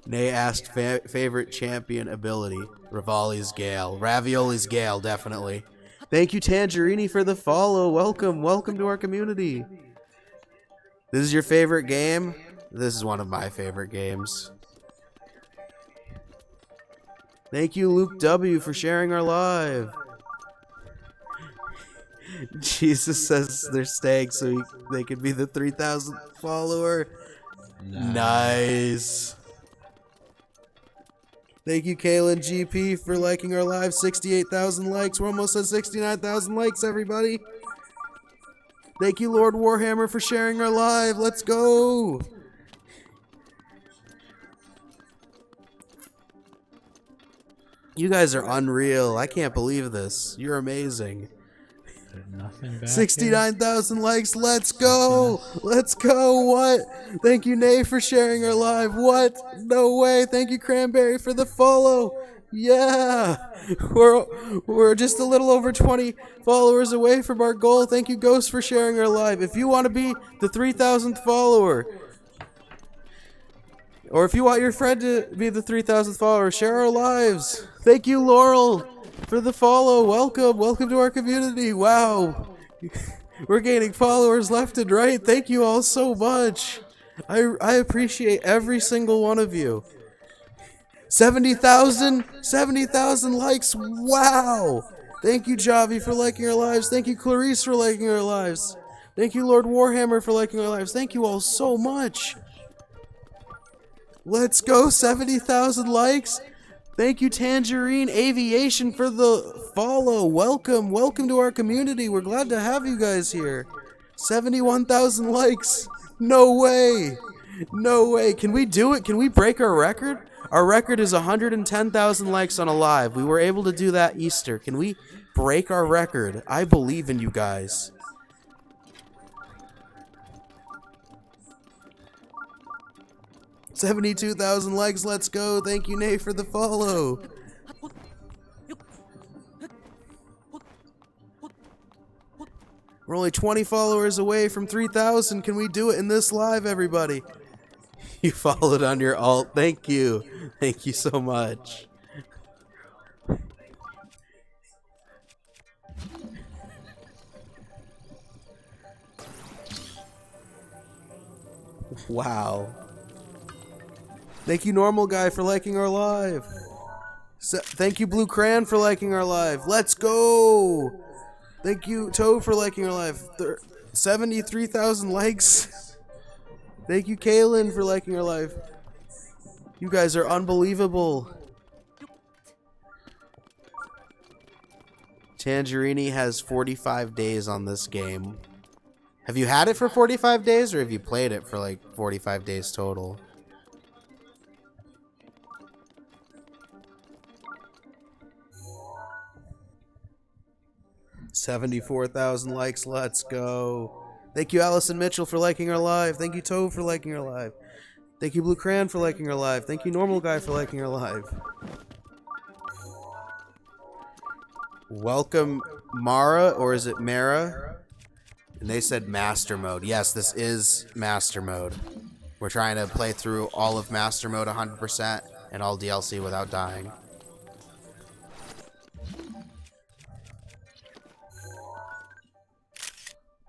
Nay asked favorite champion ability. Rivali's Gale. Ravioli's Gale, definitely. Thank you, Tangerini, for the follow. Welcome. Welcome to our community. This is your favorite game? This is one of my favorite games. Thank you, Luke W, for sharing our live. Jesus says they're staying so they could be the 3,000th follower. Nice. Thank you, Kaylin GP, for liking our live. 68,000 likes. We're almost at 69,000 likes, everybody. Thank you, Lord Warhammer, for sharing our live. Let's go. You guys are unreal. I can't believe this. You're amazing. Nothing back 69,000 likes. Let's go. Let's go. What? Thank you, Nay, for sharing our live. What? No way. Thank you, Cranberry, for the follow. Yeah. We're just a little over 20 followers away from our goal. Thank you, Ghost, for sharing our live. If you want to be the 3,000th follower, or if you want your friend to be the 3,000th follower, share our lives. Thank you, Laurel, for the follow. Welcome. Welcome to our community. Wow. We're gaining followers left and right. Thank you all so much. I appreciate every single one of you. 70,000 likes. Wow. Thank you, Javi, for liking our lives. Thank you, Clarice, for liking our lives. Thank you, Lord Warhammer, for liking our lives. Thank you all so much. Let's go, 70,000 likes. Thank you, Tangerine Aviation, for the follow. Welcome to our community. We're glad to have you guys here. 71,000 likes. No way. No way. Can we do it? Can we break our record? Our record is 110,000 likes on a live. We were able to do that Easter. Can we break our record? I believe in you guys. $72,000 likes. Let's go. Thank you, Nate, for the follow. We're only 20 followers away from 3,000. Can we do it in this live, everybody? You followed on your alt. Thank you. Thank you so much. Wow. Thank you, Normal Guy, for liking our live. Thank you, Blue Crayon, for liking our live. Let's go. Thank you, Toe, for liking our live. 73,000 likes. Thank you, Kaylin, for liking our live. You guys are unbelievable. Tangerini has 45 days on this game. Have you had it for 45 days, or have you played it for like 45 days total? $74,000 likes. Let's go. Thank you, Allison Mitchell, for liking our live. Thank you, Tove, for liking our live. Thank you, Blue Crayon, for liking our live. Thank you, Normal Guy, for liking our live. Welcome, Mara, or is it Mara? And they said Master Mode. Yes, this is Master Mode. We're trying to play through all of Master Mode 100% and all DLC without dying.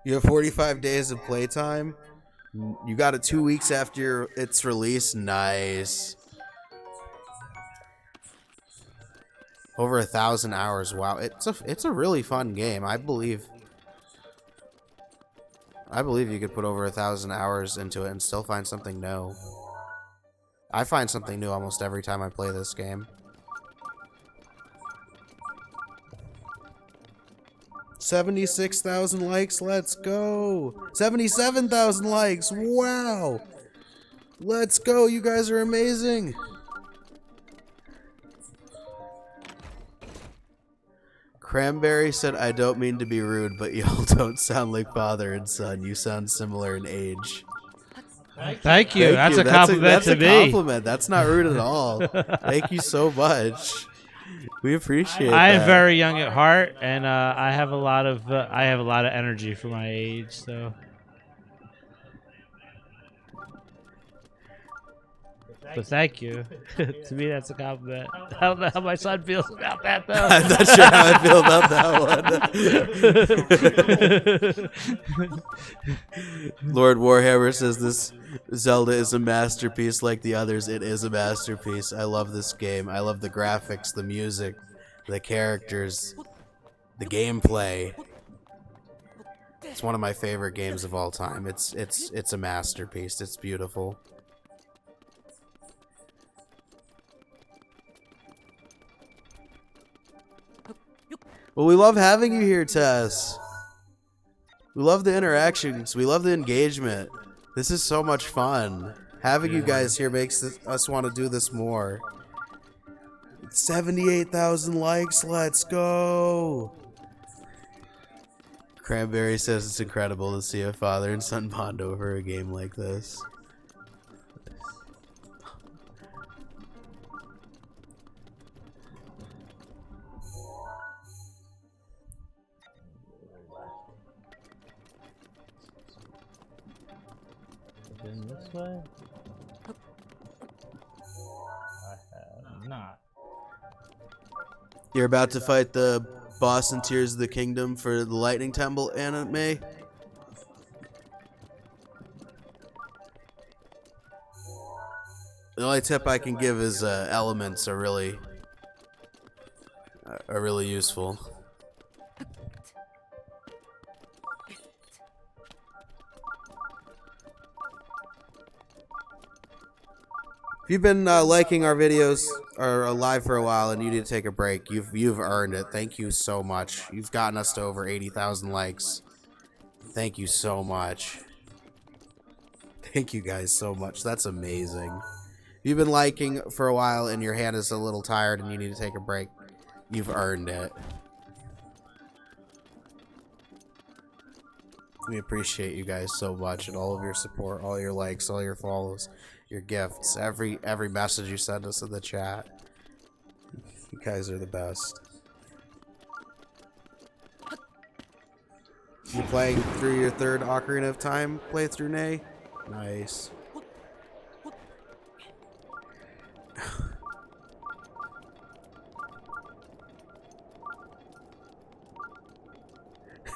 You have 45 days of playtime. You got it 2 weeks after its release. Nice. Over 1,000 hours. Wow, it's a really fun game. I believe you could put over 1,000 hours into it and still find something new. I find something new almost every time I play this game. 76,000 likes. Let's go. 77,000 likes. Wow. Let's go. You guys are amazing. Cranberry said, I don't mean to be rude, but y'all don't sound like father and son. You sound similar in age. Thank you. That's a compliment to me. That's a compliment. That's not rude at all. Thank you so much. We appreciate that. I am very young at heart, and I have a lot of energy for my age. So, but thank you. To me, that's a compliment. I don't know how my son feels about that, though. I'm not sure how I feel about that one. Lord Warhammer says this Zelda is a masterpiece like the others. It is a masterpiece. I love this game. I love the graphics, the music, the characters, the gameplay. It's one of my favorite games of all time. It's a masterpiece. It's beautiful. Well, we love having you here, Tess. We love the interactions. We love the engagement. This is so much fun. Having you guys here makes us want to do this more. 78,000 likes. Let's go. Cranberry says it's incredible to see a father and son bond over a game like this. This way? I have not. You're about to fight the boss in Tears of the Kingdom for the Lightning Temple anime? The only tip I can give is elements are really useful. If you've been liking our videos or live for a while and you need to take a break, you've earned it. Thank you so much. You've gotten us to over 80,000 likes. Thank you so much. Thank you guys so much. That's amazing. If you've been liking for a while and your hand is a little tired and you need to take a break, you've earned it. We appreciate you guys so much and all of your support, all your likes, all your follows, your gifts, every message you send us in the chat. You guys are the best. You playing through your third Ocarina of Time playthrough, Nay? Nice.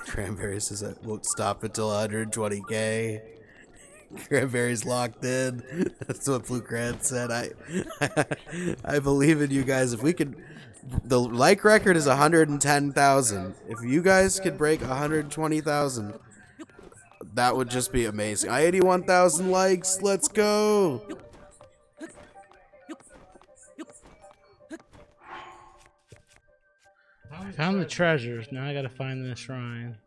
Cranberry says it won't stop until 120k. Cranberry's locked in. That's what Blue Cran said. I believe in you guys. If we could, the like record is 110,000. If you guys could break 120,000, that would just be amazing. 81,000 likes. Let's go. Found the treasures. Now I gotta find the shrine.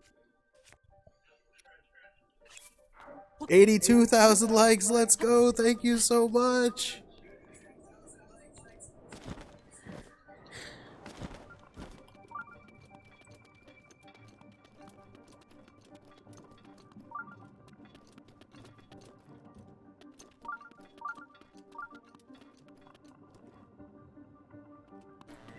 82,000 likes. Let's go. Thank you so much.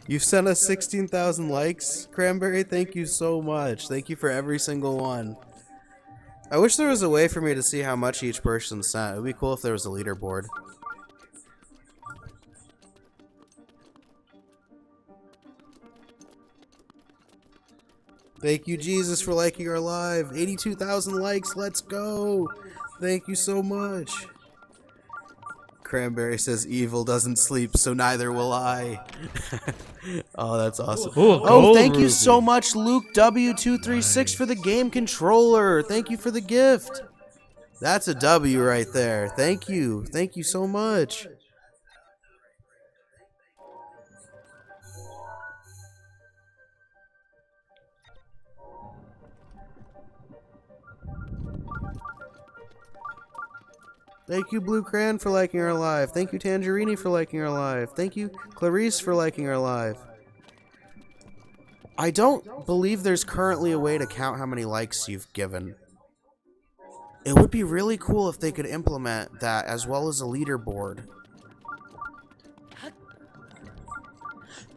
You've sent us 16,000 likes, Cranberry. Thank you so much. Thank you for every single one. I wish there was a way for me to see how much each person sent. It would be cool if there was a leaderboard. Thank you, Jesus, for liking our live. 82,000 likes. Let's go. Thank you so much. Cranberry says evil doesn't sleep, so neither will I. Oh, that's awesome. Oh, thank you so much, Luke W236, for the game controller. Thank you for the gift. That's a W right there. Thank you. Thank you so much. Thank you, Blue Cran, for liking our live. Thank you, Tangerini, for liking our live. Thank you, Clarice, for liking our live. I don't believe there's currently a way to count how many likes you've given. It would be really cool if they could implement that as well as a leaderboard.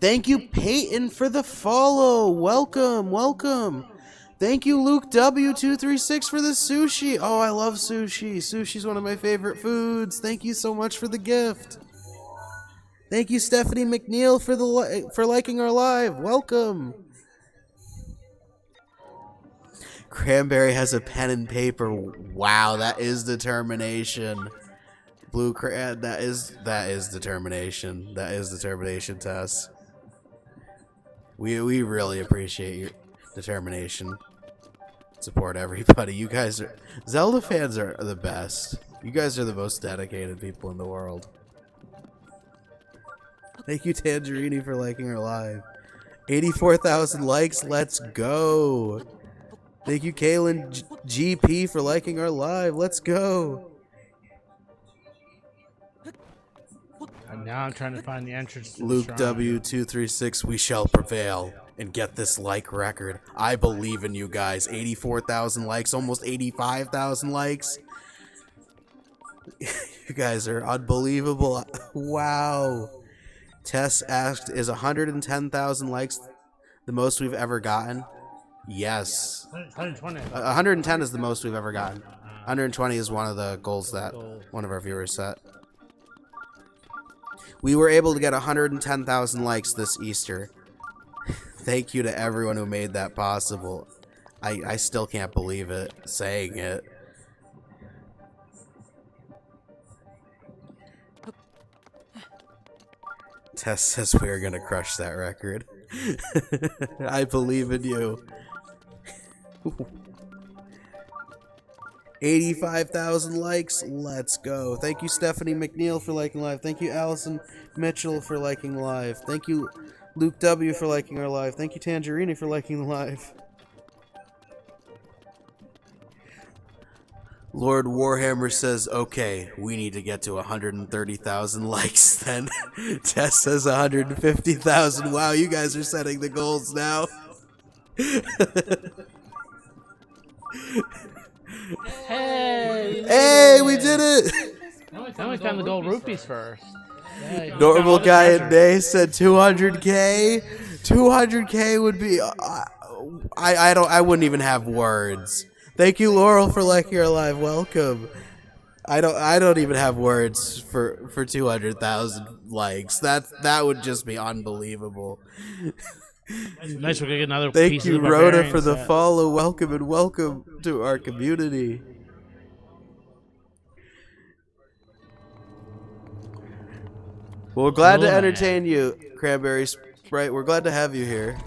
Thank you, Peyton, for the follow. Welcome, welcome. Thank you, Luke W236, for the sushi. Oh, I love sushi. Sushi's one of my favorite foods. Thank you so much for the gift. Thank you, Stephanie McNeil, for liking our live. Welcome. Cranberry has a pen and paper. Wow, that is determination. Blue Cran, that is determination. That is determination, Tess. We really appreciate your determination. Support everybody. You guys are Zelda fans are the best. You guys are the most dedicated people in the world. Thank you, Tangerini, for liking our live. 84,000 likes. Let's go. Thank you, Kaylin GP, for liking our live. Let's go. And now I'm trying to find the entrance to Luke the shrine. W236, we shall prevail and get this like record. I believe in you guys. 84,000 likes, almost 85,000 likes. You guys are unbelievable. Wow. Tess asked, is 110,000 likes the most we've ever gotten? Yes. 120. 110 is the most we've ever gotten. 120 is one of the goals that one of our viewers set. We were able to get 110,000 likes this Easter. Thank you to everyone who made that possible. I still can't believe it, saying it. Tess says we're gonna crush that record. I believe in you. 85,000 likes. Let's go. Thank you, Stephanie McNeil, for liking live. Thank you, Allison Mitchell, for liking live. Thank you, Luke W, for liking our live. Thank you, Tangerini, for liking the live. Lord Warhammer says, okay, we need to get to 130,000 likes then. Tess says 150,000. Wow, you guys are setting the goals now. Hey, we did it! Then we found the gold rupees first. Yeah, Normal guy in Day said 200K. 200K would be. I wouldn't even have words. Thank you, Laurel, for liking our live. Welcome. I don't even have words for 200,000 likes. That would just be unbelievable. Nice, we're gonna get another Thank piece you, of the Rhoda, barbarian for the set. follow. Welcome and welcome to our community. Well, we're glad to entertain you, Cranberry Sprite. We're glad to have you here.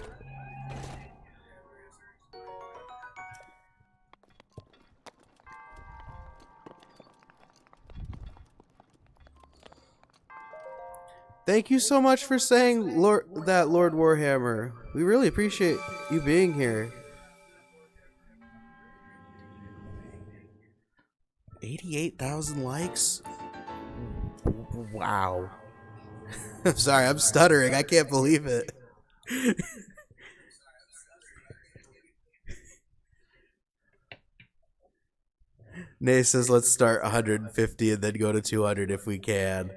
Thank you so much for saying Lord Warhammer. We really appreciate you being here. 88,000 likes? Wow. I'm sorry, I'm stuttering. I can't believe it. Nay says let's start 150 and then go to 200 if we can.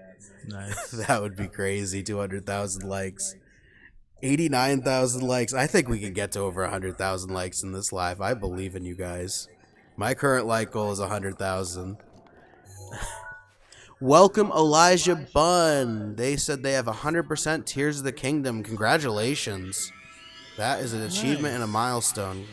Nice. That would be crazy. 200,000 likes. 89,000 likes. I think we can get to over 100,000 likes in this live. I believe in you guys. My current like goal is 100,000. Welcome, Elijah Bunn. They said they have 100% Tears of the Kingdom. Congratulations. That is an achievement and a milestone.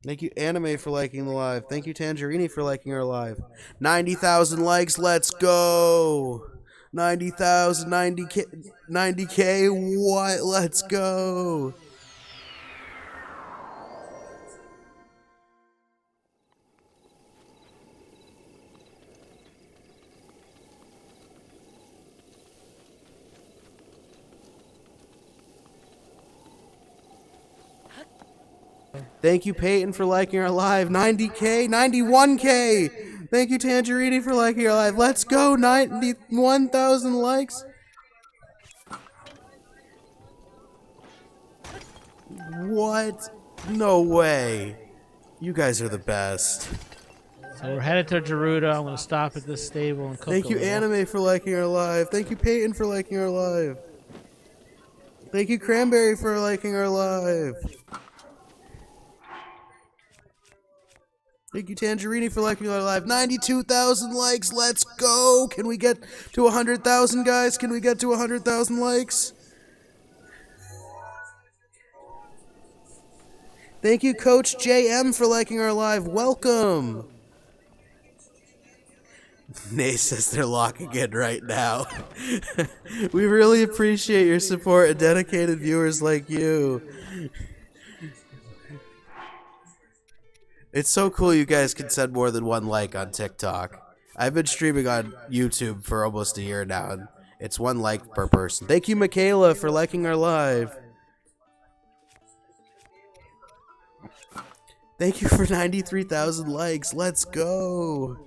Thank you, Anime, for liking the live. Thank you, Tangerini, for liking our live. 90,000 likes. Let's go. 90,000, 90K. What? Let's go. Thank you, Peyton, for liking our live. 90K, 91K. Thank you, Tangerini, for liking our live. Let's go, 91,000 likes. What? No way. You guys are the best. So we're headed to Gerudo. I'm gonna stop at this stable and cook. Thank you, Anime, for liking our live. Thank you, Peyton, for liking our live. Thank you, Cranberry, for liking our live. Thank you, Tangerini, for liking our live. 92,000 likes. Let's go. Can we get to 100,000, guys? Can we get to 100,000 likes? Thank you, Coach JM, for liking our live. Welcome. Nay says they're locking in right now. We really appreciate your support and dedicated viewers like you. It's so cool you guys can send more than one like on TikTok. I've been streaming on YouTube for almost a year now, and it's one like per person. Thank you, Michaela, for liking our live. Thank you for 93,000 likes. Let's go.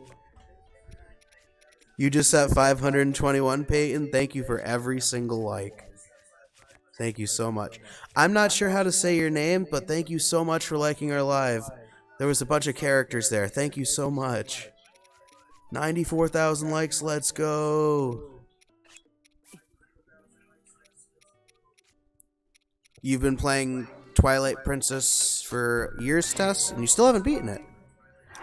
You just at 521, Peyton. Thank you for every single like. Thank you so much. I'm not sure how to say your name, but thank you so much for liking our live. There was a bunch of characters there. Thank you so much. 94,000 likes. Let's go. You've been playing Twilight Princess for years, Tess, and you still haven't beaten it.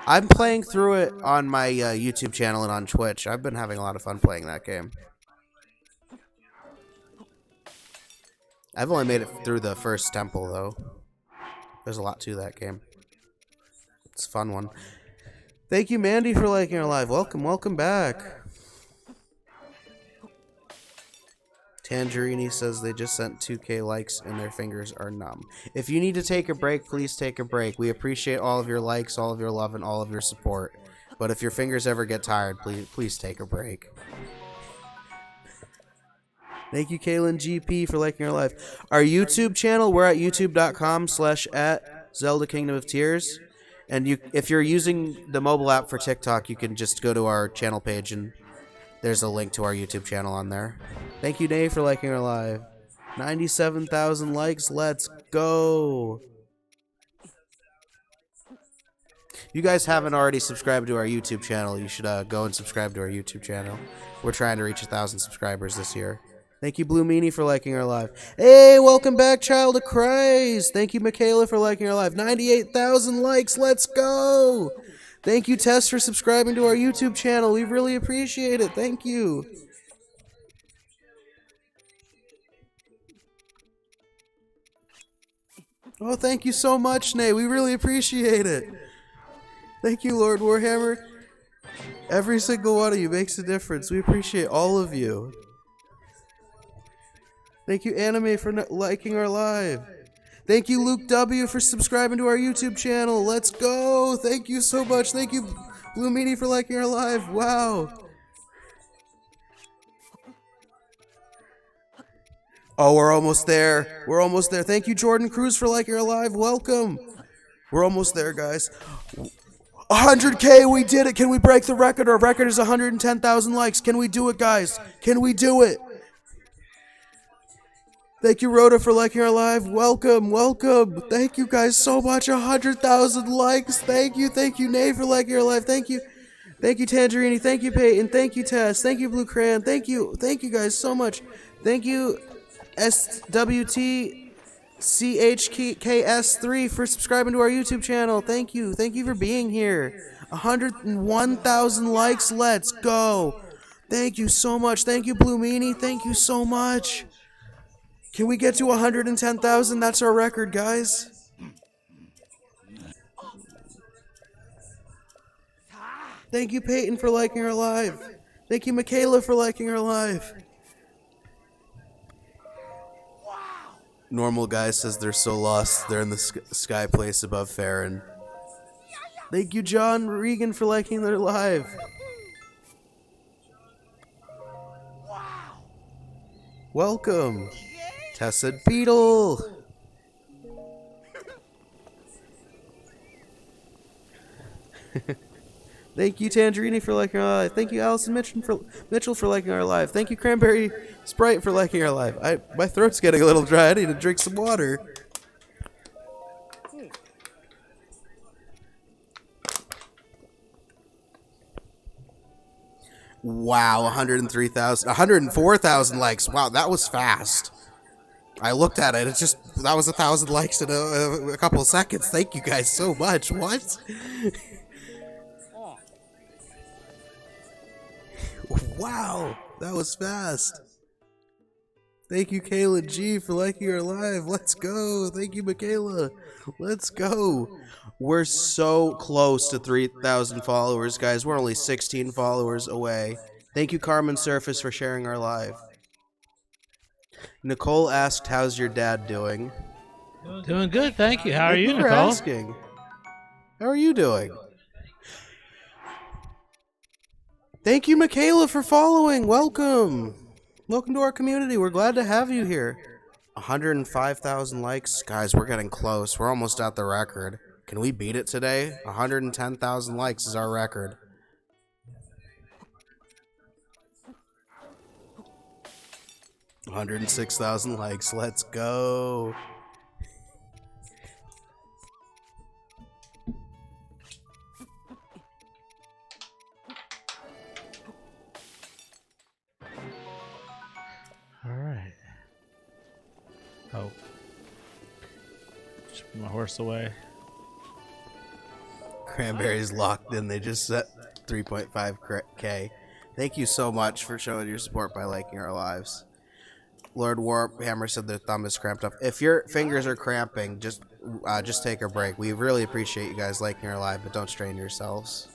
I'm playing through it on my YouTube channel and on Twitch. I've been having a lot of fun playing that game. I've only made it through the first temple, though. There's a lot to that game. It's a fun one. Thank you, Mandy, for liking our live. Welcome back. Tangerini says they just sent 2K likes and their fingers are numb. If you need to take a break, please take a break. We appreciate all of your likes, all of your love, and all of your support. But if your fingers ever get tired, please take a break. Thank you, Kaylin GP, for liking our live. Our YouTube channel, we're at youtube.com/@ZeldaKingdomofTears. And if you're using the mobile app for TikTok, you can just go to our channel page and there's a link to our YouTube channel on there. Thank you, Dave, for liking our live. 97,000 likes. Let's go. If you guys haven't already subscribed to our YouTube channel, you should go and subscribe to our YouTube channel. We're trying to reach 1,000 subscribers this year. Thank you, Blue Meanie, for liking our live. Hey, welcome back, Child of Christ. Thank you, Michaela, for liking our live. 98,000 likes. Let's go. Thank you, Tess, for subscribing to our YouTube channel. We really appreciate it. Thank you. Oh, thank you so much, Nay. We really appreciate it. Thank you, Lord Warhammer. Every single one of you makes a difference. We appreciate all of you. Thank you, Anime, for liking our live. Thank you, Luke W, for subscribing to our YouTube channel. Let's go. Thank you so much. Thank you, Blue Meanie, for liking our live. Wow. Oh, we're almost there. We're almost there. Thank you, Jordan Cruz, for liking our live. Welcome. We're almost there, guys. 100K, we did it. Can we break the record? Our record is 110,000 likes. Can we do it, guys? Can we do it? Thank you, Rhoda, for liking our live. Welcome, welcome. Thank you guys so much. 100,000 likes. Thank you, Nate, for liking our live. Thank you, Tangerini. Thank you, Peyton. Thank you, Tess. Thank you, Blue Crayon. Thank you guys so much. Thank you, SWTCHKS3, for subscribing to our YouTube channel. Thank you for being here. 101,000 likes. Let's go. Thank you so much. Thank you, Blue Meanie. Thank you so much. Can we get to 110,000? That's our record, guys. Thank you, Peyton, for liking our live. Thank you, Michaela, for liking our live. Normal Guy says they're so lost. They're in the sky place above Farron. Thank you, John Regan, for liking their live. Welcome. Tessa Beetle. Thank you, Tangerini, for liking our live. Thank you, Allison Mitchell for liking our live. Thank you, Cranberry Sprite, for liking our live. My throat's getting a little dry. I need to drink some water. Wow, 104,000 likes. Wow, that was fast. I looked at it. That was 1,000 likes in a couple of seconds. Thank you guys so much. What? Wow, that was fast. Thank you, Kayla G, for liking our live. Let's go. Thank you, Michaela. Let's go. We're so close to 3,000 followers, guys. We're only 16 followers away. Thank you, Carmen Surface, for sharing our live. Nicole asked, "How's your dad doing?" Doing good, thank you. How are you, Thank for Nicole? asking. How are you doing? Thank you, Michaela, for following. Welcome. Welcome to our community. We're glad to have you here. 105,000 likes. Guys, we're getting close. We're almost at the record. Can we beat it today? 110,000 likes is our record. $106,000 likes. Let's go. All right. Oh. Just put my horse away. Cranberries locked in. They just set 3.5K. Thank you so much for showing your support by liking our lives. Lord Warhammer said their thumb is cramped up. If your fingers are cramping, just take a break. We really appreciate you guys liking our live, but don't strain yourselves.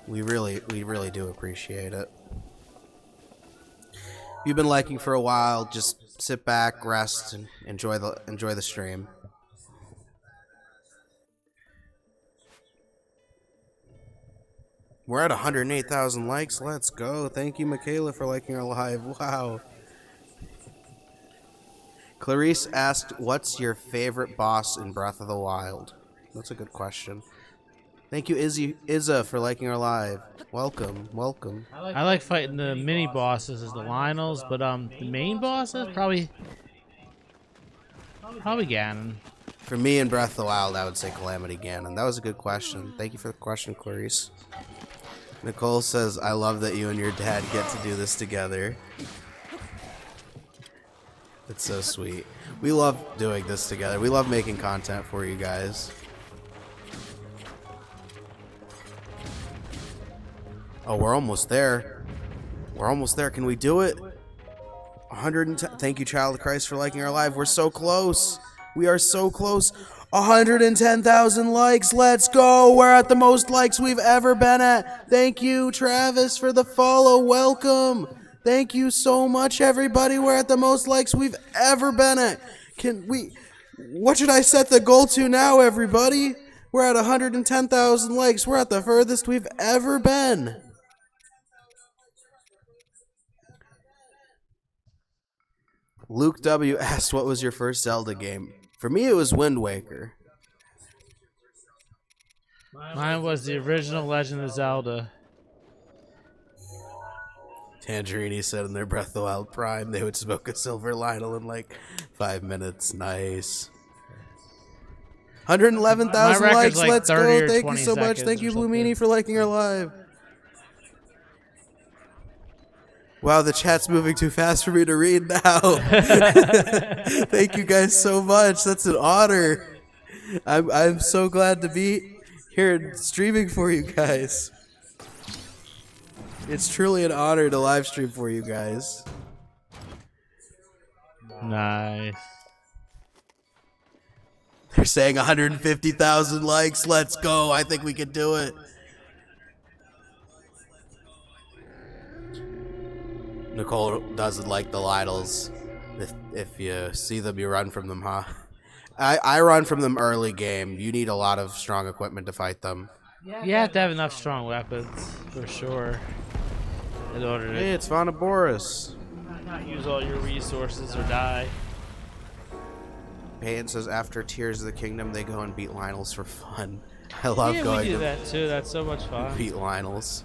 We really do appreciate it. you've been liking for a while, just sit back, rest, and enjoy the stream. We're at 108,000 likes. Let's go. Thank you, Michaela, for liking our live. Wow. Clarice asked, what's your favorite boss in Breath of the Wild? That's a good question. Thank you, Izza, for liking our live. Welcome, welcome. I like fighting the mini bosses as the Lionels, but the main bosses probably Ganon. For me in Breath of the Wild, I would say Calamity Ganon. That was a good question. Thank you for the question, Clarice. Nicole says, I love that you and your dad get to do this together. It's so sweet. We love doing this together. We love making content for you guys. Oh, we're almost there. We're almost there. Can we do it? 110. Thank you, Child of Christ, for liking our live. We're so close. We are so close. 110,000 likes. Let's go. We're at the most likes we've ever been at. Thank you, Travis, for the follow. Welcome. Thank you so much, everybody. We're at the most likes we've ever been at. What should I set the goal to now, everybody? We're at 110,000 likes. We're at the furthest we've ever been. Luke W. asked, what was your first Zelda game? For me, it was Wind Waker. Mine was the original Legend of Zelda. Tangerini said in their Breath of the Wild Prime, they would smoke a silver Lionel in like 5 minutes. Nice. 111,000 likes. Like Let's go. Thank you 20 so much. Thank you, Blue Meanie, for liking our live. Wow, the chat's moving too fast for me to read now. Thank you guys so much. That's an honor. I'm so glad to be here streaming for you guys. It's truly an honor to live stream for you guys. Nice. They're saying 150,000 likes. Let's go. I think we can do it. Nicole doesn't like the Lionels. If you see them, you run from them, huh? I run from them early game. You need a lot of strong equipment to fight them. You have to have enough strong weapons, for sure, in order to Hey, it's Vana Boris. not use all your resources or die. Payton says after Tears of the Kingdom, they go and beat Lionels for fun. I love going we do to that too. That's so much fun. beat Lionels.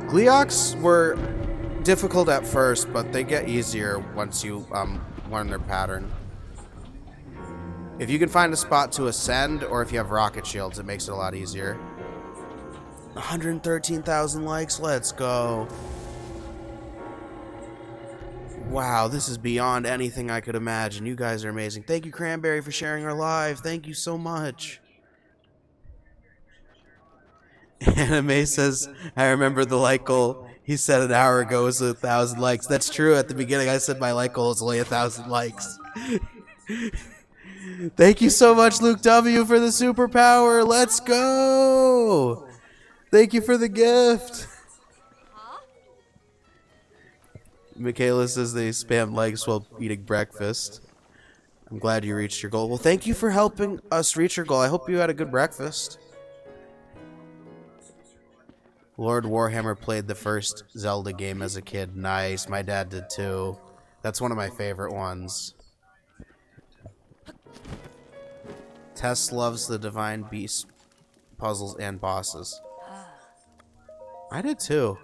Gleeoks were difficult at first, but they get easier once you learn their pattern. If you can find a spot to ascend, or if you have rocket shields, it makes it a lot easier. 113,000 likes. Let's go. Wow, this is beyond anything I could imagine. You guys are amazing. Thank you, Cranberry, for sharing our live. Thank you so much. Anime says, I remember the like goal he said an hour ago was 1,000 likes. That's true. At the beginning, I said my like goal is only 1,000 likes. Thank you so much, Luke W, for the superpower. Let's go. Thank you for the gift. Michaela says they spam likes while eating breakfast. I'm glad you reached your goal. Well, thank you for helping us reach your goal. I hope you had a good breakfast. Lord Warhammer played the first Zelda game as a kid. Nice. My dad did too. That's one of my favorite ones. Tess loves the Divine Beast puzzles and bosses. I did too.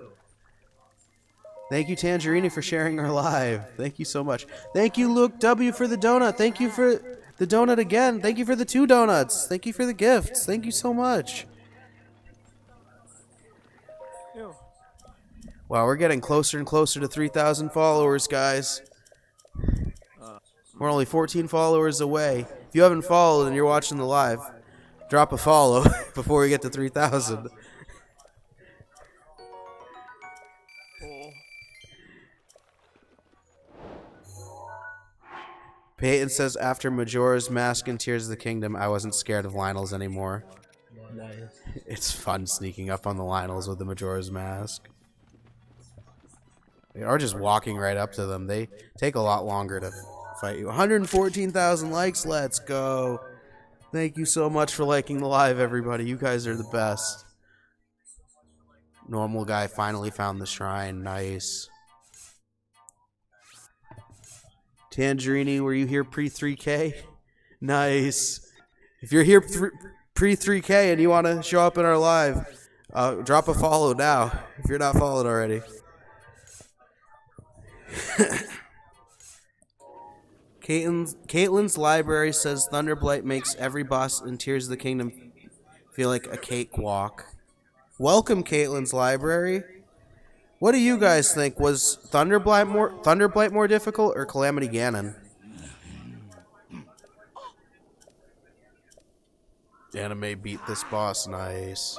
Thank you, Tangerini, for sharing our live. Thank you so much. Thank you, Luke W, for the donut. Thank you for the donut again. Thank you for the 2 donuts. Thank you for the gifts. Thank you so much. Wow, we're getting closer and closer to 3,000 followers, guys. We're only 14 followers away. If you haven't followed and you're watching the live, drop a follow before we get to 3,000. Peyton says, after Majora's Mask and Tears of the Kingdom, I wasn't scared of Lionels anymore. Nice. It's fun sneaking up on the Lionels with the Majora's Mask. Or just walking right up to them. They take a lot longer to fight you. 114,000 likes. Let's go. Thank you so much for liking the live, everybody. You guys are the best. Normal guy finally found the shrine. Nice. Tangerini, were you here pre-3K? Nice. If you're here pre-3K and you want to show up in our live, drop a follow now if you're not followed already. Caitlin's library says Thunderblight makes every boss in Tears of the Kingdom feel like a cakewalk. Welcome, Caitlin's library. What do you guys think? Was Thunderblight more difficult or Calamity Ganon? Anime beat this boss. Nice.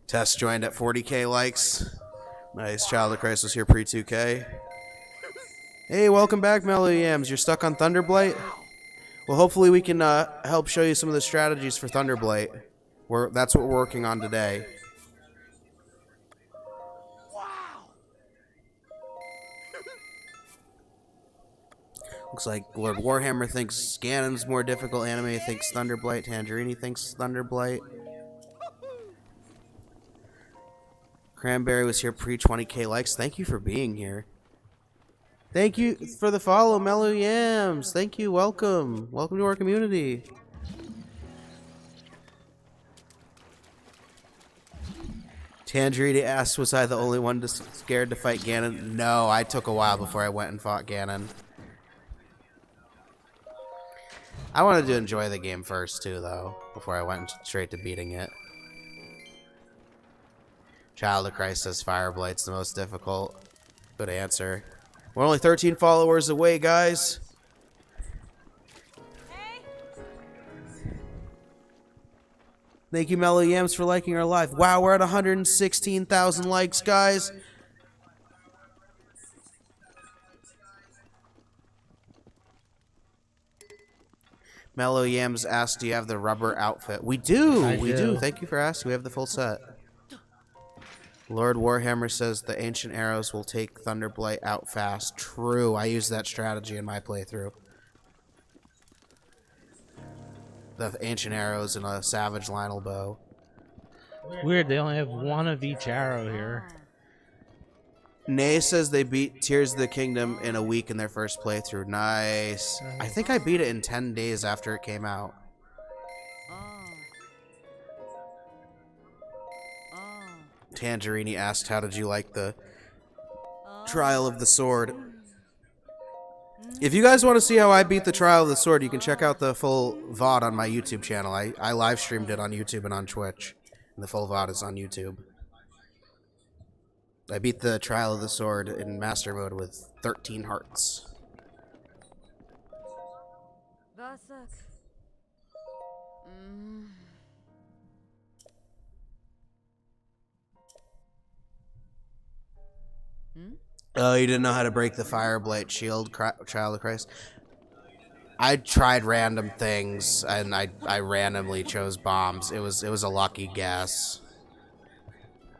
Test joined at 40k likes. Nice. Child of Christ was here pre-2k. Hey, welcome back, Mellow Yams. You're stuck on Thunderblight? Well, hopefully we can help show you some of the strategies for Thunderblight. That's what we're working on today. Looks like Lord Warhammer thinks Ganon's more difficult. Anime thinks Thunderblight. Tangerini thinks Thunderblight. Cranberry was here pre-20k likes. Thank you for being here. Thank you for the follow, Mellow Yams. Thank you. Welcome. Welcome to our community. Tangerini asked, was I the only one scared to fight Ganon? No, I took a while before I went and fought Ganon. I wanted to enjoy the game first, too, though, before I went straight to beating it. Child of Christ says Fireblight's the most difficult. Good answer. We're only 13 followers away, guys. Hey. Thank you, Mellow Yams, for liking our live. Wow, we're at 116,000 likes, guys. Mellow Yams asked, do you have the rubber outfit? We do. We do. Thank you for asking. We have the full set. Lord Warhammer says the ancient arrows will take Thunderblight out fast. True. I used that strategy in my playthrough. The ancient arrows and a savage Lionel bow. Weird, they only have one of each arrow here. Nay says they beat Tears of the Kingdom in a week in their first playthrough. Nice. I think I beat it in 10 days after it came out. Tangerini asked, how did you like the Trial of the Sword? If you guys want to see how I beat the Trial of the Sword, you can check out the full VOD on my YouTube channel. I live streamed it on YouTube and on Twitch. And the full VOD is on YouTube. I beat the Trial of the Sword in Master Mode with 13 hearts. Oh, you didn't know how to break the Fireblight shield, Child of Christ? I tried random things, and I randomly chose bombs. It was a lucky guess.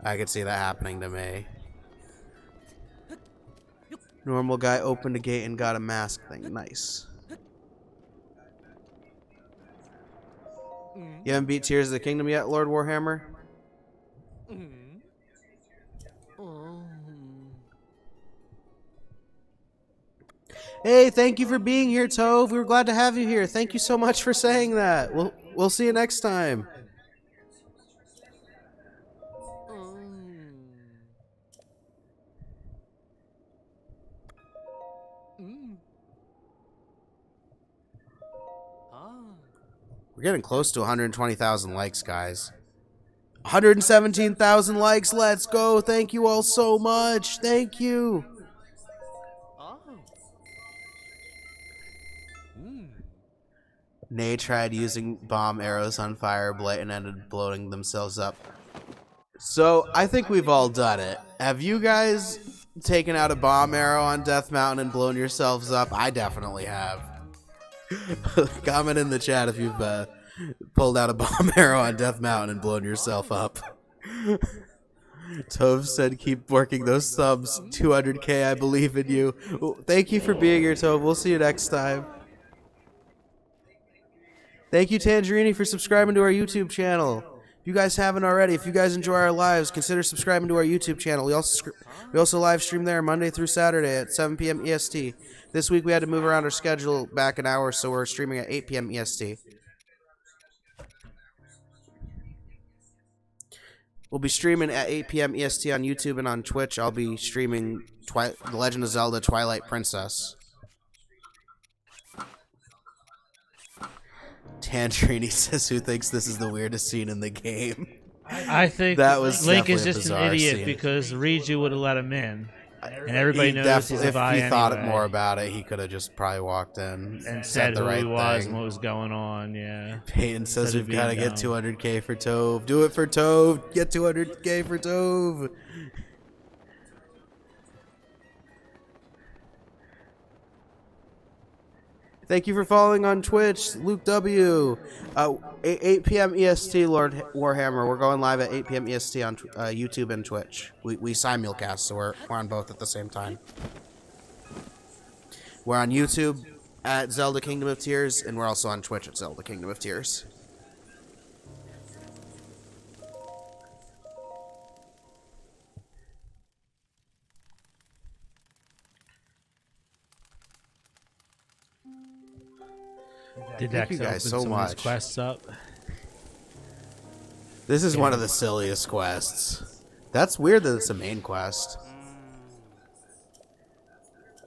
I could see that happening to me. Normal guy opened a gate and got a mask thing. Nice. You haven't beat Tears of the Kingdom yet, Lord Warhammer? Hey, thank you for being here, Tove. We were glad to have you here. Thank you so much for saying that. We'll see you next time. We're getting close to 120,000 likes, guys. 117,000 likes. Let's go. Thank you all so much. Thank you. Nay tried using bomb arrows on Fireblight and ended blowing themselves up. So, I think we've all done it. Have you guys taken out a bomb arrow on Death Mountain and blown yourselves up? I definitely have. Comment in the chat if you've pulled out a bomb arrow on Death Mountain and blown yourself up. Tove said, keep working those subs. 200K, I believe in you. Well, thank you for being here, Tove. We'll see you next time. Thank you, Tangerini, for subscribing to our YouTube channel. If you guys haven't already, if you guys enjoy our lives, consider subscribing to our YouTube channel. We also live stream there Monday through Saturday at 7 p.m. EST. This week we had to move around our schedule back an hour, so we're streaming at 8 p.m. EST. We'll be streaming at 8 p.m. EST on YouTube and on Twitch. I'll be streaming The Legend of Zelda Twilight Princess. Tangerini says, who thinks this is the weirdest scene in the game? I think that was Link is just an idiot scene. because Riju would have let him in. And everybody knows he's a if Vi he thought anyway. more about it, he could have just probably walked in And said the who right he was thing. and what was going on, yeah. Peyton says Instead of we've got to being get dumb. 200K for Tove. Do it for Tove. Get 200K for Tove. Thank you for following on Twitch, Luke W. 8 p.m. EST, Lord Warhammer. We're going live at 8 p.m. EST on YouTube and Twitch. We simulcast, so we're on both at the same time. We're on YouTube at Zelda Kingdom of Tears, and we're also on Twitch at Zelda Kingdom of Tears. Did Thank you Dex guys open so some of his much. quests up? This is one of the silliest quests. That's weird that it's a main quest.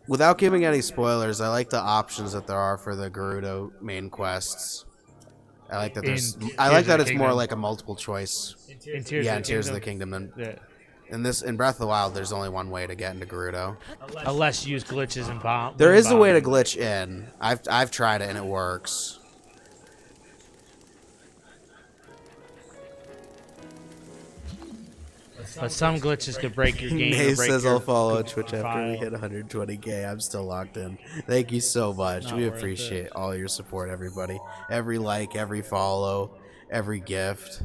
Without giving any spoilers, I like the options that there are for the Gerudo main quests. I like that there's. I like that it's more like a multiple choice. In Tears Yeah, of in the Tears of the Kingdom. Kingdom. Yeah. In Breath of the Wild, there's only one way to get into Gerudo. Unless you use glitches and bomb. There is a way to bomb. glitch in. I've tried it and it works. But some glitches could break your game. Nay or break says your I'll follow on Twitch after file. we hit 120K. I'm still locked in. Thank you so much. Not We worth appreciate all your support, everybody. Every like, every follow, every gift,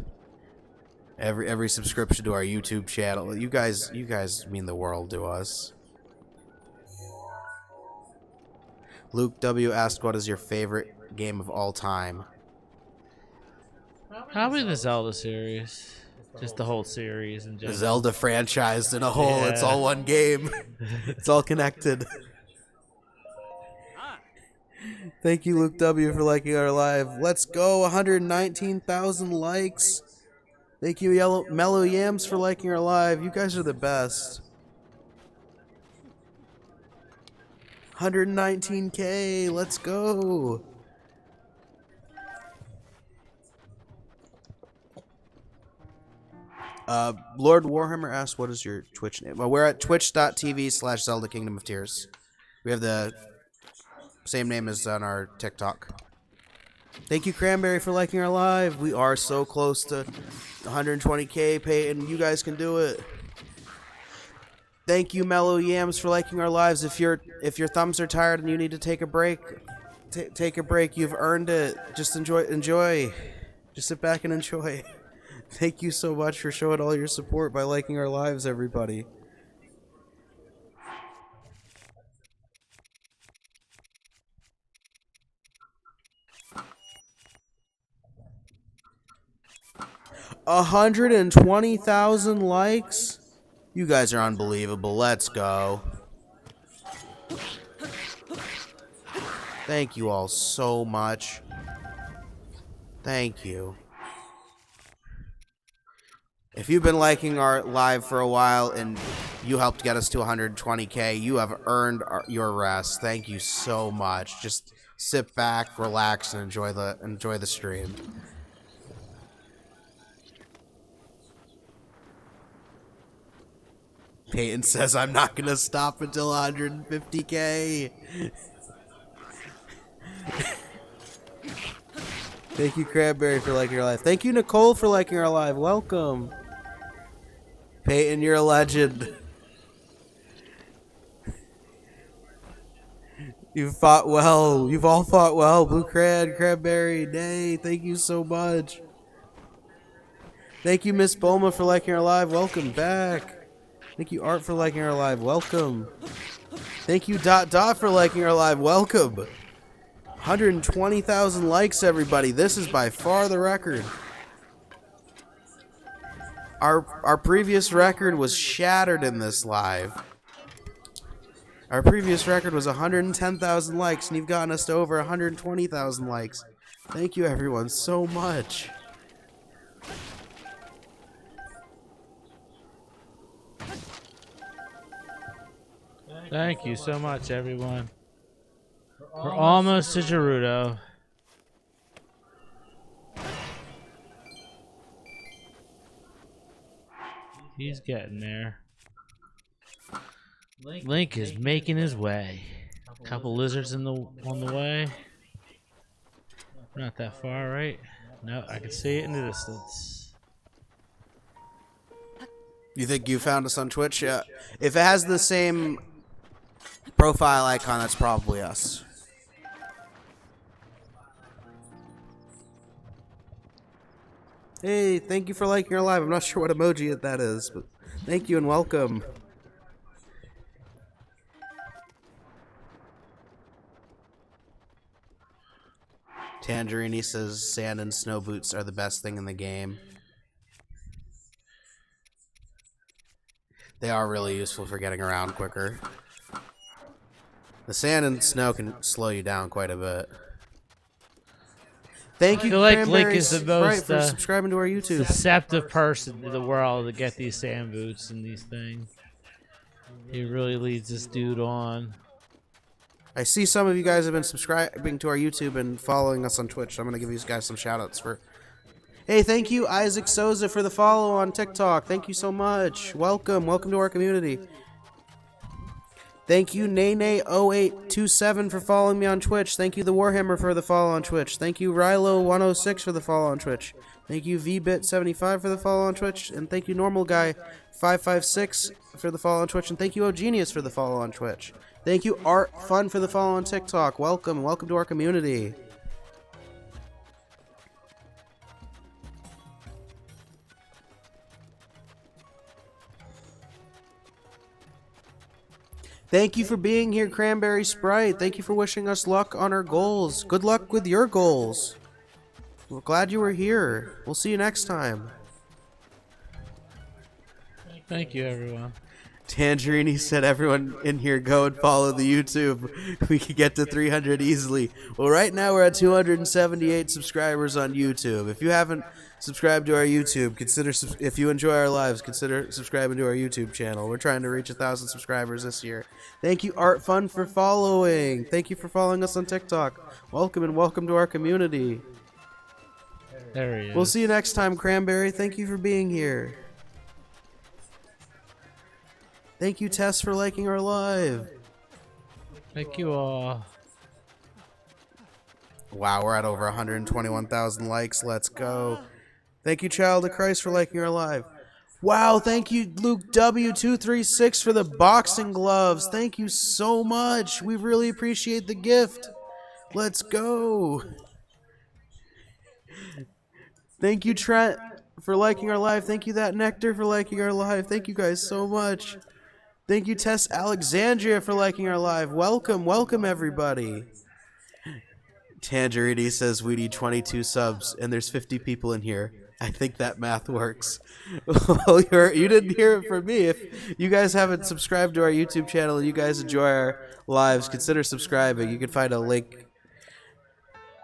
every subscription to our YouTube channel. You guys mean the world to us. Luke W asked, "What is your favorite game of all time?" Probably the Zelda series. Just the whole series and The just Zelda franchise in a whole. It's Yeah. all one game. It's all connected. Thank you, Luke W, for liking our live. Let's go, 119,000 likes. Thank you, Mellow Yams, for liking our live. You guys are the best. 119K. Let's go. Lord Warhammer asked, what is your Twitch name? Well, we're at twitch.tv/Zelda Kingdom of Tears. We have the same name as on our TikTok. Thank you, Cranberry, for liking our live. We are so close to 120K, Peyton. You guys can do it. Thank you, Mellow Yams, for liking our lives. If your thumbs are tired and you need to take a break, take a break. You've earned it. Just enjoy. Just sit back and enjoy. Thank you so much for showing all your support by liking our lives, everybody. $120,000 likes? You guys are unbelievable. Let's go. Thank you all so much. Thank you. If you've been liking our live for a while and you helped get us to 120K, you have earned your rest. Thank you so much. Just sit back, relax, and enjoy the stream. Peyton says I'm not gonna stop until 150K. Thank you, Cranberry, for liking our live. Thank you, Nicole, for liking our live. Welcome. Peyton, you're a legend. You've fought well. You've all fought well. Blue Cran, Cranberry, Nay, thank you so much. Thank you, Miss Bulma, for liking our live. Welcome back. Thank you, Art, for liking our live. Welcome. Thank you, Dot Dot, for liking our live. Welcome. 120,000 likes, everybody. This is by far the record. Our previous record was shattered in this live. Our previous record was 110,000 likes, and you've gotten us to over 120,000 likes. Thank you, everyone, so much. Thank you so much, everyone. We're almost to Gerudo. He's getting there. Link is making his way. Couple lizards on the way. Not that far, right? No, I can see it in the distance. You think you found us on Twitch? Yeah. If it has the same profile icon, that's probably us. Hey, thank you for liking our live. I'm not sure what emoji that is, but thank you and welcome. Tangerini says sand and snow boots are the best thing in the game. They are really useful for getting around quicker. The sand and snow can slow you down quite a bit. Thank you, Link is the most for subscribing to our YouTube. deceptive person in the world to get these sand boots and these things. He really leads this dude on. I see some of you guys have been subscribing to our YouTube and following us on Twitch. I'm going to give you guys some shout-outs for... Hey, thank you, Isaac Souza, for the follow on TikTok. Thank you so much. Welcome. Welcome to our community. Thank you, Nene0827, for following me on Twitch. Thank you, The Warhammer, for the follow on Twitch. Thank you, Rilo106, for the follow on Twitch. Thank you, VBit75, for the follow on Twitch. And thank you, Normal Guy 556, for the follow on Twitch. And thank you, OGenius, for the follow on Twitch. Thank you, Art Fun, for the follow on TikTok. Welcome. Welcome to our community. Thank you for being here, Cranberry Sprite. Thank you for wishing us luck on our goals. Good luck with your goals. We're glad you were here. We'll see you next time. Thank you, everyone. Tangerini said everyone in here go and follow the YouTube. We could get to 300 easily. Well, right now we're at 278 subscribers on YouTube. If you haven't subscribed to our YouTube, consider, if you enjoy our lives, consider subscribing to our YouTube channel. We're trying to reach 1,000 subscribers this year. Thank you, Art Fun, for following. Thank you for following us on TikTok. Welcome and welcome to our community. There he is. We'll see you next time, Cranberry. Thank you for being here. Thank you, Tess, for liking our live. Thank you all. Wow, we're at over 121,000 likes. Let's go. Thank you, Child of Christ, for liking our live. Wow, thank you, Luke W236, for the boxing gloves. Thank you so much. We really appreciate the gift. Let's go. Thank you, Trent, for liking our live. Thank you, That Nectar, for liking our live. Thank you guys so much. Thank you, Tess Alexandria, for liking our live. Welcome, welcome, everybody. Tangerini says we need 22 subs, and there's 50 people in here. I think that math works. Well, you didn't hear it from me. If you guys haven't subscribed to our YouTube channel and you guys enjoy our lives, consider subscribing. You can find a link.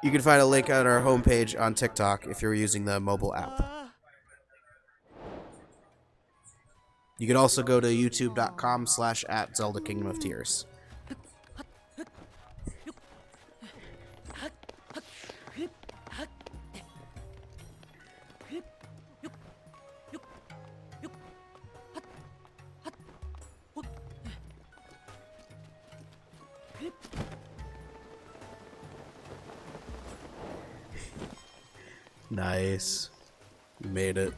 You can find a link on our homepage on TikTok if you're using the mobile app. You can also go to youtube.com/@ZeldaKingdomofTears. Nice. You made it.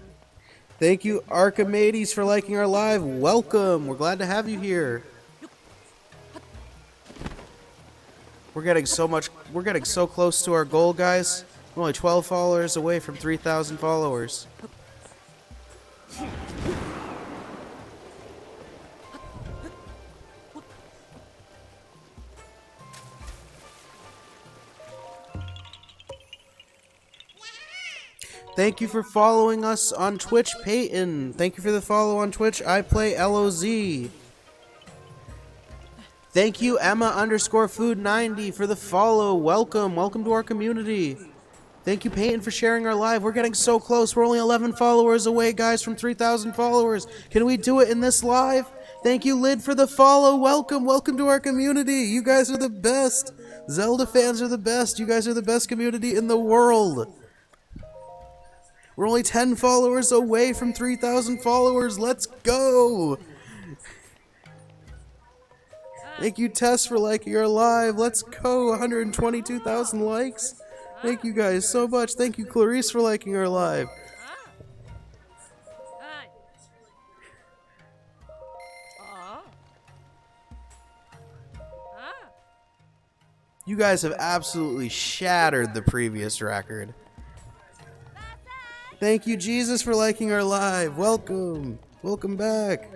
Thank you, Archimedes, for liking our live. Welcome. We're glad to have you here. We're getting so close to our goal, guys. We're only 12 followers away from 3,000 followers. Thank you for following us on Twitch, Peyton. Thank you for the follow on Twitch. I play LOZ. Thank you, Emma_food90 for the follow. Welcome to our community. Thank you, Peyton, for sharing our live. We're getting so close. We're only 11 followers away, guys, from 3,000 followers. Can we do it in this live? Thank you, Lid, for the follow. Welcome to our community. You guys are the best. Zelda fans are the best. You guys are the best community in the world. We're only 10 followers away from 3,000 followers. Let's go. Thank you, Tess, for liking our live. Let's go. 122,000 likes. Thank you guys so much. Thank you, Clarice, for liking our live. You guys have absolutely shattered the previous record. Thank you, Jesus, for liking our live. Welcome back.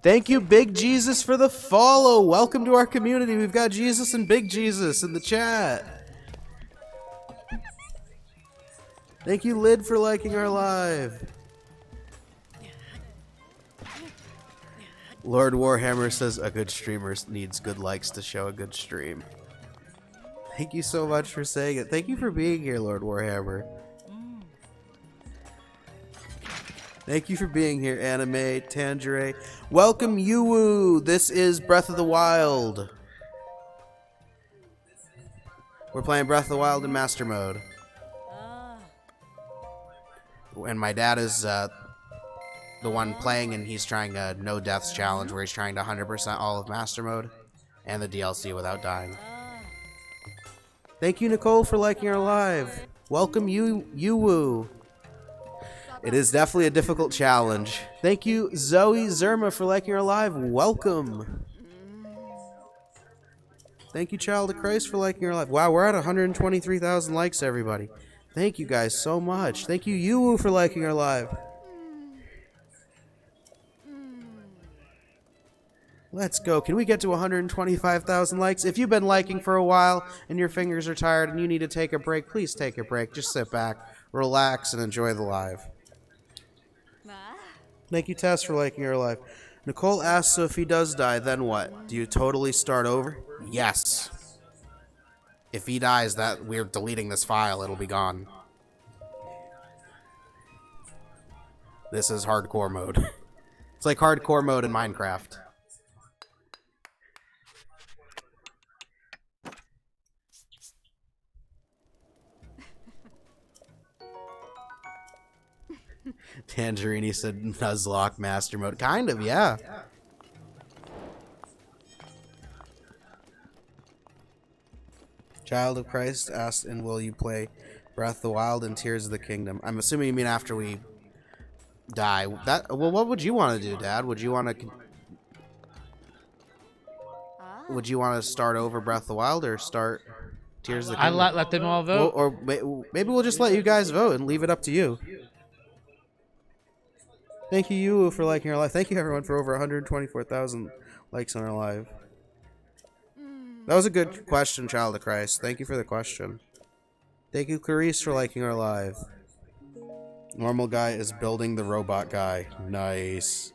Thank you, Big Jesus, for the follow. Welcome to our community. We've got Jesus and Big Jesus in the chat. Thank you, Lid, for liking our live. Lord Warhammer says a good streamer needs good likes to show a good stream. Thank you so much for saying it. Thank you for being here, Lord Warhammer. Thank you for being here, Anime, Tangerine. Welcome, Yuwu. This is Breath of the Wild. We're playing Breath of the Wild in Master Mode. And my dad is the one playing, and he's trying a no deaths challenge where he's trying to 100% all of Master Mode and the DLC without dying. Thank you, Nicole, for liking our live. Welcome, Yuwu. It is definitely a difficult challenge. Thank you, Zoe Zerma, for liking our live. Welcome. Thank you, Child of Christ, for liking our live. Wow, we're at 123,000 likes, everybody. Thank you guys so much. Thank you, Yuwu, for liking our live. Let's go. Can we get to 125,000 likes? If you've been liking for a while and your fingers are tired and you need to take a break, please take a break. Just sit back, relax, and enjoy the live. Thank you, Tess, for liking our live. Nicole asks, so if he does die, then what? Do you totally start over? Yes. If he dies, that we're deleting this file. It'll be gone. This is hardcore mode. It's like hardcore mode in Minecraft. Tangerini said Nuzlocke Master Mode. Kind of, yeah. Child of Christ asked, and will you play Breath of the Wild and Tears of the Kingdom? I'm assuming you mean after we die. Well, what would you want to do, Dad? Would you want to start over Breath of the Wild or start Tears of the Kingdom? I let them all vote. Or maybe we'll just let you guys vote and leave it up to you. Thank you, Yu, for liking our live. Thank you, everyone, for over 124,000 likes on our live. That was a good question, Child of Christ. Thank you for the question. Thank you, Clarice, for liking our live. Normal guy is building the robot guy. Nice.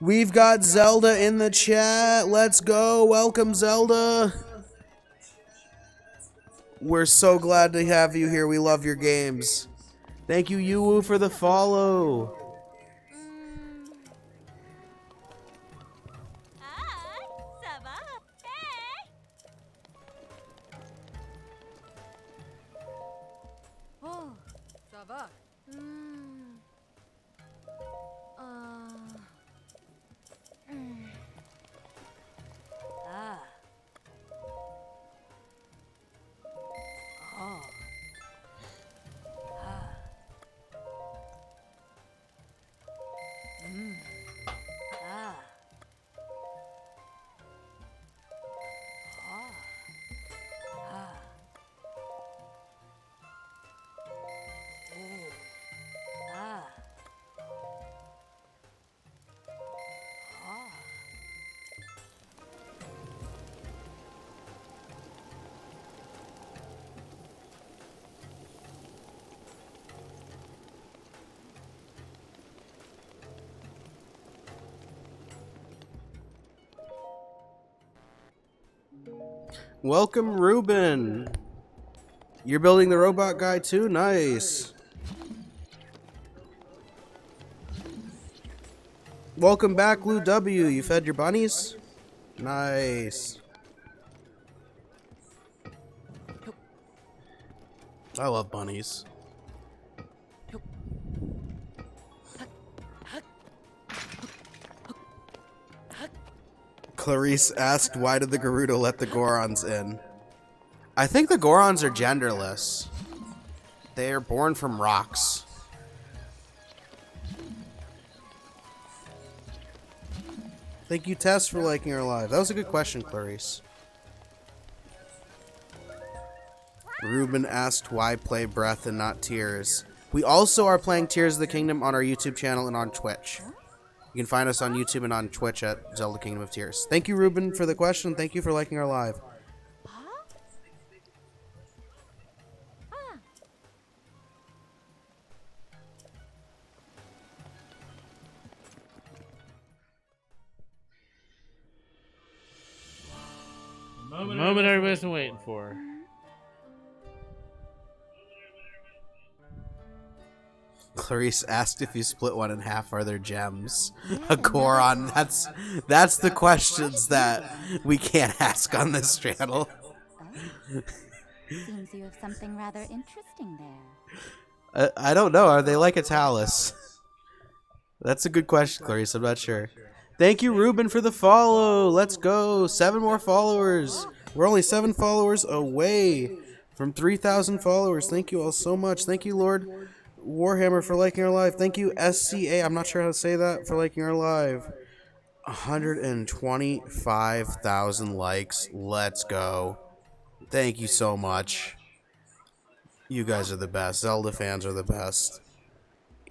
We've got Zelda in the chat. Let's go. Welcome, Zelda. We're so glad to have you here. We love your games. Thank you, Yuwu, for the follow. Welcome, Ruben. You're building the robot guy too? Nice. Welcome back, Lou W. You fed your bunnies? Nice. I love bunnies. Clarice asked, why did the Gerudo let the Gorons in? I think the Gorons are genderless. They are born from rocks. Thank you, Tess, for liking our live. That was a good question, Clarice. Ruben asked why play Breath and not Tears. We also are playing Tears of the Kingdom on our YouTube channel and on Twitch. You can find us on YouTube and on Twitch at Zelda Kingdom of Tears. Thank you, Ruben, for the question. Thank you for liking our live. The moment everybody's been waiting for. Clarice asked if you split one in half, are there gems? A Goron, that's the questions that we can't ask on this channel. Seems you have something rather interesting there. I don't know, are they like a Talus? That's a good question, Clarice, I'm not sure. Thank you, Ruben, for the follow. Let's go. 7 more followers. We're only 7 followers away from 3,000 followers. Thank you all so much. Thank you, Lord Warhammer, for liking our live. Thank you, SCA. I'm not sure how to say that, for liking our live. 125,000 likes. Let's go. Thank you so much. You guys are the best. Zelda fans are the best.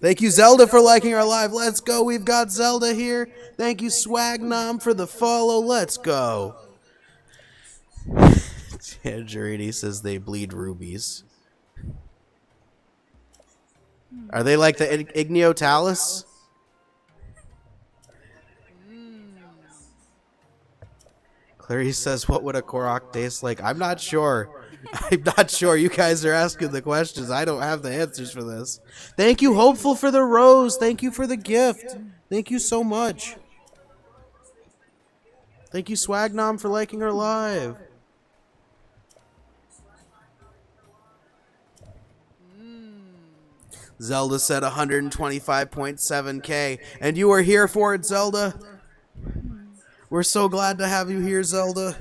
Thank you, Zelda, for liking our live. Let's go. We've got Zelda here. Thank you, Swagnom, for the follow. Let's go. Tangerini says they bleed rubies. Are they like the Igneo-Talus? Clarice says, what would a Korok taste like? I'm not sure. I'm not sure. You guys are asking the questions. I don't have the answers for this. Thank you, Hopeful, for the rose. Thank you for the gift. Thank you so much. Thank you, Swagnom, for liking our live. Zelda said 125.7K. And you are here for it, Zelda. We're so glad to have you here, Zelda.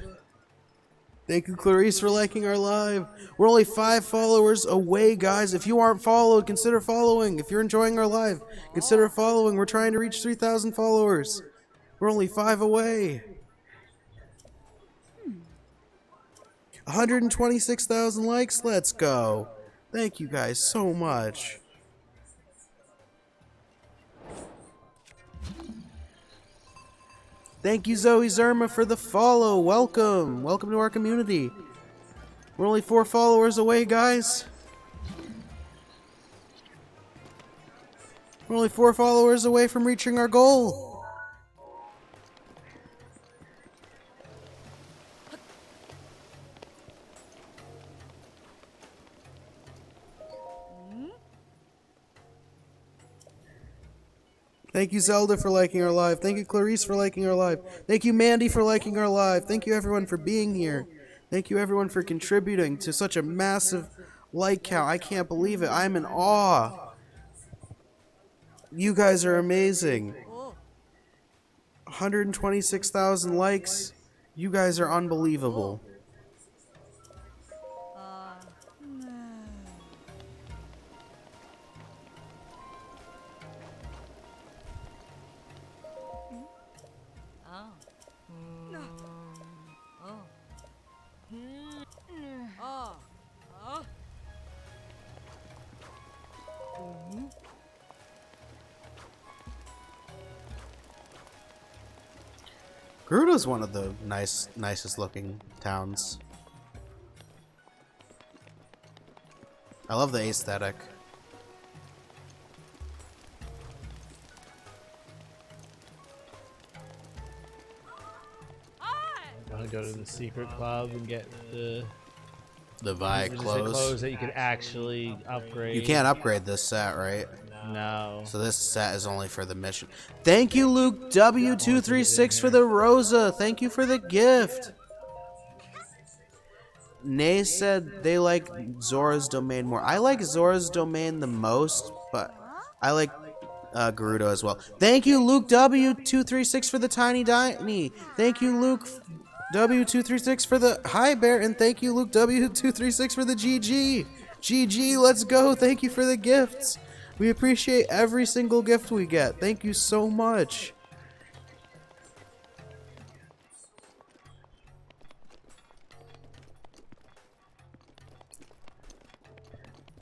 Thank you, Clarice, for liking our live. We're only 5 followers away, guys. If you aren't followed, consider following. If you're enjoying our live, consider following. We're trying to reach 3,000 followers. We're only 5 away. 126,000 likes. Let's go. Thank you guys so much. Thank you, Zoe Zerma, for the follow. Welcome. Welcome to our community. We're only 4 followers away, guys. We're only 4 followers away from reaching our goal. Thank you, Zelda, for liking our live. Thank you, Clarice, for liking our live. Thank you, Mandy, for liking our live. Thank you, everyone, for being here. Thank you, everyone, for contributing to such a massive like count. I can't believe it. I'm in awe. You guys are amazing. 126,000 likes. You guys are unbelievable. Gerudo's one of the nicest looking towns. I love the aesthetic. Want to go to the secret club and get the Vi clothes. that you could actually upgrade. You can't upgrade this set, right? No. So this set is only for the mission. Thank you, Luke W236 for the Rosa. Thank you for the gift. Nay said they like Zora's Domain more. I like Zora's Domain the most, but I like Gerudo as well. Thank you, Luke W236 for the Tiny Tiny. Thank you, Luke W236 for the Hi Bear, and thank you, Luke W236 for the GG. GG, let's go. Thank you for the gifts. We appreciate every single gift we get. Thank you so much.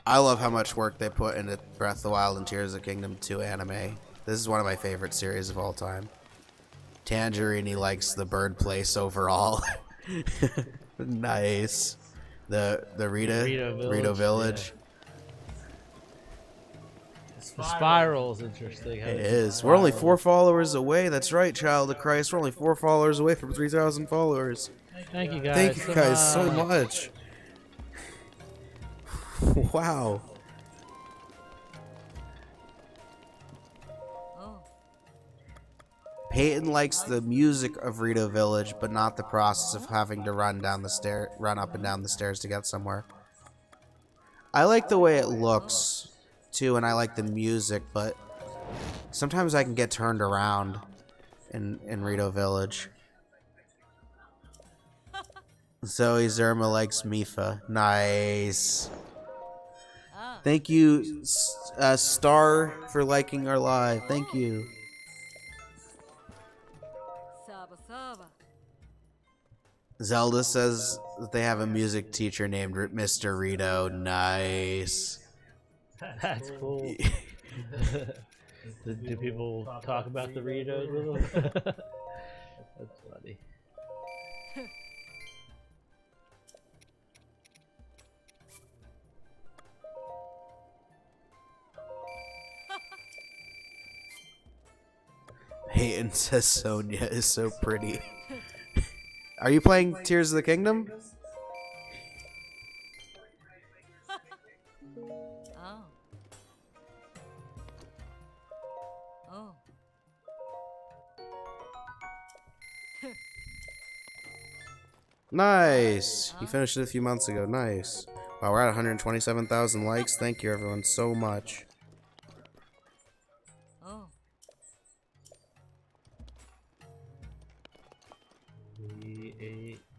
I love how much work they put into Breath of the Wild and Tears of the Kingdom 2 anime. This is one of my favorite series of all time. Tangerine likes the bird place overall. Nice. The Rito Village. Yeah. The spiral's interesting. It is. We're only 4 followers away. That's right, Child of Christ. We're only 4 followers away from 3,000 followers. Thank you guys. Thank you guys so much. Wow. Peyton likes the music of Rito Village, but not the process of having to run up and down the stairs to get somewhere. I like the way it looks too, and I like the music, but sometimes I can get turned around in Rito Village. Zoe Zerma likes Mifa. Nice. Thank you, Star, for liking our live. Thank you. Zelda says that they have a music teacher named Mr. Rito. Nice. That's cool. Do people talk about the Ritos with them? That's funny. Peyton says Sonia is so pretty. Are you playing Tears of the Kingdom? Nice. You finished it a few months ago. Nice. Wow, we're at 127,000 likes. Thank you, everyone, so much.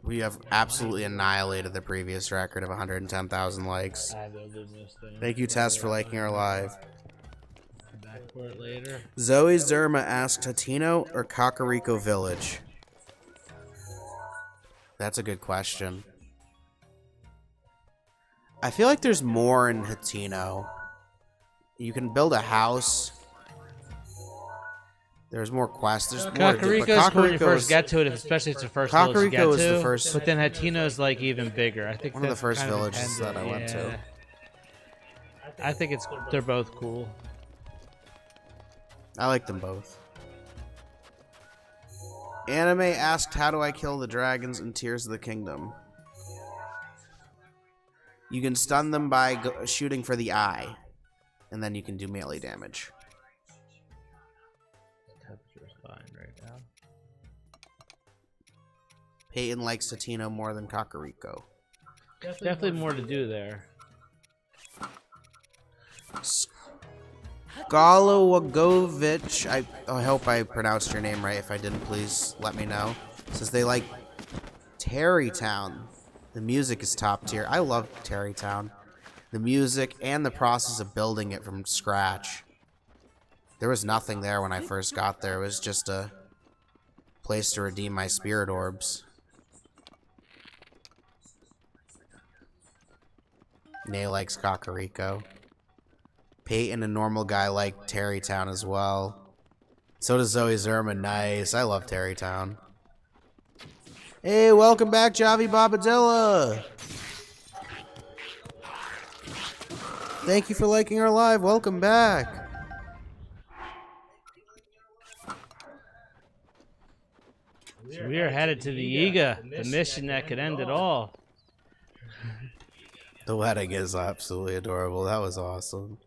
We have absolutely annihilated the previous record of 110,000 likes. Thank you, Tess, for liking our live. Back for it later. Zoe Zerma asked Hatino or Kakariko Village? That's a good question. I feel like there's more in Hatino. You can build a house. There's more quests. There's more. Kakariko's cool when you first get to it, especially if it's the first village you get to. Kakariko is the first. But then Hatino's like even bigger. I think one of the first kind of villages that I went to. I think they're both cool. I like them both. Anime asked, how do I kill the dragons in Tears of the Kingdom? You can stun them by shooting for the eye. And then you can do melee damage. Temperature's fine right now. Peyton likes Satino more than Kakariko. Definitely more to do there. Galowagovich, I hope I pronounced your name right. If I didn't, please let me know. Says they like Terrytown. The music is top tier. I love Terrytown. The music and the process of building it from scratch. There was nothing there when I first got there. It was just a place to redeem my spirit orbs. Nay likes Kakariko. Peyton, a normal guy, like Terrytown as well. So does Zoe Zerma. Nice. I love Terrytown. Hey, welcome back, Javi Bobadilla. Thank you for liking our live. Welcome back. So we are headed to the Yiga, the mission that could end it all. The wedding is absolutely adorable. That was awesome.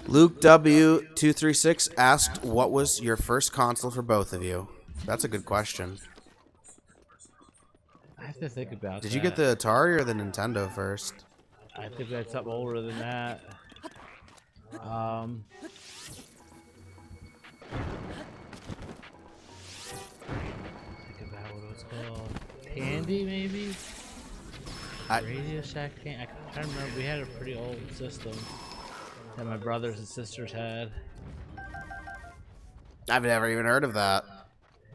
Luke W236 asked, what was your first console for both of you? That's a good question. I have to think about that. Did you get the Atari or the Nintendo first? I think that's something older than that. Think about what it was called. Tandy, maybe? Radio Shack Tandy. I can't remember. We had a pretty old system that my brothers and sisters had. I've never even heard of that.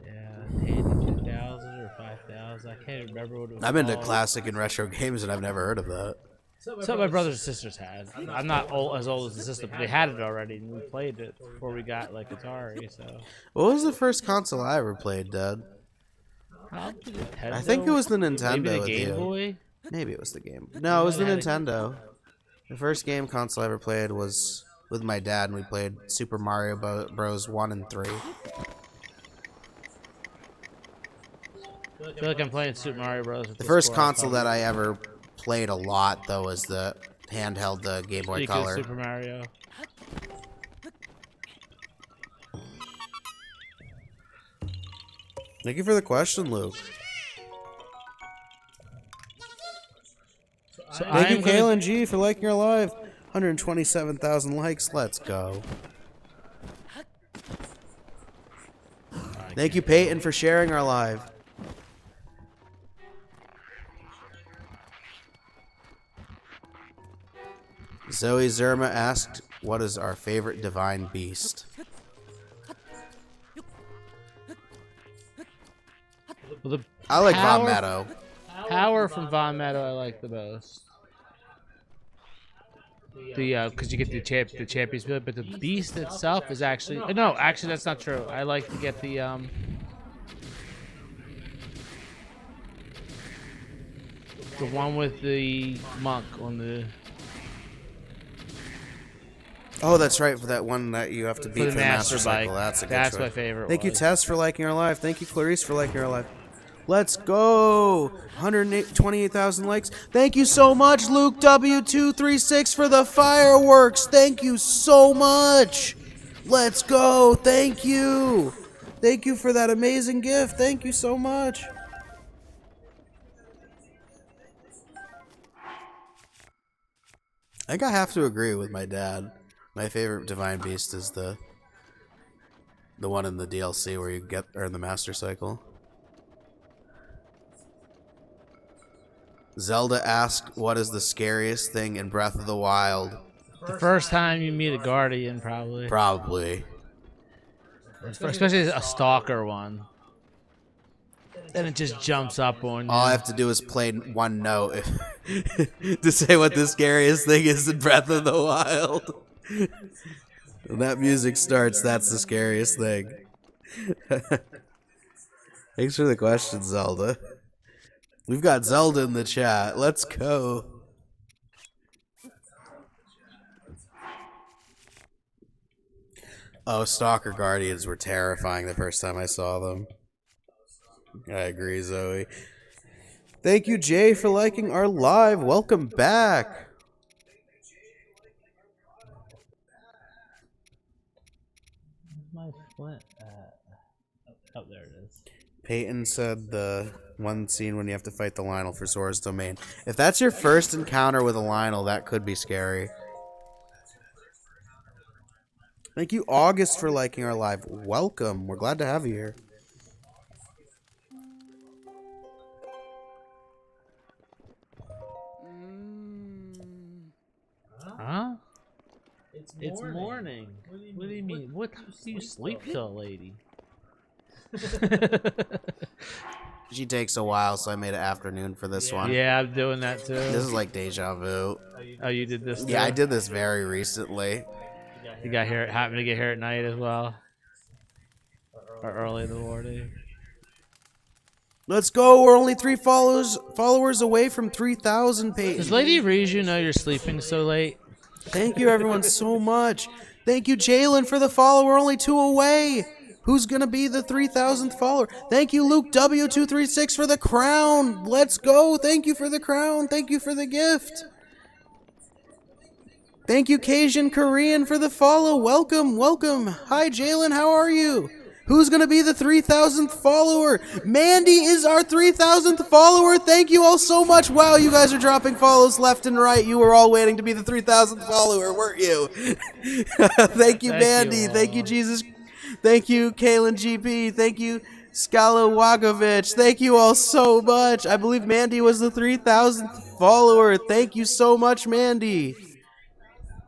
Yeah, Tandy 2000 or 5000. I can't remember what it was I'm into called. classic and retro games, and I've never heard of that. So my brothers and sisters had. I'm not as old as the sister, but they had it already, and we played it before we got like Atari. So. What was the first console I ever played, Dad? I think it was the Nintendo. Maybe the with Game you. Boy. Maybe it was the game. No, it was the Nintendo. The first game console I ever played was with my dad, and we played Super Mario Bros. 1 and 3. I feel like I'm playing Super Mario Bros. The first console that I ever played a lot, though, was the handheld Game Boy Color. Super Mario. Thank you for the question, Luke. Thank you, Kalen G, for liking our live. 127,000 likes. Let's go. Thank you, Peyton, for sharing our live. Zoe Zerma asked, what is our favorite divine beast? Well, I like Von Meadow. Power from Von Meadow I like the most. Because you get the champions build, but the beast itself is actually actually that's not true. I like to get the one with the monk on the. Oh, that's right, for that one that you have to beat for the Master Cycle. That's a good choice. That's my favorite. Thank you, Tess, for liking our live. Thank you, Clarice, for liking our live. Let's go! 128,000 likes. Thank you so much, Luke W236, for the fireworks. Thank you so much. Let's go. Thank you. Thank you for that amazing gift. Thank you so much. I think I have to agree with my dad. My favorite Divine Beast is the one in the DLC where you earn the Master Cycle. Zelda asked, what is the scariest thing in Breath of the Wild? The first time you meet a Guardian, probably. Probably. Especially a stalker one. Then it just jumps up on you. All I have to do is play one note to say what the scariest thing is in Breath of the Wild. When that music starts, that's the scariest thing. Thanks for the question, Zelda. We've got Zelda in the chat. Let's go. Oh, Stalker Guardians were terrifying the first time I saw them. I agree, Zoe. Thank you, Jay, for liking our live. Welcome back. My flint oh, there it is. Peyton said the one scene when you have to fight the Lionel for Sora's Domain. If that's your first encounter with a Lionel, that could be scary. Thank you, August, for liking our live. Welcome. We're glad to have you here. Huh? It's morning. What do you mean? What time do you sleep till, lady? She takes a while, so I made it afternoon for this one. Yeah, I'm doing that too. This is like deja vu. Oh, you did this too? Yeah, I did this very recently. You got here, happened to get here at night as well? Or early in the morning? Let's go. We're only 3 followers away from 3,000, Peyton. Does Lady Riju know you're sleeping so late? Thank you, everyone, so much. Thank you, Jalen, for the follow. We're only 2 away. Who's gonna be the 3,000th follower? Thank you, Luke W236, for the crown. Let's go. Thank you for the crown. Thank you for the gift. Thank you, Cajun Korean, for the follow. Welcome, welcome. Hi, Jalen. How are you? Who's gonna be the 3,000th follower? Mandy is our 3,000th follower. Thank you all so much. Wow, you guys are dropping follows left and right. You were all waiting to be the 3,000th follower, weren't you? Thank you, Mandy. Thank you, Jesus. Thank you, Kaylin GP. Thank you, Skala Wagovich. Thank you all so much. I believe Mandy was the 3,000th follower. Thank you so much, Mandy.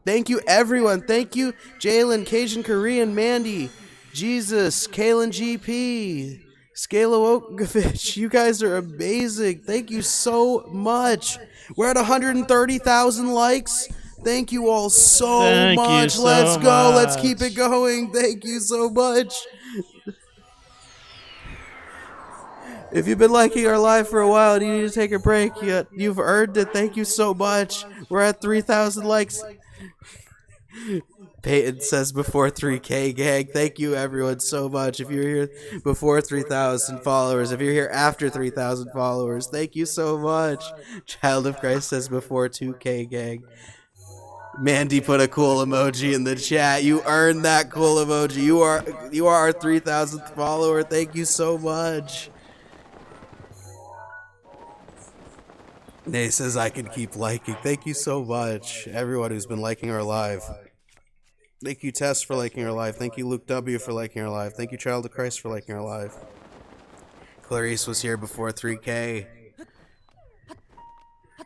Thank you, everyone. Thank you, Jalen, Cajun Korean, Mandy, Jesus, Kaylin GP, Skala Wagovich. You guys are amazing. Thank you so much. We're at 130,000 likes. Thank you all so much. Let's go. Let's keep it going. Thank you so much. If you've been liking our live for a while and you need to take a break, you've earned it. Thank you so much. We're at 3,000 likes. Peyton says before 3K, gang. Thank you, everyone, so much. If you're here before 3,000 followers, if you're here after 3,000 followers, thank you so much. Child of Christ says before 2K, gang. Mandy put a cool emoji in the chat. You earned that cool emoji. You are our 3,000th follower. Thank you so much. Nay says I can keep liking. Thank you so much, everyone who's been liking our live. Thank you, Tess, for liking our live. Thank you, Luke W, for liking our live. Thank you, Child of Christ, for liking our live. Clarice was here before 3K.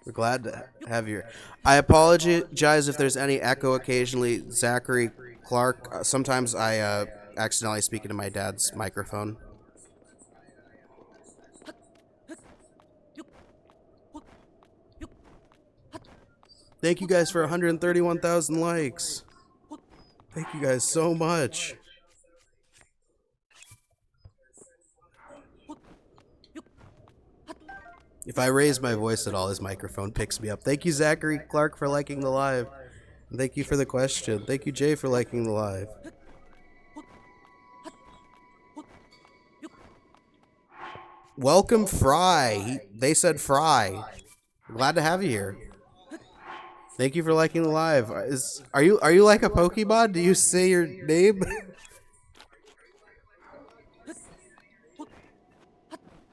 We're glad to have you here. I apologize if there's any echo occasionally. Zachary Clark, sometimes I accidentally speak into my dad's microphone. Thank you guys for 131,000 likes. Thank you guys so much. If I raise my voice at all, his microphone picks me up. Thank you, Zachary Clark, for liking the live. And thank you for the question. Thank you, Jay, for liking the live. Welcome, Fry. They said Fry. Glad to have you here. Thank you for liking the live. Are you like a Pokemon? Do you say your name?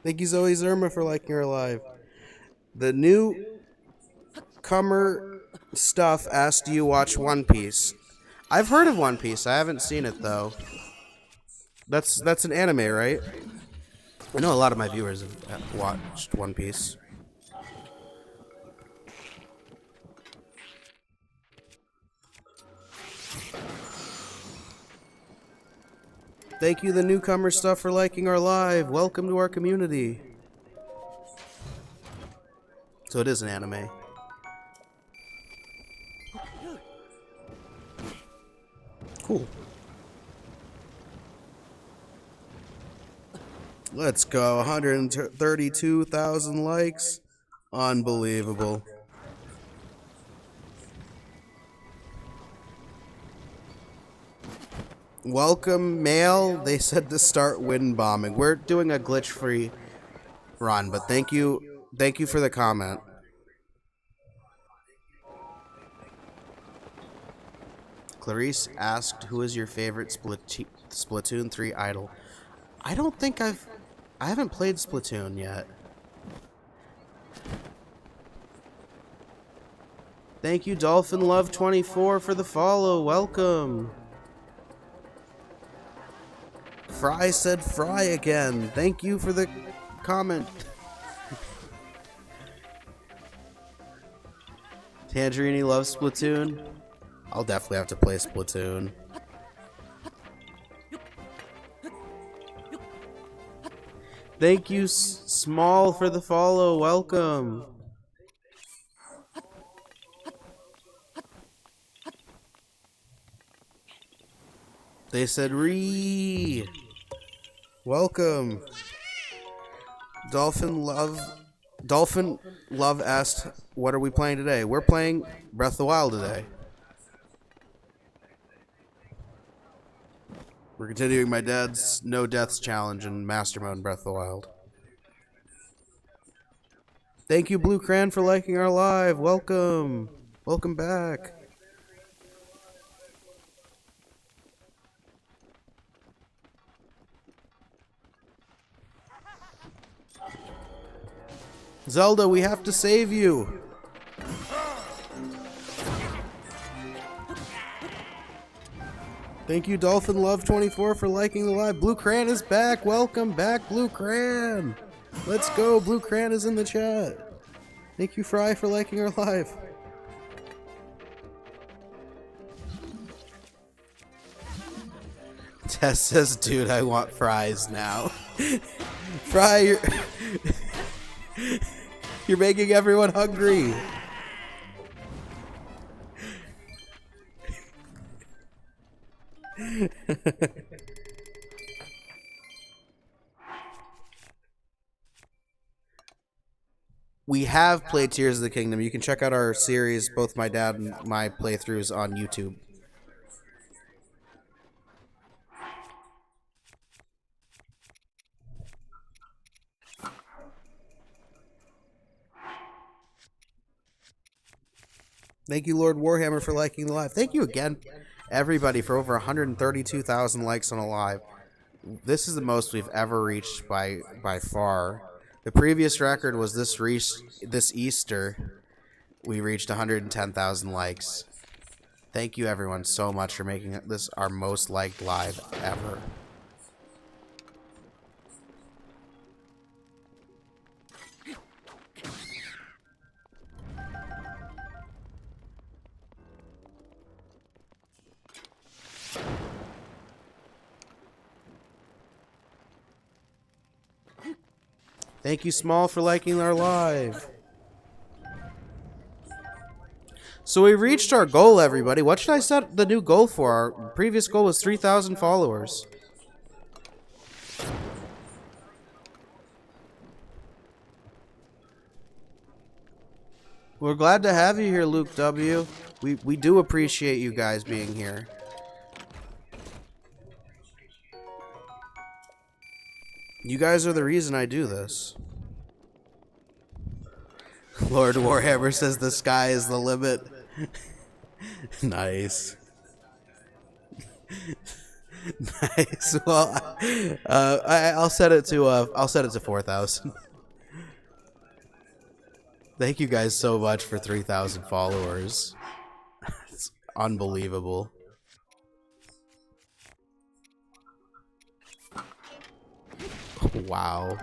Thank you, Zoe Zerma, for liking our live. The newcomer stuff asked, do you watch One Piece? I've heard of One Piece. I haven't seen it though. That's an anime, right? I know a lot of my viewers have watched One Piece. Thank you, the newcomer stuff, for liking our live. Welcome to our community. So it is an anime. Cool. Let's go. 132,000 likes. Unbelievable. Welcome, mail. They said to start wind bombing. We're doing a glitch-free run, but thank you for the comment. Clarice asked, "Who is your favorite Splatoon 3 idol?" I haven't played Splatoon yet. Thank you, Dolphin Love 24, for the follow. Welcome. Fry said Fry again. Thank you for the comment. Tangerini loves Splatoon. I'll definitely have to play Splatoon. Thank you, Small, for the follow. Welcome. They said Ree. Welcome. Dolphin Love asked, what are we playing today? We're playing Breath of the Wild today. We're continuing my dad's no deaths challenge in Master Mode in Breath of the Wild. Thank you, Blue Cran, for liking our live. Welcome. Welcome back. Zelda, we have to save you. Thank you, Dolphin Love 24, for liking the live. Blue Cran is back. Welcome back, Blue Cran. Let's go. Blue Cran is in the chat. Thank you, Fry, for liking our live. Tess says, dude, I want fries now. Fry, you're making everyone hungry. We have played Tears of the Kingdom. You can check out our series, both my dad and my playthroughs, on YouTube. Thank you, Lord Warhammer, for liking the live. Thank you again, everybody, for over 132,000 likes on a live. This is the most we've ever reached by far. The previous record was this Easter. We reached 110,000 likes. Thank you, everyone, so much for making this our most liked live ever. Thank you, Small, for liking our live. So we reached our goal, everybody. What should I set the new goal for? Our previous goal was 3,000 followers. We're glad to have you here, Luke W. We do appreciate you guys being here. You guys are the reason I do this. Lord Warhammer says the sky is the limit. Nice. Nice. Well, I'll set it to 4,000. Thank you guys so much for 3,000 followers. It's unbelievable. Wow.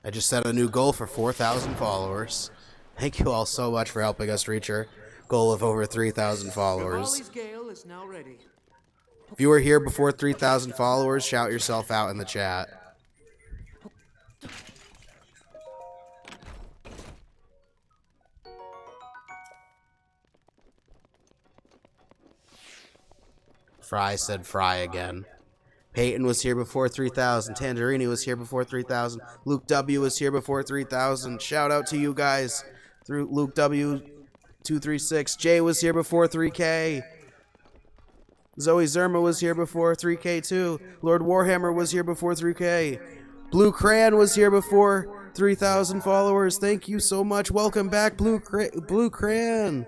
I just set a new goal for 4,000 followers. Thank you all so much for helping us reach our goal of over 3,000 followers. Is now ready. If you were here before 3,000 followers, shout yourself out in the chat. Fry said Fry again. Peyton was here before 3,000. Tangerini was here before 3,000. Luke W was here before 3,000. Shout out to you guys through Luke W 236. Jay was here before 3K. Zoe Zerma was here before 3K too. Lord Warhammer was here before 3K. Blue Cran was here before 3,000 followers. Thank you so much. Welcome back, Blue Cran.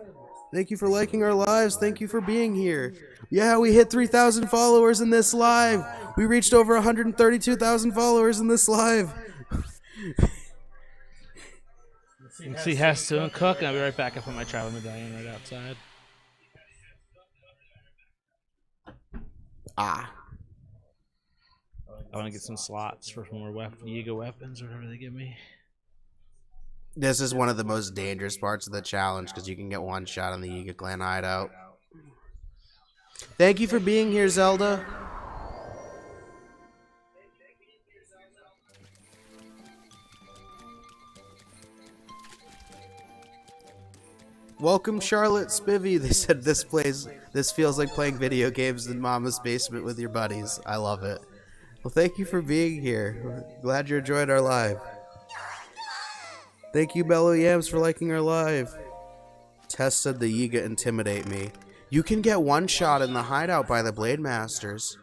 Thank you for liking our lives. Thank you for being here. Yeah, we hit 3,000 followers in this live. We reached over 132,000 followers in this live. You can see Hess doing cook, and I'll be right back. I put my travel medallion right outside. Ah. I want to get some slots for more Yiga weapons or whatever they give me. This is one of the most dangerous parts of the challenge because you can get one shot on the Yiga clan hideout. Thank you for being here, Zelda. Welcome, Charlotte Spivvy. They said this feels like playing video games in Mama's basement with your buddies. I love it. Well, thank you for being here. We're glad you enjoyed our live. Thank you, Mellow Yams, for liking our live. Tess said the Yiga intimidate me. You can get one shot in the hideout by the Blade Masters.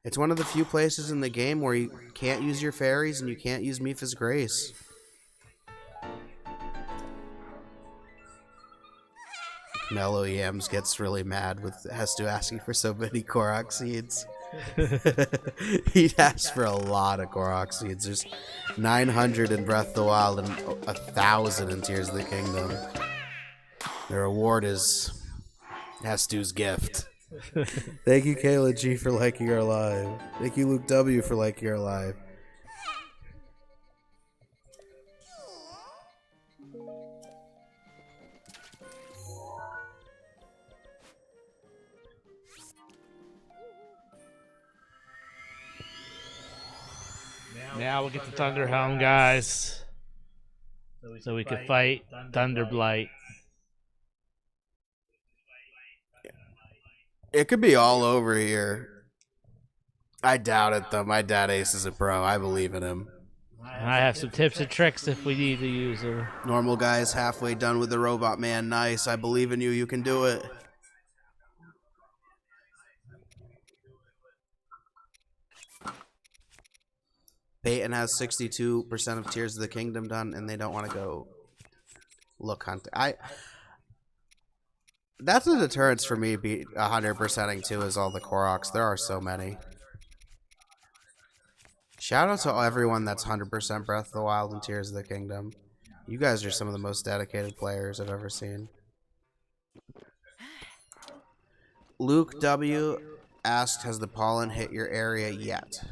It's one of the few places in the game where you can't use your fairies and you can't use Mipha's Grace. Mellow Yams gets really mad with Hestu asking for so many Korok seeds. He'd ask for a lot of Korok seeds. There's 900 in Breath of the Wild and 1,000 in Tears of the Kingdom. The reward is Hestu's gift. Thank you, Kayla G, for liking our live. Thank you, Luke W, for liking our live. Now we'll get the Thunder Helm, guys. So we can fight Thunderblight. It could be all over here. I doubt it, though. My dad Ace is a pro. I believe in him. I have some tips and tricks if we need to use them. Normal guy is halfway done with the Robot Man. Nice. I believe in you. You can do it. Peyton has 62% of Tears of the Kingdom done, and they don't want to go look hunting. That's a deterrence for me. 100%ing too is all the Koroks. There are so many. Shout out to everyone that's 100% Breath of the Wild and Tears of the Kingdom. You guys are some of the most dedicated players I've ever seen. Luke W asked, "Has the pollen hit your area yet?"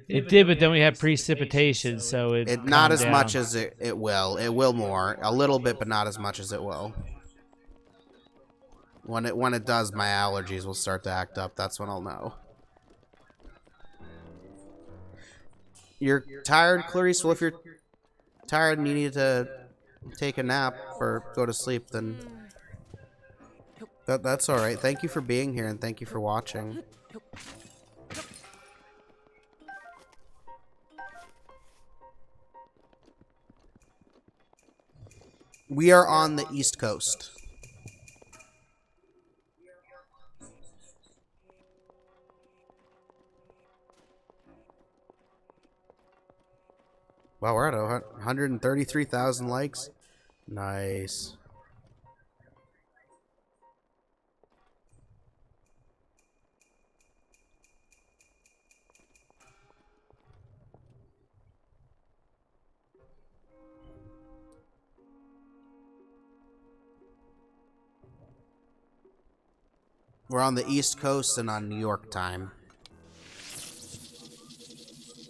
It did, but then we had precipitation, so it not as down. much as it will. It will more. A little bit, but not as much as it will. When it does, my allergies will start to act up. That's when I'll know. You're tired, Clarice? Well, if you're tired and you need to take a nap or go to sleep, then that's all right. Thank you for being here, and thank you for watching. We are on the East Coast. Wow, we're at 133,000 likes. Nice. We're on the East Coast and on New York time.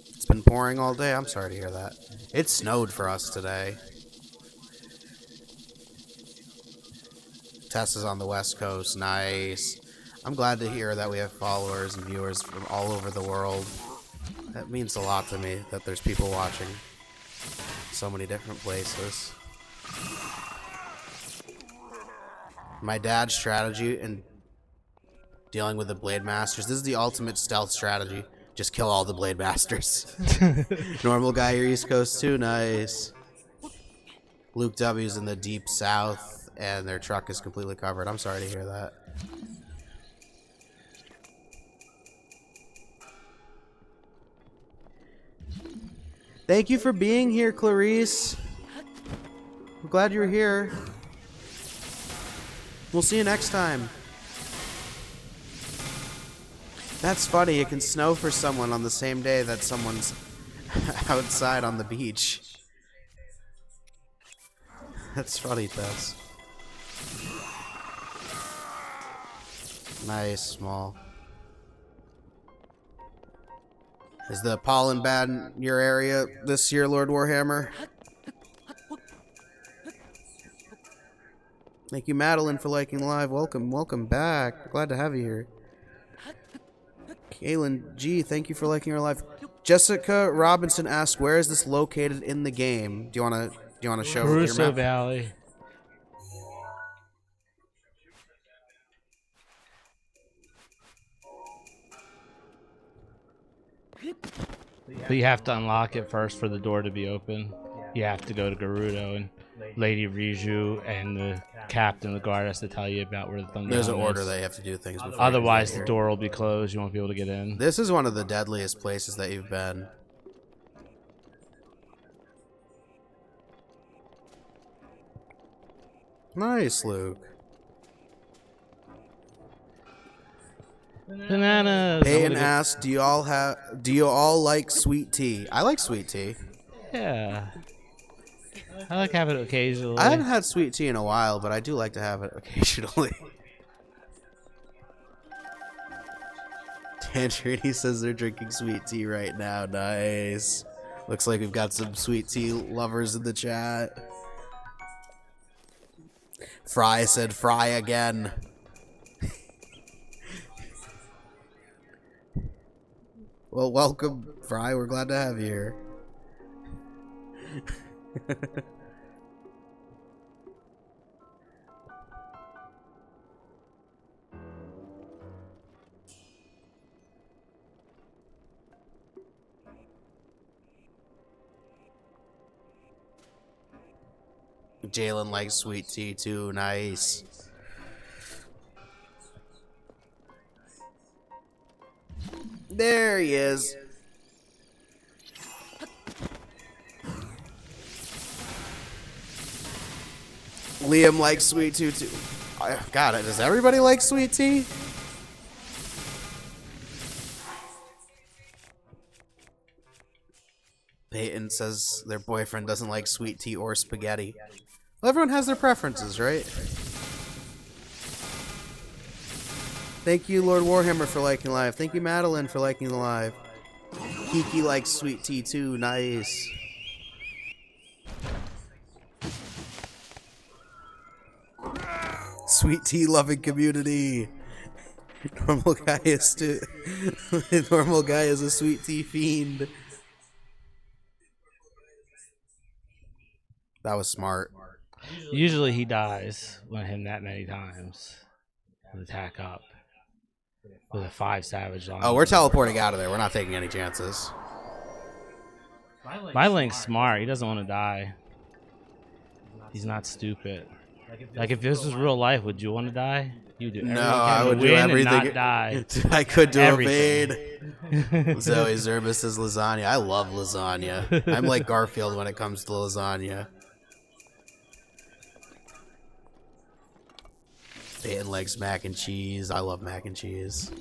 It's been pouring all day. I'm sorry to hear that. It snowed for us today. Tess is on the West Coast. Nice. I'm glad to hear that we have followers and viewers from all over the world. That means a lot to me that there's people watching so many different places. My dad's strategy in dealing with the Blade Masters. This is the ultimate stealth strategy. Just kill all the Blade Masters. Normal guy, your East Coast too. Nice. Luke W's in the deep south, and their truck is completely covered. I'm sorry to hear that. Thank you for being here, Clarice. I'm glad you're here. We'll see you next time. That's funny. It can snow for someone on the same day that someone's outside on the beach. That's funny, Tess. Nice, small. Is the pollen bad in your area this year, Lord Warhammer? Thank you, Madeline, for liking the live. Welcome back. Glad to have you here. Kaylin G, thank you for liking our live. Jessica Robinson asked, "Where is this located in the game?" Do you wanna show your Caruso map? Valley. But you have to unlock it first for the door to be open. You have to go to Gerudo and Lady Riju and the captain, the guard has to tell you about where the Thunder There's an Helm order is. that you have to do things before. Otherwise, the door will be closed. You won't be able to get in. This is one of the deadliest places that you've been. Nice, Luke. Bananas. Peyton asked, "Do you all like sweet tea?" I like sweet tea. Yeah. I like having it occasionally. I haven't had sweet tea in a while, but I do like to have it occasionally. Tangerini says they're drinking sweet tea right now. Nice. Looks like we've got some sweet tea lovers in the chat. Fry said fry again. Well, welcome, Fry. We're glad to have you here. Jalen likes sweet tea too. Nice. There he is. Liam likes sweet tea too. God, does everybody like sweet tea? Peyton says their boyfriend doesn't like sweet tea or spaghetti. Well, everyone has their preferences, right? Thank you, Lord Warhammer, for liking live. Thank you, Madeline, for liking the live. Kiki likes sweet tea too. Nice. Sweet tea loving community. Normal guy is normal guy is a sweet tea fiend. That was smart. Usually he dies when hit that many times. With attack up. With a 5 savage on Oh, we're teleporting out of there. We're not taking any chances. My Link's smart. He doesn't want to die. He's not stupid. Like if this was real life, would you want to die? You do. No, I would do everything. And not die. I could do Everything. evade. Zoe Zerbis says lasagna. I love lasagna. I'm like Garfield when it comes to lasagna. Peyton likes mac and cheese. I love mac and cheese.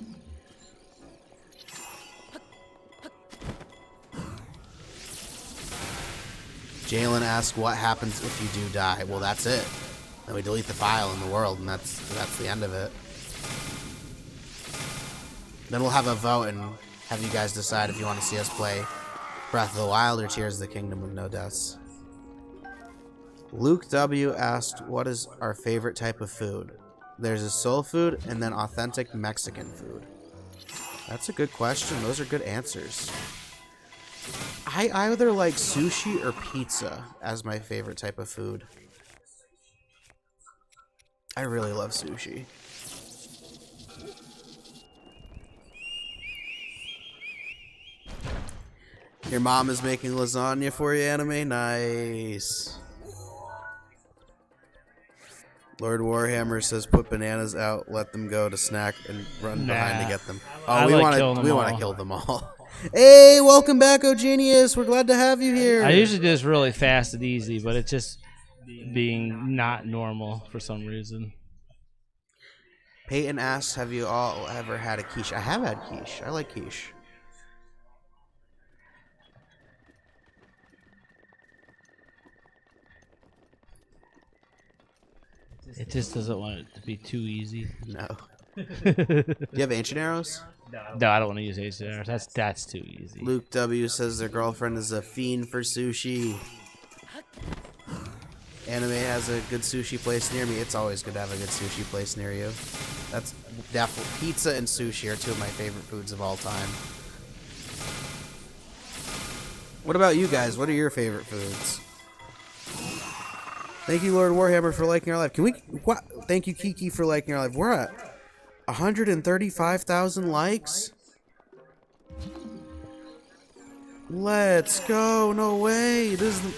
Jalen asked, "What happens if you do die?" Well, that's it. Then we delete the file in the world, and that's the end of it. Then we'll have a vote and have you guys decide if you want to see us play Breath of the Wild or Tears of the Kingdom with no deaths. Luke W asked, "What is our favorite type of food?" There's a soul food and then authentic Mexican food. That's a good question. Those are good answers. I either like sushi or pizza as my favorite type of food. I really love sushi. Your mom is making lasagna for you, Anime? Nice. Lord Warhammer says put bananas out, let them go to snack and run behind to get them. Oh, we want to kill them all. Hey, welcome back, O Genius. We're glad to have you here. I usually do this really fast and easy, but it's just being not normal for some reason. Peyton asks, have you all ever had a quiche? I have had quiche. I like quiche. It just doesn't want it to be too easy. No. Do you have ancient arrows? No, I don't want to use ancient arrows. That's too easy. Luke W says their girlfriend is a fiend for sushi. Anime has a good sushi place near me. It's always good to have a good sushi place near you. That's definitely pizza and sushi are two of my favorite foods of all time. What about you guys? What are your favorite foods? Thank you, Lord Warhammer, for liking our live. Can we? What? Thank you, Kiki, for liking our live. We're at 135,000 likes. Let's go. No way. This is...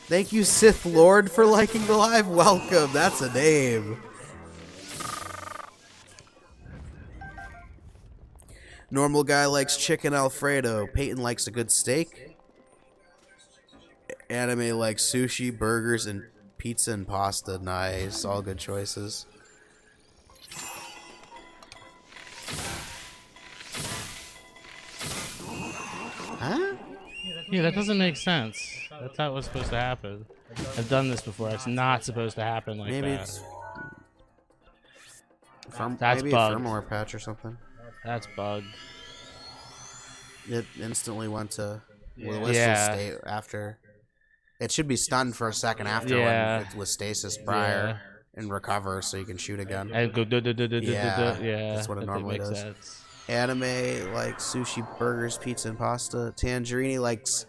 Thank you, Sith Lord, for liking the live. Welcome. That's a name. Normal guy likes chicken Alfredo. Peyton likes a good steak. Anime likes sushi, burgers, and pizza and pasta. Nice. All good choices. Huh? Yeah, that doesn't make sense. That's not what's supposed to happen. I've done this before. It's not supposed to happen like Maybe that. it's That's maybe bugged. a firmware patch or something. That's bugged. It instantly went to whistle Yeah. state after. It should be stunned for a second after Yeah. when it was stasis prior and recover so you can shoot again. And go Yeah, yeah. that's what it that normally makes does. sense. Anime likes sushi, burgers, pizza, and pasta. Tangerini likes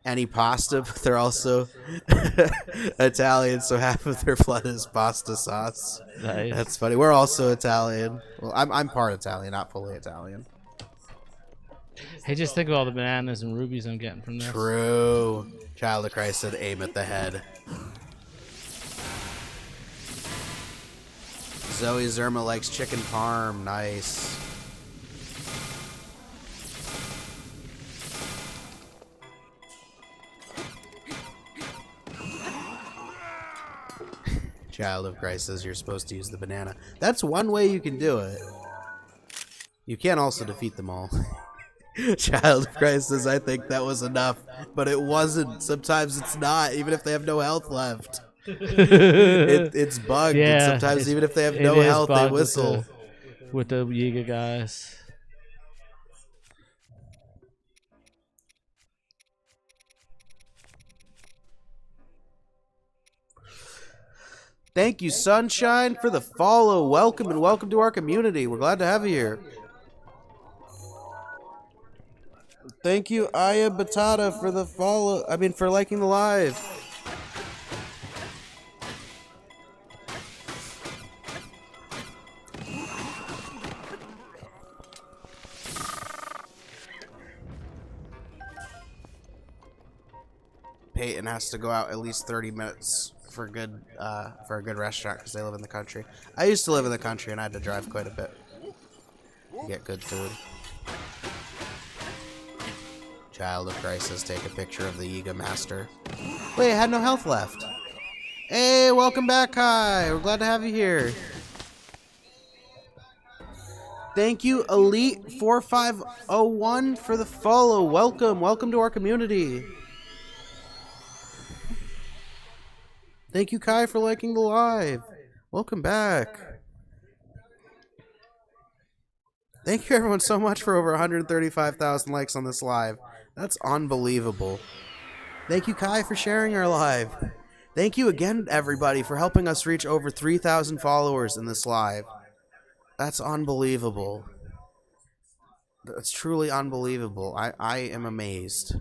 any pasta, but they're also Italian, so half of their blood is pasta sauce. Nice. That's funny. We're also Italian. Well, I'm part Italian, not fully Italian. Hey, just think of all the bananas and rubies I'm getting from this. True. Child of Christ said aim at the head. Zoe Zerma likes chicken parm. Nice. Child of Christ says you're supposed to use the banana. That's one way you can do it. You can also defeat them all. Child of Christ says I think that was enough, but it wasn't. Sometimes it's not, even if they have no health left. It's bugged. Yeah, and sometimes even if they have it no is health, they bugged whistle. with the Yiga guys. Thank you, Sunshine, for the follow. Welcome and welcome to our community. We're glad to have you here. Thank you, Aya Batata, for the follow. For liking the live. Peyton has to go out at least 30 minutes for a good restaurant because they live in the country. I used to live in the country and I had to drive quite a bit to get good food. Child of Christ says take a picture of the Yiga Master. Wait, I had no health left. Hey, welcome back, Kai. We're glad to have you here. Thank you, Elite4501, for the follow. Welcome to our community. Thank you, Kai, for liking the live. Welcome back. Thank you, everyone, so much for over 135,000 likes on this live. That's unbelievable. Thank you, Kai, for sharing our live. Thank you again, everybody, for helping us reach over 3,000 followers in this live. That's unbelievable. That's truly unbelievable. I am amazed.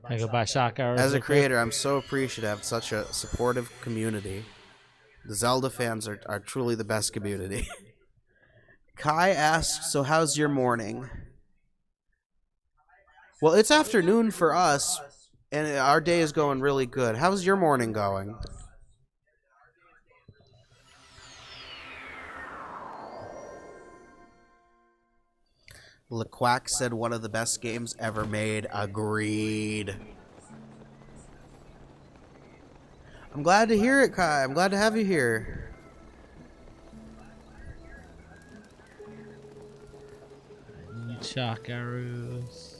I go buy shock arrows. As a creator, I'm so appreciative of such a supportive community. The Zelda fans are truly the best community. Kai asked, so how's your morning? Well, it's afternoon for us, and our day is going really good. How's your morning going? LeQuack said one of the best games ever made. Agreed. I'm glad to hear it, Kai. I'm glad to have you here. Shock arrows.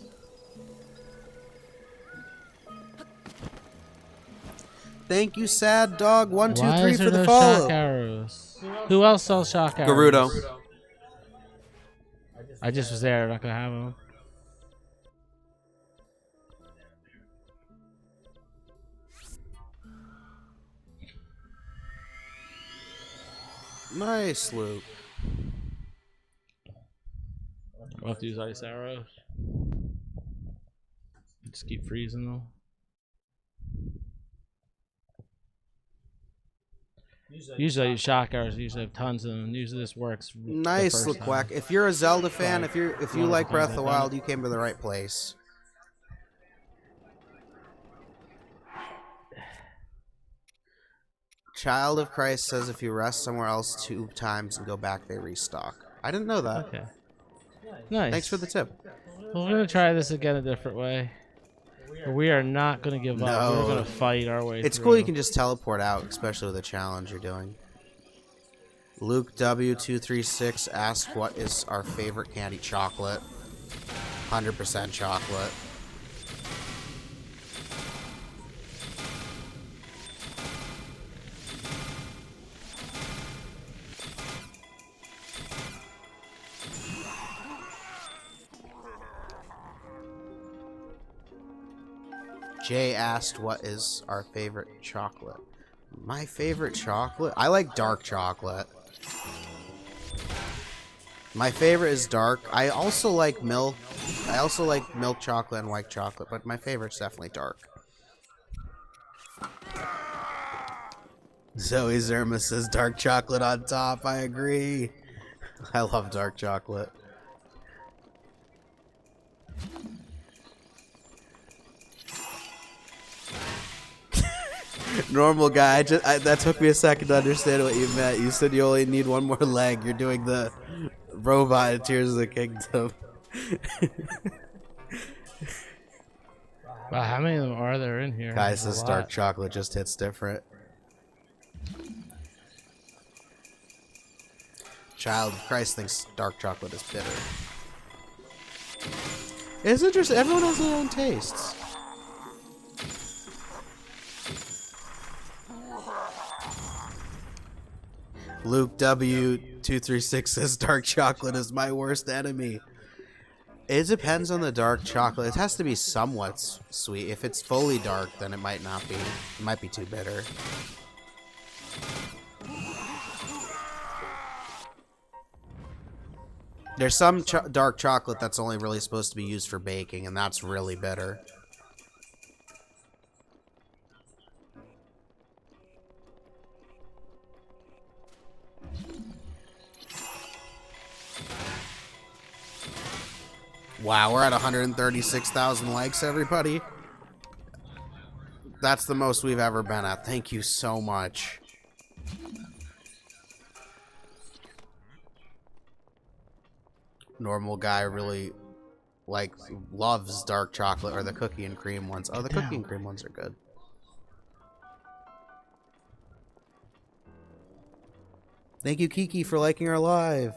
Thank you, Sad Dog 1 2 Why 3 is there for the no follow. shock arrows? Who else sells shock arrows? Gerudo. I just was there. I'm not gonna have them. Nice, Luke. I'll have to use ice arrows. Just keep freezing them. Usually I use shock arrows. Usually I have tons of them. Usually this works. Nice, Quack. If you're a Zelda fan, if you like Breath of the Wild, you came to the right place. Child of Christ says if you rest somewhere else 2 times and go back, they restock. I didn't know that. Okay. Nice. Thanks for the tip. Well, we're gonna try this again a different way. We are not gonna give up. We're gonna fight our way. It's cool you can just teleport out, especially with the challenge you're doing. Luke W236 asked what is our favorite candy. Chocolate. 100% chocolate. Jay asked what is our favorite chocolate. My favorite chocolate? I like dark chocolate. My favorite is dark. I also like milk. I also like milk chocolate and white chocolate, but my favorite's definitely dark. Zoe Zerma says dark chocolate on top. I agree. I love dark chocolate. Normal guy. That took me a second to understand what you meant. You said you only need one more leg. You're doing the robot in Tears of the Kingdom. Wow, how many of them are there in here? Guy says dark chocolate just hits different. Child of Christ thinks dark chocolate is bitter. It's interesting. Everyone has their own tastes. Luke W236 says dark chocolate is my worst enemy. It depends on the dark chocolate. It has to be somewhat sweet. If it's fully dark, then it might not be. It might be too bitter. There's some dark chocolate that's only really supposed to be used for baking, and that's really bitter. Wow, we're at 136,000 likes, everybody. That's the most we've ever been at. Thank you so much. Normal guy really loves dark chocolate or the cookie and cream ones. Oh, the cookie and cream ones are good. Thank you, Kiki, for liking our live.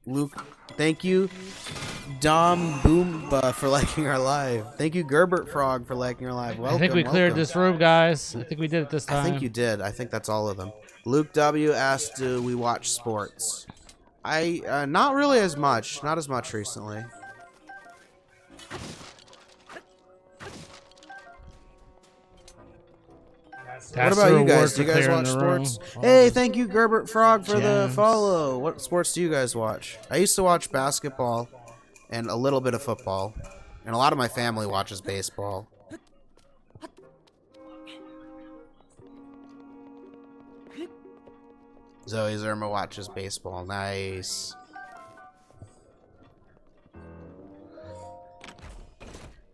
Luke, thank you, Dom Boomba, for liking our live. Thank you, Gerbert Frog, for liking our live. Welcome, I think we cleared this room, guys. I think we did it this time. I think you did. I think that's all of them. Luke W asked, do we watch sports? Not really as much. Not as much recently. What about you guys? Do you guys watch sports? Hey, thank you, Gerbert Frog, for the follow. What sports do you guys watch? I used to watch basketball and a little bit of football. And a lot of my family watches baseball. Zoe Zerma watches baseball. Nice.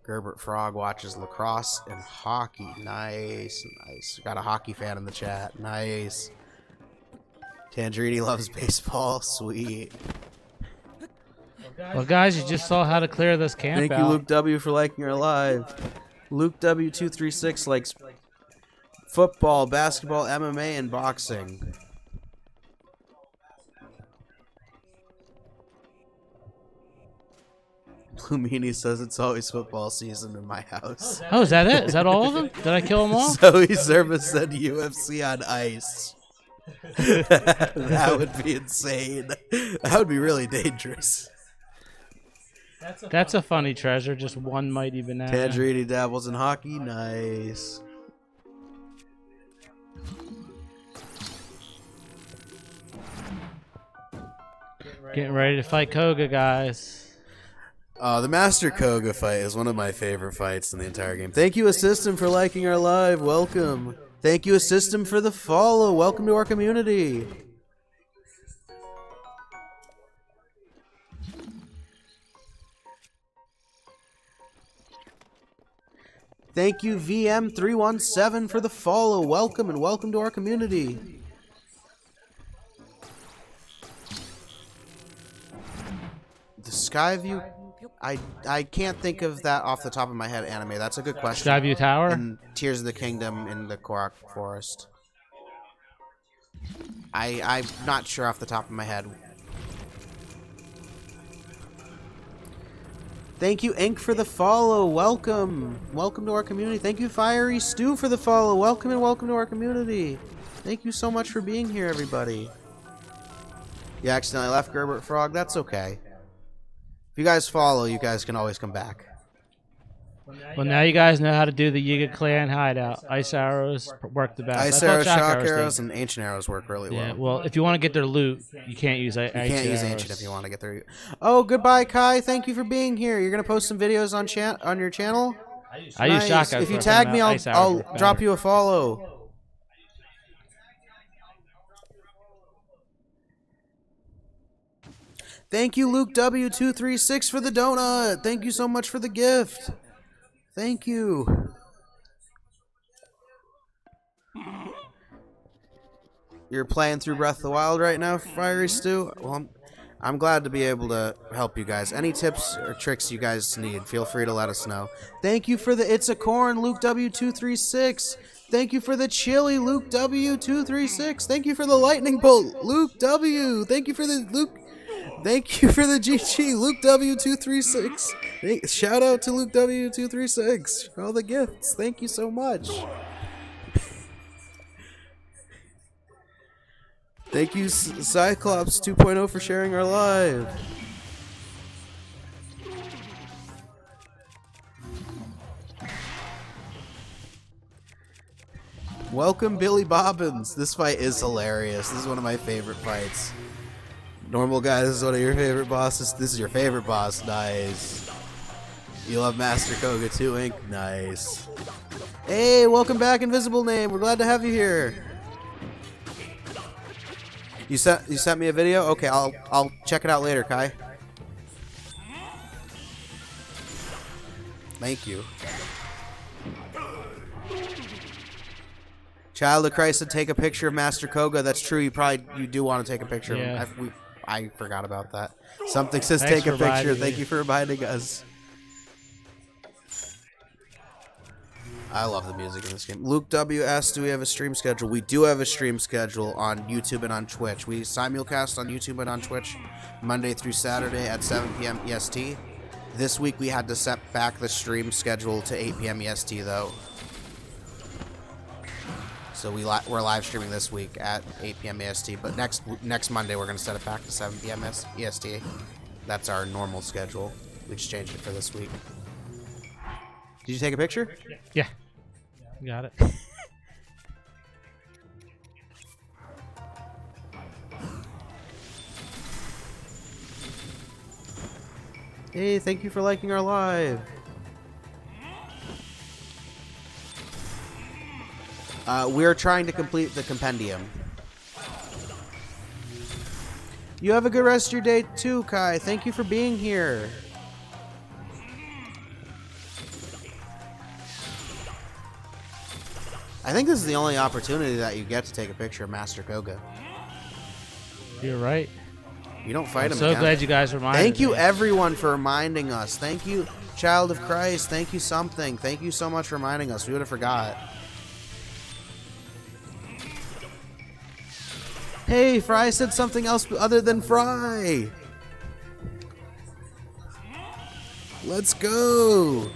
Gerbert Frog watches lacrosse and hockey. Nice, nice. Got a hockey fan in the chat. Nice. Tangerini loves baseball. Sweet. Well, guys, you just saw how to clear this camp out. Thank you, Luke W, for liking our live. Luke W236 likes football, basketball, MMA, and boxing. Blumini says it's always football season in my house. Oh, is that it? Is that all of them? Did I kill them all? Zoe Zerma said UFC on ice. That would be insane. That would be really dangerous. That's a funny treasure. Just one mighty banana. Tangerine dabbles in hockey. Nice. Getting ready to fight Koga, guys. The Master Koga fight is one of my favorite fights in the entire game. Thank you, Assistant, for liking our live. Welcome. Thank you, Assistant, for the follow. Welcome to our community. Thank you, VM317, for the follow. Welcome and welcome to our community. The Skyview, I can't think of that off the top of my head anime. That's a good question. Skyview Tower? And Tears of the Kingdom in the Korok Forest. I'm not sure off the top of my head. Thank you, Ink, for the follow. Welcome. Welcome to our community. Thank you, Fiery Stew, for the follow. Welcome and welcome to our community. Thank you so much for being here, everybody. You accidentally left Gerbert Frog. That's okay. If you guys follow, you guys can always come back. Well, now you guys know how to do the Yiga Clan hideout. Ice arrows work the best. Ice arrows, shock arrows, and ancient arrows work really well. Yeah, well, if you want to get their loot, you can't use ice arrows. You can't use ancient if you want to get their... Oh, goodbye, Kai. Thank you for being here. You're going to post some videos on your channel? I use shock arrows. If you tag me, I'll drop you a follow. Thank you, Luke W236, for the donut. Thank you so much for the gift. Thank you. You're playing through Breath of the Wild right now, Fiery Stew? Well, I'm glad to be able to help you guys. Any tips or tricks you guys need, feel free to let us know. Thank you for the It's a Corn, Luke W236. Thank you for the chili, Luke W236. Thank you for the lightning bolt, Luke W. Thank you for the Thank you for the GG, Luke W236. Shout out to Luke W236 for all the gifts. Thank you so much. Thank you, Cyclops 2.0, for sharing our live. Welcome, Billy Bobbins. This fight is hilarious. This is one of my favorite fights. Normal guy, this is one of your favorite bosses. This is your favorite boss. Nice. You love Master Koga too, Ink? Nice. Hey, welcome back, Invisible Name. We're glad to have you here. You sent me a video? Okay, I'll check it out later, Kai. Thank you. Child of Christ said take a picture of Master Koga. That's true. You do want to take a picture of him. I forgot about that. Something says Thanks take a picture. Me. Thank you for reminding us. I love the music in this game. Luke W asks, do we have a stream schedule? We do have a stream schedule on YouTube and on Twitch. We simulcast on YouTube and on Twitch Monday through Saturday at 7 p.m. EST. This week we had to set back the stream schedule to 8 p.m. EST, though. So we're live streaming this week at 8 p.m. EST, but next Monday we're going to set it back to 7 p.m. EST. That's our normal schedule. We just changed it for this week. Did you take a picture? Yeah. Got it. Hey, thank you for liking our live. We're trying to complete the compendium. You have a good rest of your day too, Kai. Thank you for being here. I think this is the only opportunity that you get to take a picture of Master Koga. You're right. You don't fight him I'm so again. glad you guys reminded me. Thank you, everyone, for reminding us. Thank you, Child of Christ. Thank you, something. Thank you so much for reminding us. We would have forgot. Hey, Fry said something else other than Fry. Let's go.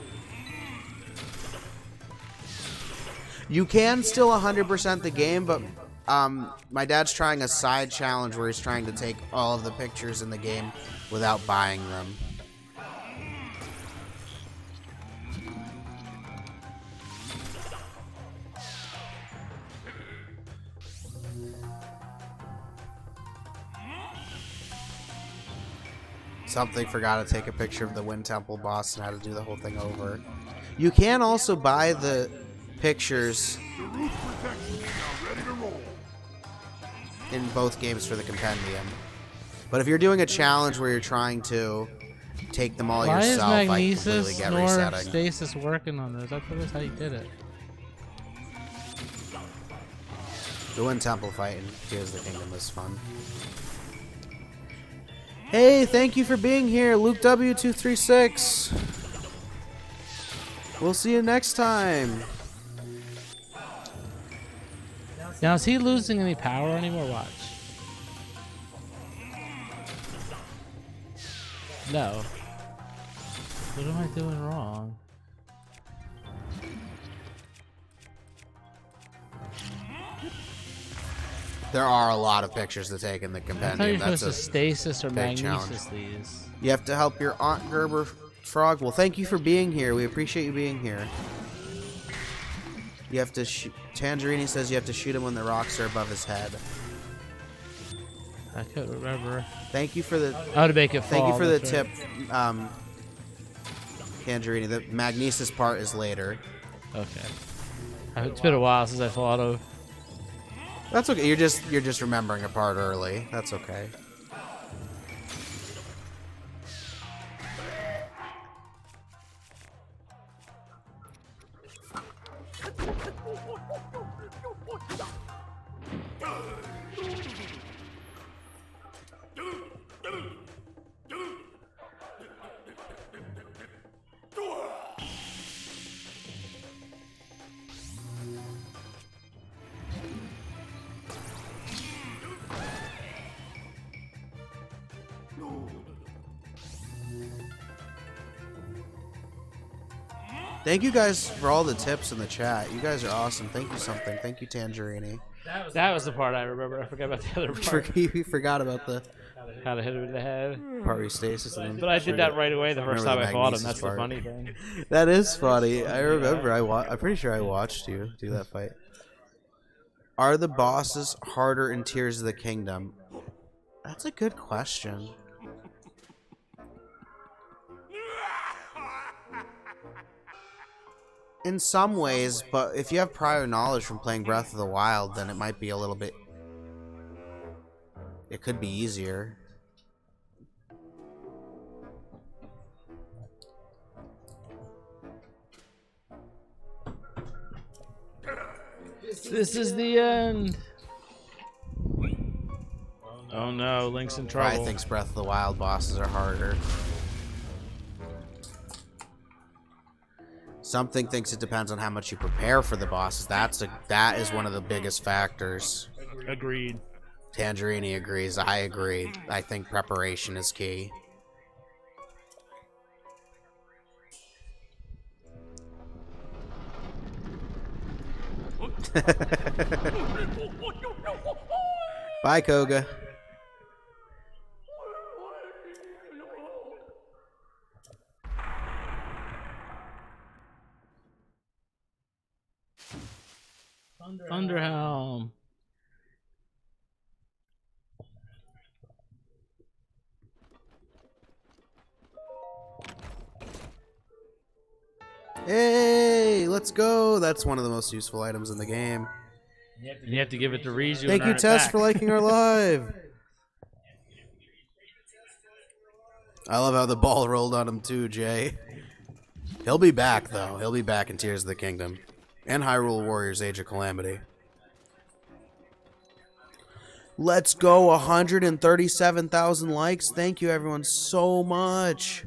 You can still 100% the game, but my dad's trying a side challenge where he's trying to take all of the pictures in the game without buying them. Something forgot to take a picture of the Wind Temple boss and had to do the whole thing over. You can also buy the pictures The roof protection is now ready to roll. in both games for the compendium. But if you're doing a challenge where you're trying to take them all Why is yourself, I completely Magnesis get nor resetting. Stasis working on those? I thought that's how you did it. The Wind Temple fight in Tears of the Kingdom is fun. Hey, thank you for being here, Luke W236. We'll see you next time. Now, is he losing any power anymore? Watch. No. What am I doing wrong? There are a lot of pictures to take in the I thought you compendium. were That's supposed to a stasis or big challenge. magnesis these. You have to help your Aunt Gerber Frog. Well, thank you for being here. We appreciate you being here. You have to shoot. Tangerini says you have to shoot him when the rocks are above his head. I couldn't remember. Thank you for the. How to make it fall. Thank you for the that's tip, right. Tangerini. The Magnesis part is later. Okay. It's been a while since I fought him. That's okay. You're just remembering a part early. That's okay. Thank you guys for all the tips in the chat. You guys are awesome. Thank you something. Thank you, Tangerini. That was the part I remember. I forgot about the other part. You forgot about the How to hit him in the head. part where he stasis. And then But I did that right away the first time Remember I the fought him. Magnesis That's part. the funny thing. That is funny. I remember. I'm pretty sure I watched you do that fight. Are the bosses harder in Tears of the Kingdom? That's a good question. In some ways, but if you have prior knowledge from playing Breath of the Wild, then it might be a little bit... It could be easier. This is the end. Oh no, Link's in trouble. Probably thinks Breath of the Wild bosses are harder. Something thinks it depends on how much you prepare for the bosses. That is one of the biggest factors. Agreed. Tangerini agrees. I agree. I think preparation is key. Bye, Koga. Thunderhelm. Hey, let's go. That's one of the most useful items in the game. You have to give it to Rizu. Thank you, Tess, for liking our live. I love how the ball rolled on him too, Jay. He'll be back, though. He'll be back in Tears of the Kingdom. And Hyrule Warriors Age of Calamity. Let's go. 137,000 likes. Thank you, everyone, so much.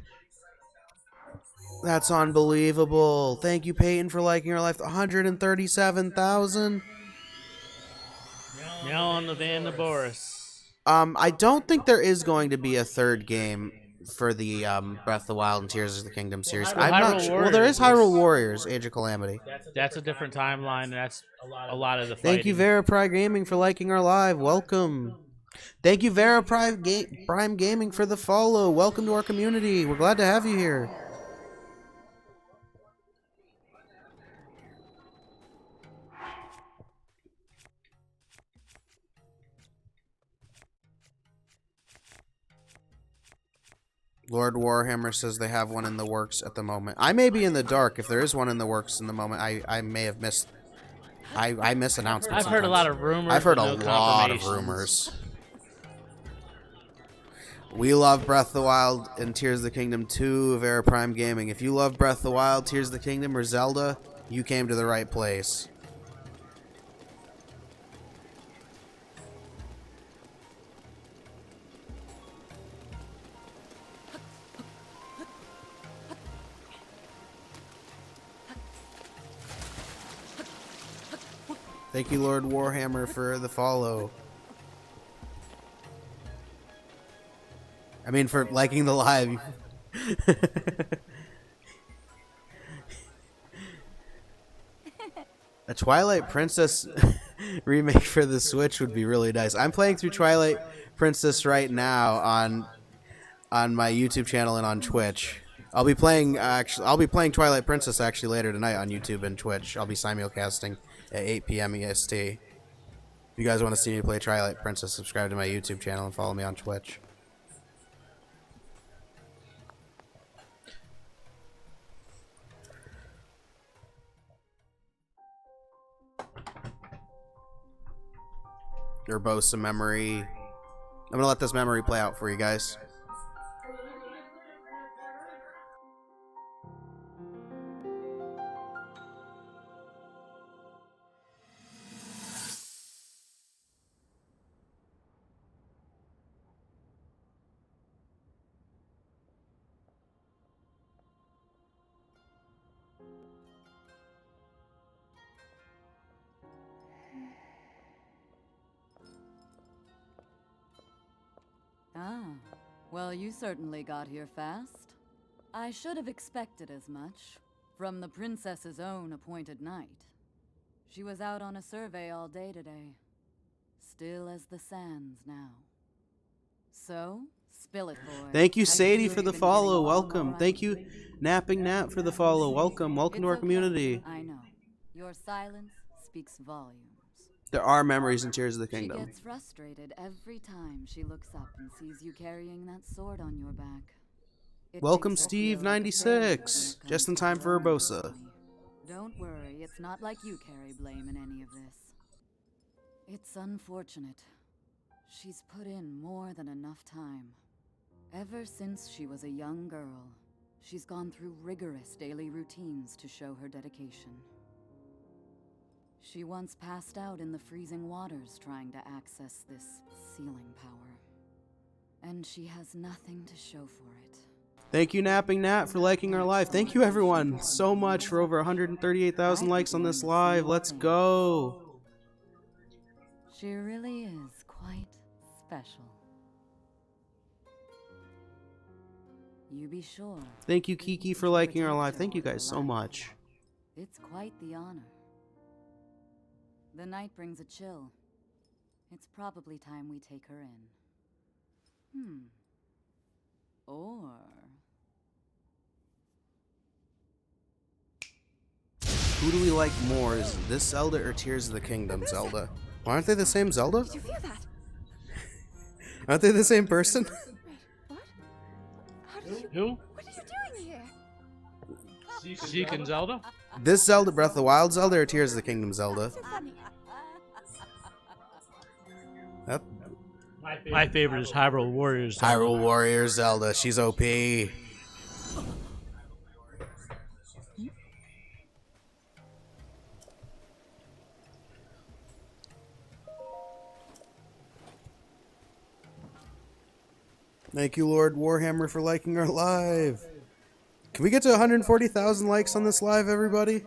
That's unbelievable. Thank you, Peyton, for liking our live. 137,000. Now on the Van de Boris. I don't think there is going to be a third game for the Breath of the Wild and Tears of the Kingdom series. Well, I'm not Hyrule sure. Well, there is Warriors Hyrule Warriors Age of Calamity. That's a different timeline. That's a lot of the fighting. Thank you, Vera Prime Gaming, for liking our live. Welcome. Thank you, Vera Prime Gaming, for the follow. Welcome to our community. We're glad to have you here. Lord Warhammer says they have one in the works at the moment. I may be in the dark. If there is one in the works in the moment, I may have missed. I miss announcements. I've heard a lot sometimes. of rumors. I've heard but a no lot of confirmations. rumors. We love Breath of the Wild and Tears of the Kingdom 2 of Era Prime Gaming. If you love Breath of the Wild, Tears of the Kingdom, or Zelda, you came to the right place. Thank you, Lord Warhammer, for the follow. I mean, for liking the live. A Twilight Princess remake for the Switch would be really nice. I'm playing through Twilight Princess right now on my YouTube channel and on Twitch. I'll be playing Twilight Princess actually later tonight on YouTube and Twitch. I'll be simulcasting at 8 p.m. EST. If you guys want to see me play Twilight Princess, subscribe to my YouTube channel and follow me on Twitch. Urbosa memory. I'm gonna let this memory play out for you guys. Ah, well, you certainly got here fast. I should have expected as much from the princess's own appointed knight. She was out on a survey all day today. Still as the sands now. So, spill it, boy. Thank you, I Sadie, think for the you've been follow. getting Welcome. all Thank you, right. Napping Nap, for the follow. Welcome. Welcome to our It's community. okay, I know. Your silence speaks volumes. There are memories in Tears of the She Kingdom. gets frustrated every time she looks up and sees you carrying that sword on your back. It Welcome, makes her feel like a failure when Steve96. it Just in comes time to for her own Urbosa. destiny. Don't worry, it's not like you carry blame in any of this. It's unfortunate. She's put in more than enough time. Ever since she was a young girl, she's gone through rigorous daily routines to show her dedication. She once passed out in the freezing waters trying to access this sealing power. And she has nothing to show for it. Thank you, Napping Nat, for liking our live. Thank you, everyone, so much for over 138,000 likes on this live. Let's go. She really is quite special. You be sure. Thank you, Kiki, for liking our live. Thank you guys so much. It's quite the honor. The night brings a chill. It's probably time we take her in. Or... Who do we like more? Is this Zelda or Tears of the Kingdom Zelda? Why aren't they the same Zelda? Did you feel that? Aren't they the same person? Wait, what? How did you... Who? What are you doing here? Zeke and Zelda? This Zelda, Breath of the Wild Zelda or Tears of the Kingdom Zelda? So funny. That My favorite is Hyrule Warriors. Hyrule Warrior Zelda. She's OP. Thank you, Lord Warhammer, for liking our live. Can we get to 140,000 likes on this live, everybody?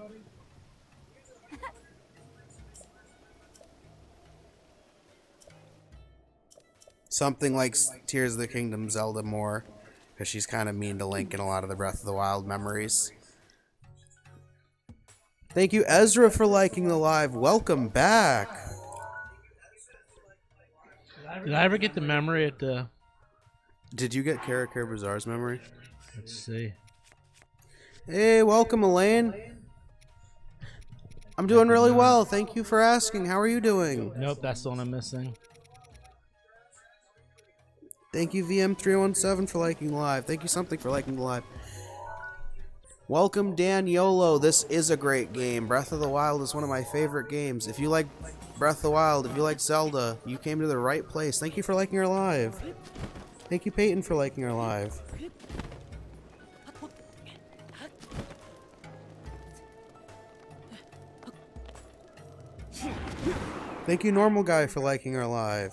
Something like Tears of the Kingdom Zelda more, because she's kind of mean to Link in a lot of the Breath of the Wild memories. Thank you, Ezra, for liking the live. Welcome back. Did I ever get the memory at the... Did you get Kara Bazaar's memory? Let's see. Hey, welcome, Elaine. I'm doing really well. Thank you for asking. How are you doing? Nope, that's the one I'm missing. Thank you, VM317, for liking live. Thank you, something, for liking the live. Welcome, Dan Yolo. This is a great game. Breath of the Wild is one of my favorite games. If you like Breath of the Wild, if you like Zelda, you came to the right place. Thank you for liking our live. Thank you, Peyton, for liking our live. Thank you, Normal Guy, for liking our live.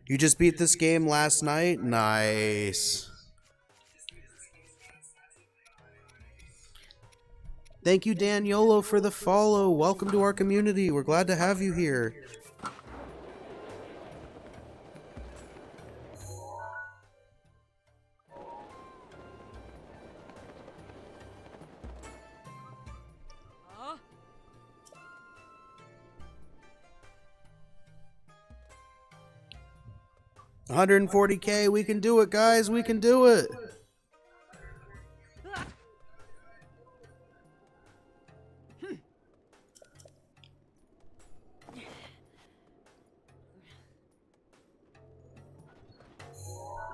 You just beat this game last night? Nice. Thank you, Dan Yolo, for the follow. Welcome to our community. We're glad to have you here. $140K, we can do it, guys. We can do it.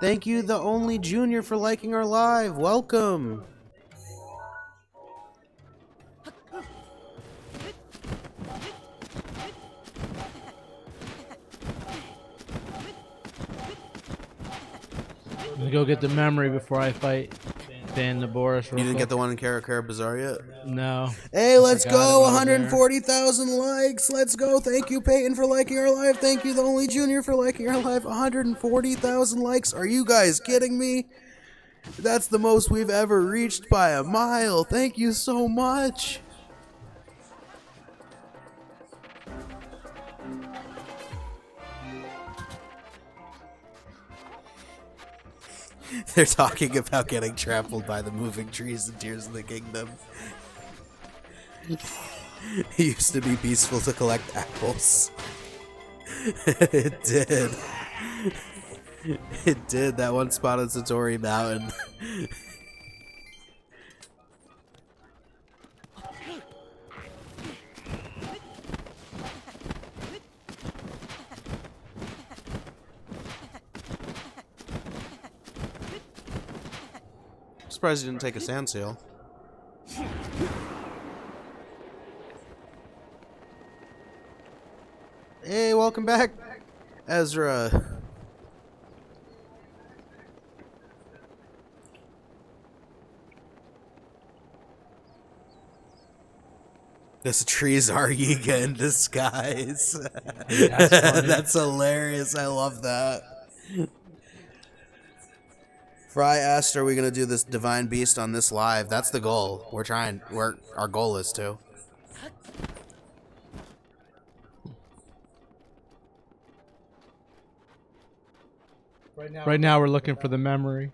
Thank you, The Only Junior, for liking our live. Welcome. I'm gonna go get the memory before I fight Dan Naboris. You didn't get the one in Karakara Bazaar yet? No. Hey, let's go. 140,000 likes. Let's go. Thank you, Peyton, for liking our live. Thank you, The Only Junior, for liking our live. 140,000 likes. Are you guys kidding me? That's the most we've ever reached by a mile. Thank you so much. They're talking about getting trampled by the moving trees in Tears of the Kingdom. It used to be peaceful to collect apples. It did. It did. That one spot on Satori Mountain. Surprised you didn't take a sand seal. Hey, welcome back, Ezra. This tree's are Yiga in disguise. That's hilarious. I love that. Fry asked, are we going to do this Divine Beast on this live? That's the goal. We're trying. Our goal is to. Right now we're looking for the memory.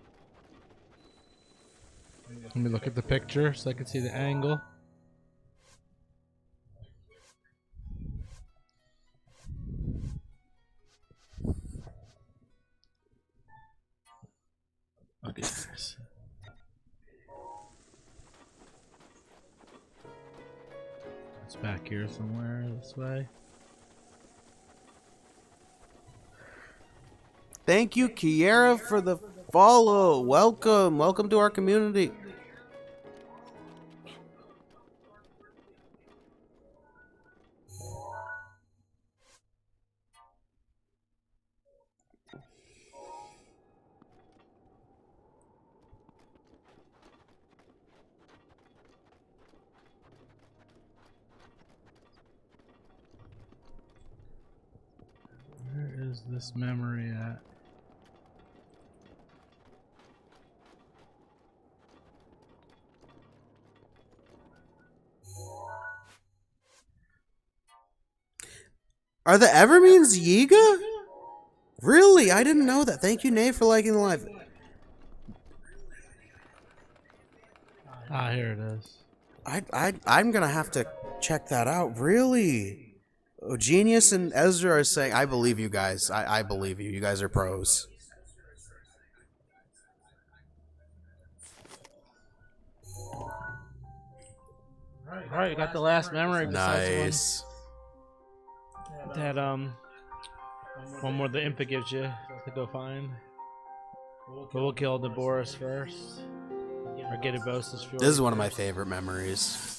Let me look at the picture so I can see the angle. Okay. It's back here somewhere this way. Thank you, Kiera, for the follow. Welcome. Welcome to our community. Where is this memory at? Are the Evermeans Yiga? Really? I didn't know that. Thank you, Nate, for liking the live. Ah, here it is. I'm gonna have to check that out. Really? Oh, Genius and Ezra are saying, I believe you guys. I believe you. You guys are pros. Alright, you got the last memory. Nice. That one more the Impa gives you to go find. But we'll kill the Boris first. Or get a Bosa's fuel. This is one of my favorite memories.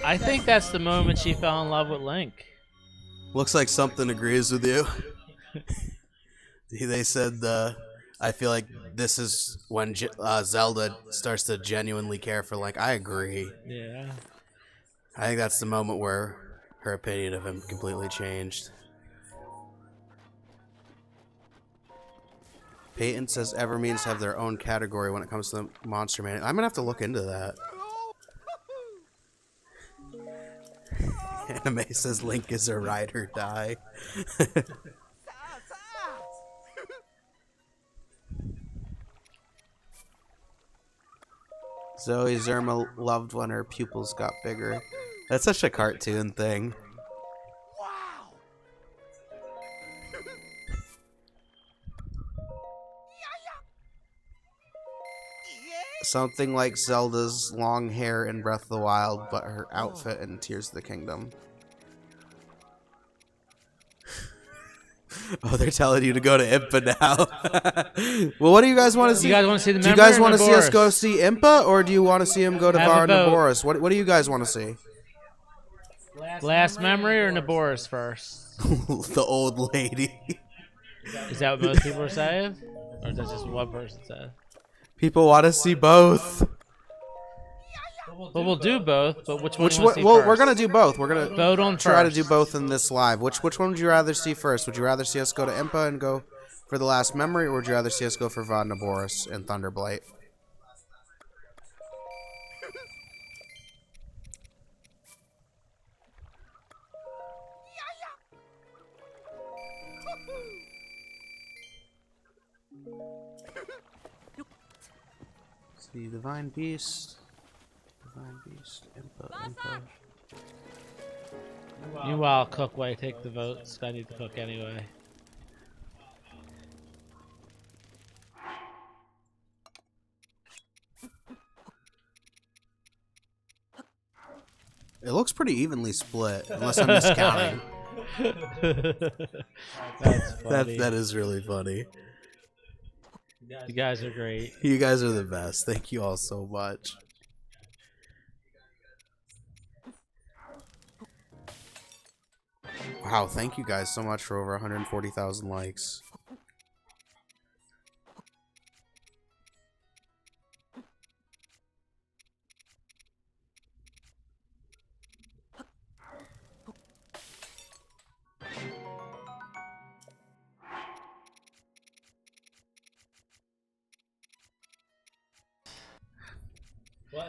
I think that's the moment she fell in love with Link. Looks like something agrees with you. They said, I feel like this is when Zelda starts to genuinely care for Link. I agree. Yeah. I think that's the moment where her opinion of him completely changed. Peyton says ever means have their own category when it comes to the Monster Man. I'm gonna have to look into that. Anime says Link is a ride or die. Zoe Zerma loved when her pupils got bigger. That's such a cartoon thing. Something like Zelda's long hair in Breath of the Wild, but her outfit in Tears of the Kingdom. Oh, they're telling you to go to Impa now. Well, what do you guys want to see? You guys want to see the Do you guys want to see us Boris? go see Impa, or do you want to see him go to Have a Varna vote. Boris? What do you guys want to see? Last memory or Naboris first? The old lady. Is that what most people are saying? Or is that just one person said? People want to see both. Well, we'll do both, but which one Which do you one? want to see Well, first? we're gonna do both. We're gonna Vote on try first. to do both in this live. Which one would you rather see first? Would you rather see us go to Impa and go for the last memory, or would you rather see us go for Vodna Boris and Thunderblight? See Divine Beast, Impa. Meanwhile, Cook, while you take the votes, I need to cook anyway. It looks pretty evenly split, unless I'm miscounting. That's funny. That is really funny. You guys are great. You guys are the best. Thank you all so much. Wow, thank you guys so much for over 140,000 likes.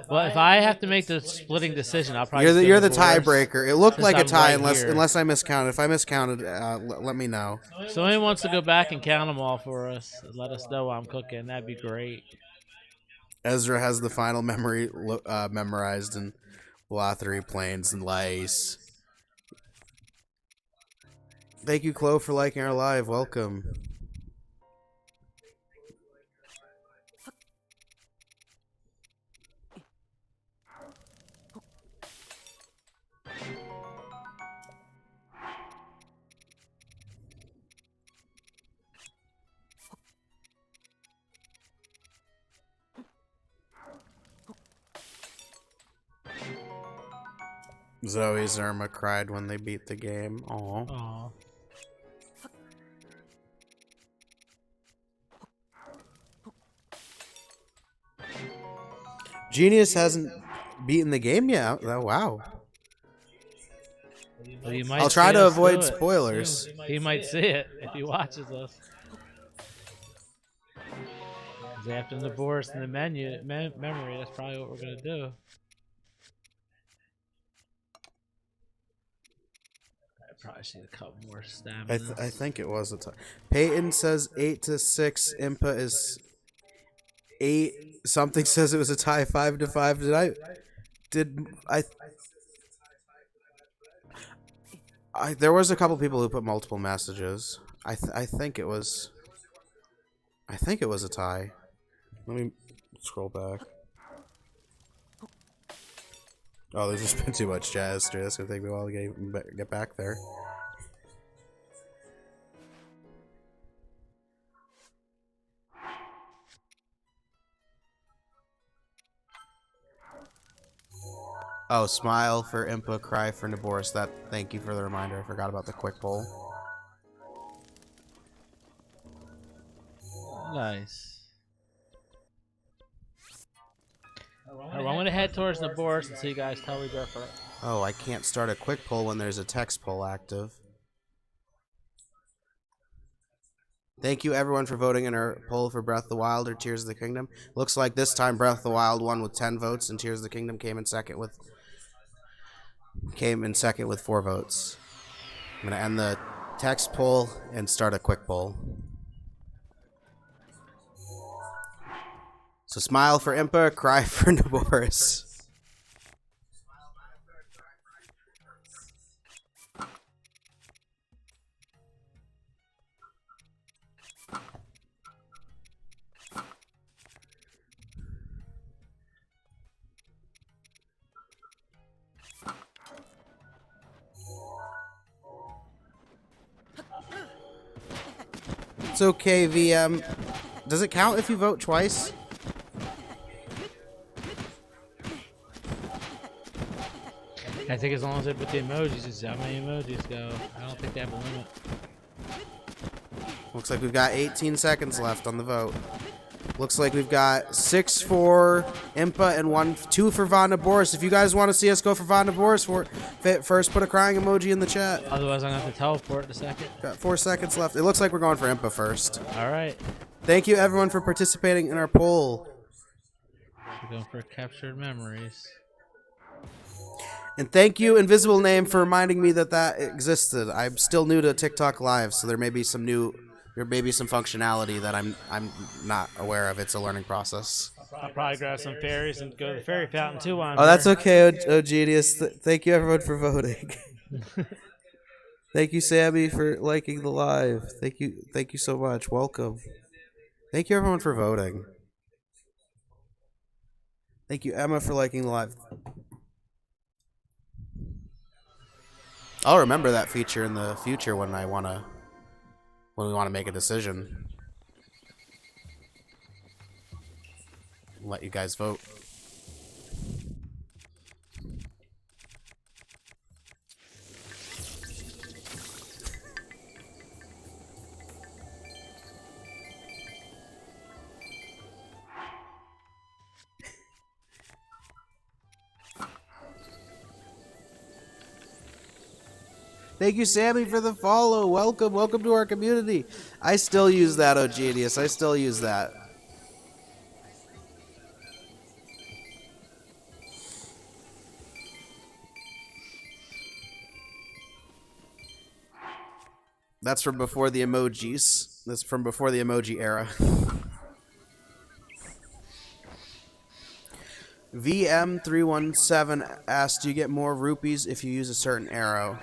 Well, if I have to make the splitting decision, I'll probably. You're the Naboris, tiebreaker. It looked since like a I'm tie, right here. unless I miscounted. If I miscounted, let me know. So anyone wants to go back and count them all for us? Let us know while I'm cooking. That'd be great. Ezra has the final memory memorized in Blothery Plains and Lace. Thank you, Chloe, for liking our live. Welcome. Zoe Zerma cried when they beat the game. Aww. Aw. Genius hasn't beaten the game yet. Oh, wow. Well, you might I'll try see to us avoid do it spoilers. soon. He might see it if he watches us. 'Cause after the divorce and the memory, that's probably what we're gonna do. I probably should a couple more stamina. I think it was a tie. Peyton says 8-6. Impa is 8. Something says it was a tie 5-5. There was a couple people who put multiple messages. I think it was a tie. Let me scroll back. Oh, there's just been too much jazz. That's gonna take me a while to get back there. Oh, smile for Impa, cry for Naboris. Thank you for the reminder. I forgot about the quick poll. Nice. Alright, well, I'm gonna head towards the boards until you guys tell me different. Oh, I can't start a quick poll when there's a text poll active. Thank you everyone for voting in our poll for Breath of the Wild or Tears of the Kingdom. Looks like this time Breath of the Wild won with 10 votes and Tears of the Kingdom came in second with 4 votes. I'm gonna end the text poll and start a quick poll. So smile for Impa, cry for Naboris. It's okay, VM. Does it count if you vote twice? I think as long as they put the emojis, it's how many emojis go. I don't think they have a limit. Looks like we've got 18 seconds left on the vote. Looks like we've got 6 for Impa and 2 for Von Naboris. If you guys want to see us go for Von Naboris, first put a crying emoji in the chat. Otherwise, I'm going to have to teleport in a second. Got 4 seconds left. It looks like we're going for Impa first. All right. Thank you, everyone, for participating in our poll. We're going for captured memories. And thank you, Invisible Name, for reminding me that existed. I'm still new to TikTok Live, so there may be some functionality that I'm not aware of. It's a learning process. I'll probably grab some fairies and go to the fairy fountain too. That's okay, Genius. Thank you, everyone, for voting. Thank you, Sammy, for liking the live. Thank you so much. Welcome. Thank you, everyone, for voting. Thank you, Emma, for liking the live. I'll remember that feature in the future when we want to make a decision. Let you guys vote. Thank you, Sammy, for the follow. Welcome to our community. I still use that, oh genius. I still use that. That's from before the emojis. That's from before the emoji era. VM317 asked, do you get more rupees if you use a certain arrow?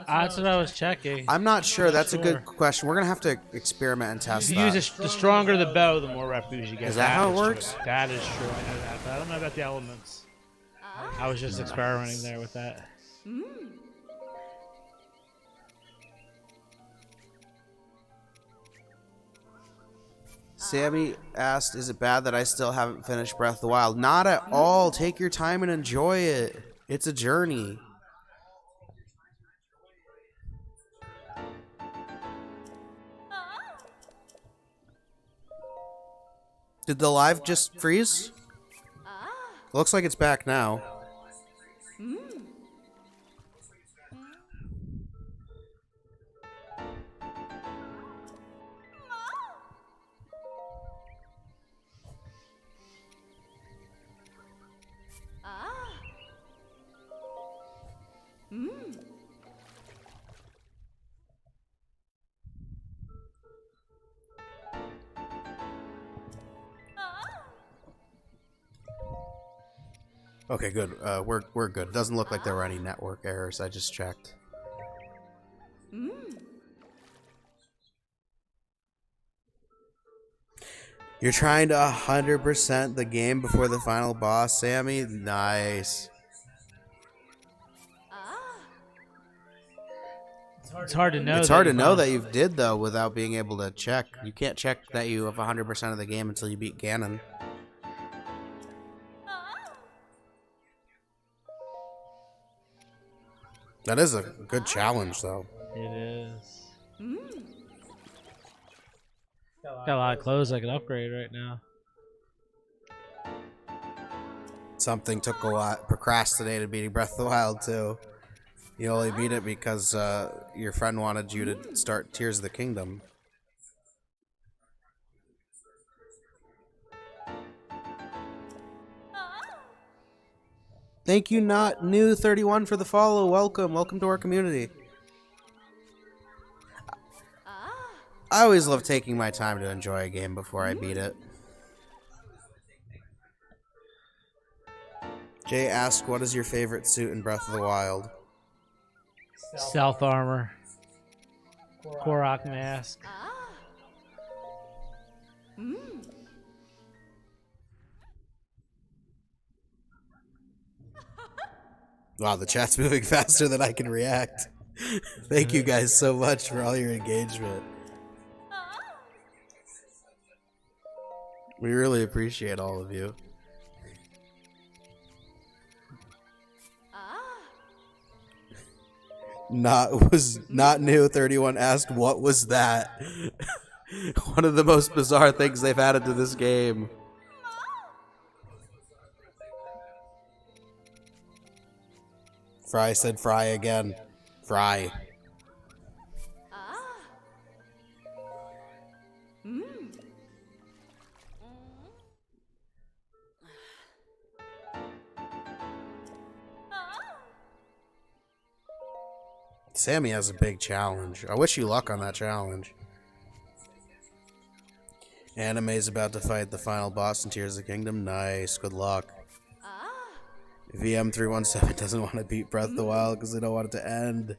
That's what I was checking. I'm not sure. That's a good question. We're going to have to experiment and test that. If you use the stronger the bow, the more rupees you get. Is that how it works? True. That is true. I know that, but I don't know about the elements. I was just experimenting there with that. Sammy asked, is it bad that I still haven't finished Breath of the Wild? Not at all. Take your time and enjoy it. It's a journey. Did the live just freeze? Looks like it's back now. Okay, good. We're good. It doesn't look like there were any network errors. I just checked. You're trying to 100% the game before the final boss, Sammy? Nice. It's hard to know. It's hard to know that you did, though, without being able to check. You can't check that you have 100% of the game until you beat Ganon. That is a good challenge, though. It is. Got a lot of clothes I can upgrade right now. Something took a lot. Procrastinated beating Breath of the Wild, too. You only beat it because your friend wanted you to start Tears of the Kingdom. Thank you, Not New 31 for the follow. Welcome to our community. I always love taking my time to enjoy a game before I beat it. Jay asked, what is your favorite suit in Breath of the Wild? Stealth armor. Korok mask. Wow, the chat's moving faster than I can react. Thank you guys so much for all your engagement. We really appreciate all of you. Not new 31 asked, what was that? One of the most bizarre things they've added to this game. Fry said fry again. Fry. Sammy has a big challenge. I wish you luck on that challenge. Anime's about to fight the final boss in Tears of the Kingdom. Nice. Good luck. VM317 doesn't want to beat Breath of the Wild because they don't want it to end.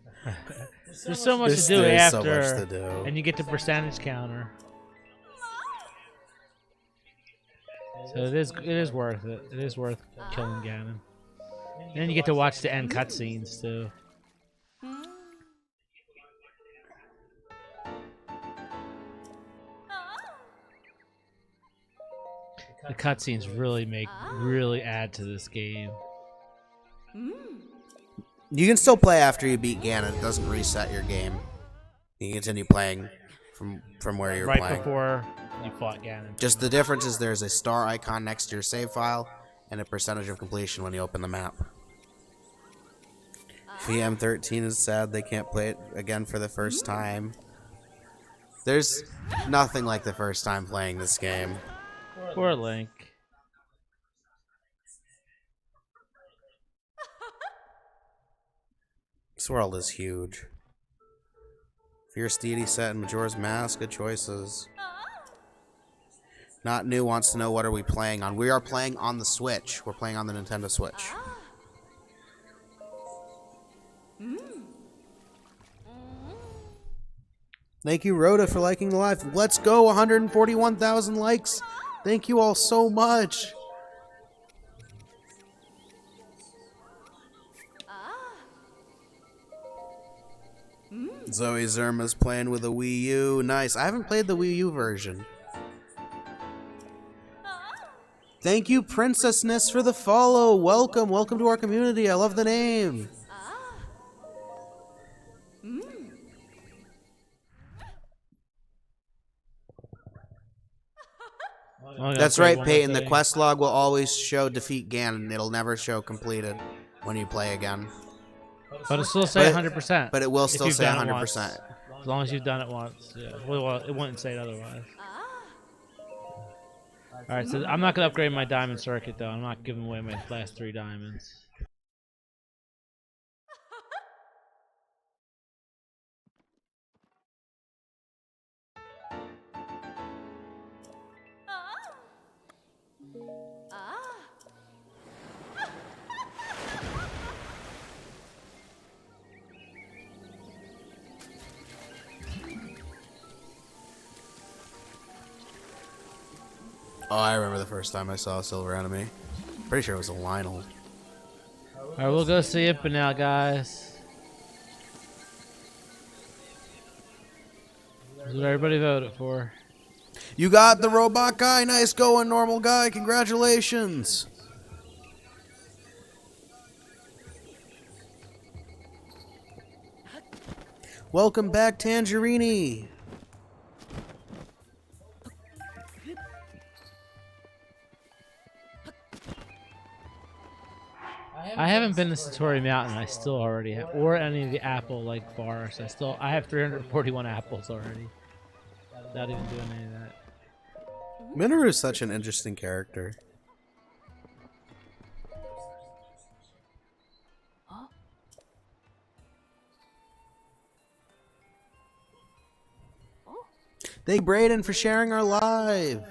There's so much to do There's after, so much to do. and you get the percentage counter. So it is worth it. It is worth killing Ganon. And then you get to watch the end cutscenes too. The cutscenes really add to this game. You can still play after you beat Ganon. It doesn't reset your game. You can continue playing from where you're right playing. Before you fought Ganon. Just the difference is there's a star icon next to your save file and a percentage of completion when you open the map. VM13 is sad they can't play it again for the first time. There's nothing like the first time playing this game. Poor Link. This world is huge. Fierce Deity set and Majora's Mask, good choices. Not New wants to know what are we playing on. We are playing on the Switch. We're playing on the Nintendo Switch. Thank you, Rhoda, for liking the live. Let's go, 141,000 likes. Thank you all so much. Zoe Zerma's playing with a Wii U. Nice. I haven't played the Wii U version. Thank you, Princessness, for the follow. Welcome to our community. I love the name. That's right, Peyton. The quest log will always show defeat Ganon. It'll never show completed when you play again. But it'll still say 100%. But it will still say 100%. As long as you've done it once. Yeah. Well, it wouldn't say it otherwise. Alright, so I'm not going to upgrade my diamond circuit, though. I'm not giving away my last 3 diamonds. Oh, I remember the first time I saw a silver enemy. Pretty sure it was a Lionel. Alright, we'll go see it, but now, guys. This is what everybody voted for. You got the robot guy. Nice going, normal guy. Congratulations. Welcome back, Tangerini. I haven't been to Satori Mountain. I still already have, or any of the apple like forests. I have 341 apples already. Without even doing any of that. Minoru is such an interesting character. Thank you, Brayden, for sharing our live.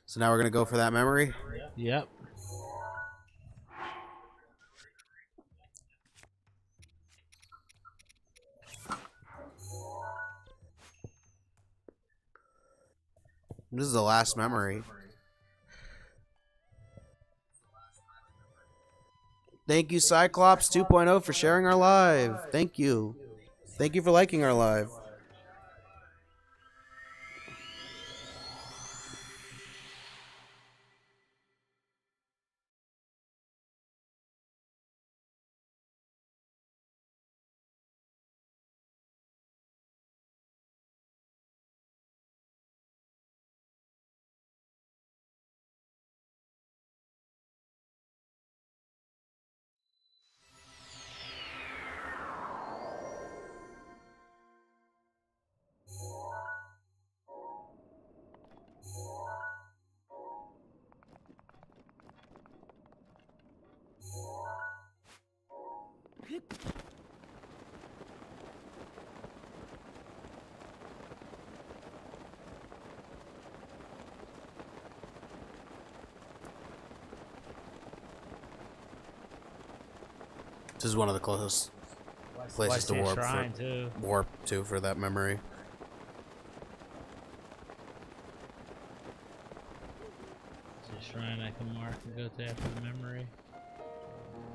So now we're going to go for that memory? Yep. This is the last memory. Thank you, Cyclops 2.0, for sharing our live. Thank you. Thank you for liking our live. This is one of the closest places to warp to for that memory. It's a shrine I can mark and go to after the memory.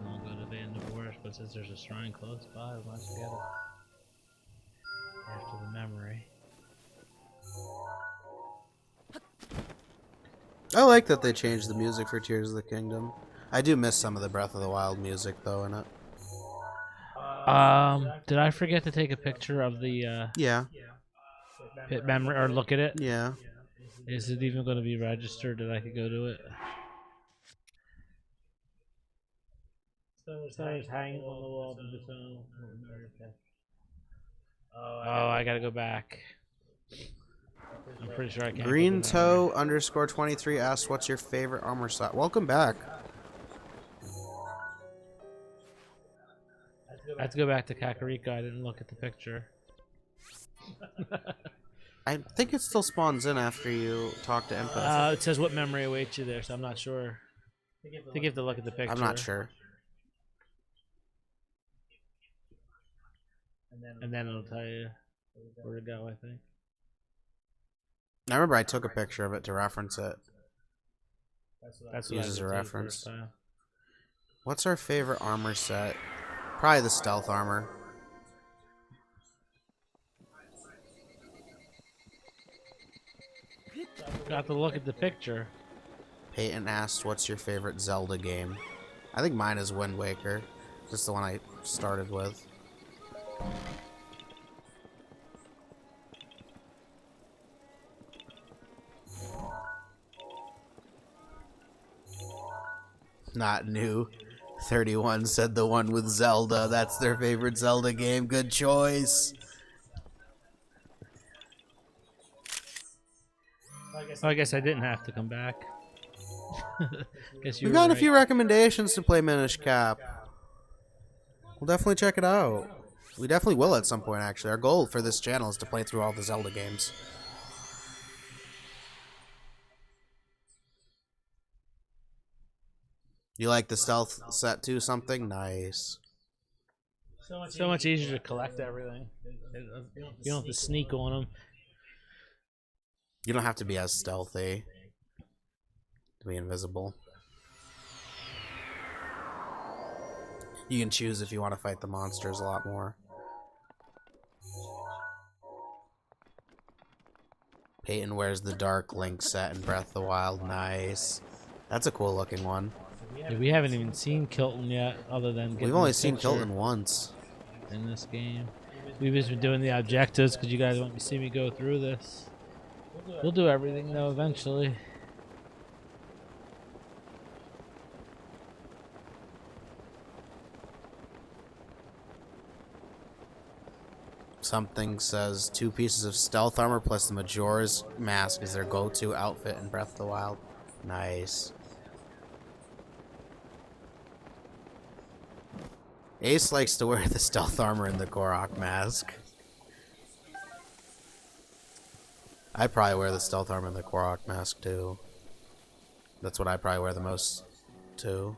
And I'll go to the end of Forest, but since there's a shrine close by, we might get it after the memory. I like that they changed the music for Tears of the Kingdom. I do miss some of the Breath of the Wild music though in it. Did I forget to take a picture of the Yeah. pit memory or look at it? Yeah. Is it even going to be registered that I could go to it? Stars hanging on the wall. Oh, I gotta go back. I'm pretty sure I can't. Green Toe _23 asks, "What's your favorite armor slot?" Welcome back. I have to go back to Kakariko. I didn't look at the picture. I think it still spawns in after you talk to Impa. It says what memory awaits you there, so I'm not sure. I think you have to look at the picture. I'm not sure. and then it'll tell you where to go, I think. I remember I took a picture of it to reference it. That's Use what I as did a too reference. first time. What's our favorite armor set? Probably the stealth armor. Got to look at the picture. Peyton asked, what's your favorite Zelda game? I think mine is Wind Waker. Just the one I started with. Not new. 31 said the one with Zelda. That's their favorite Zelda game. Good choice. I guess I didn't have to come back. Guess you We've were gotten a right. few recommendations to play Minish Cap. We'll definitely check it out. We definitely will at some point, actually. Our goal for this channel is to play through all the Zelda games. You like the stealth set too? Something? Nice. So much easier to collect everything. You don't have to sneak on them. You don't have to be as stealthy to be invisible. You can choose if you want to fight the monsters a lot more. Peyton wears the Dark Link set in Breath of the Wild. Nice. That's a cool looking one. Yeah, we haven't even seen Kilton yet, other than getting We've only the seen picture Kilton once. in this game. We've just been doing the objectives because you guys want to see me go through this. We'll do everything though eventually. Something says 2 pieces of stealth armor plus the Majora's Mask is their go-to outfit in Breath of the Wild. Nice. Ace likes to wear the stealth armor and the Korok mask. I probably wear the stealth armor and the Korok mask too. That's what I probably wear the most too.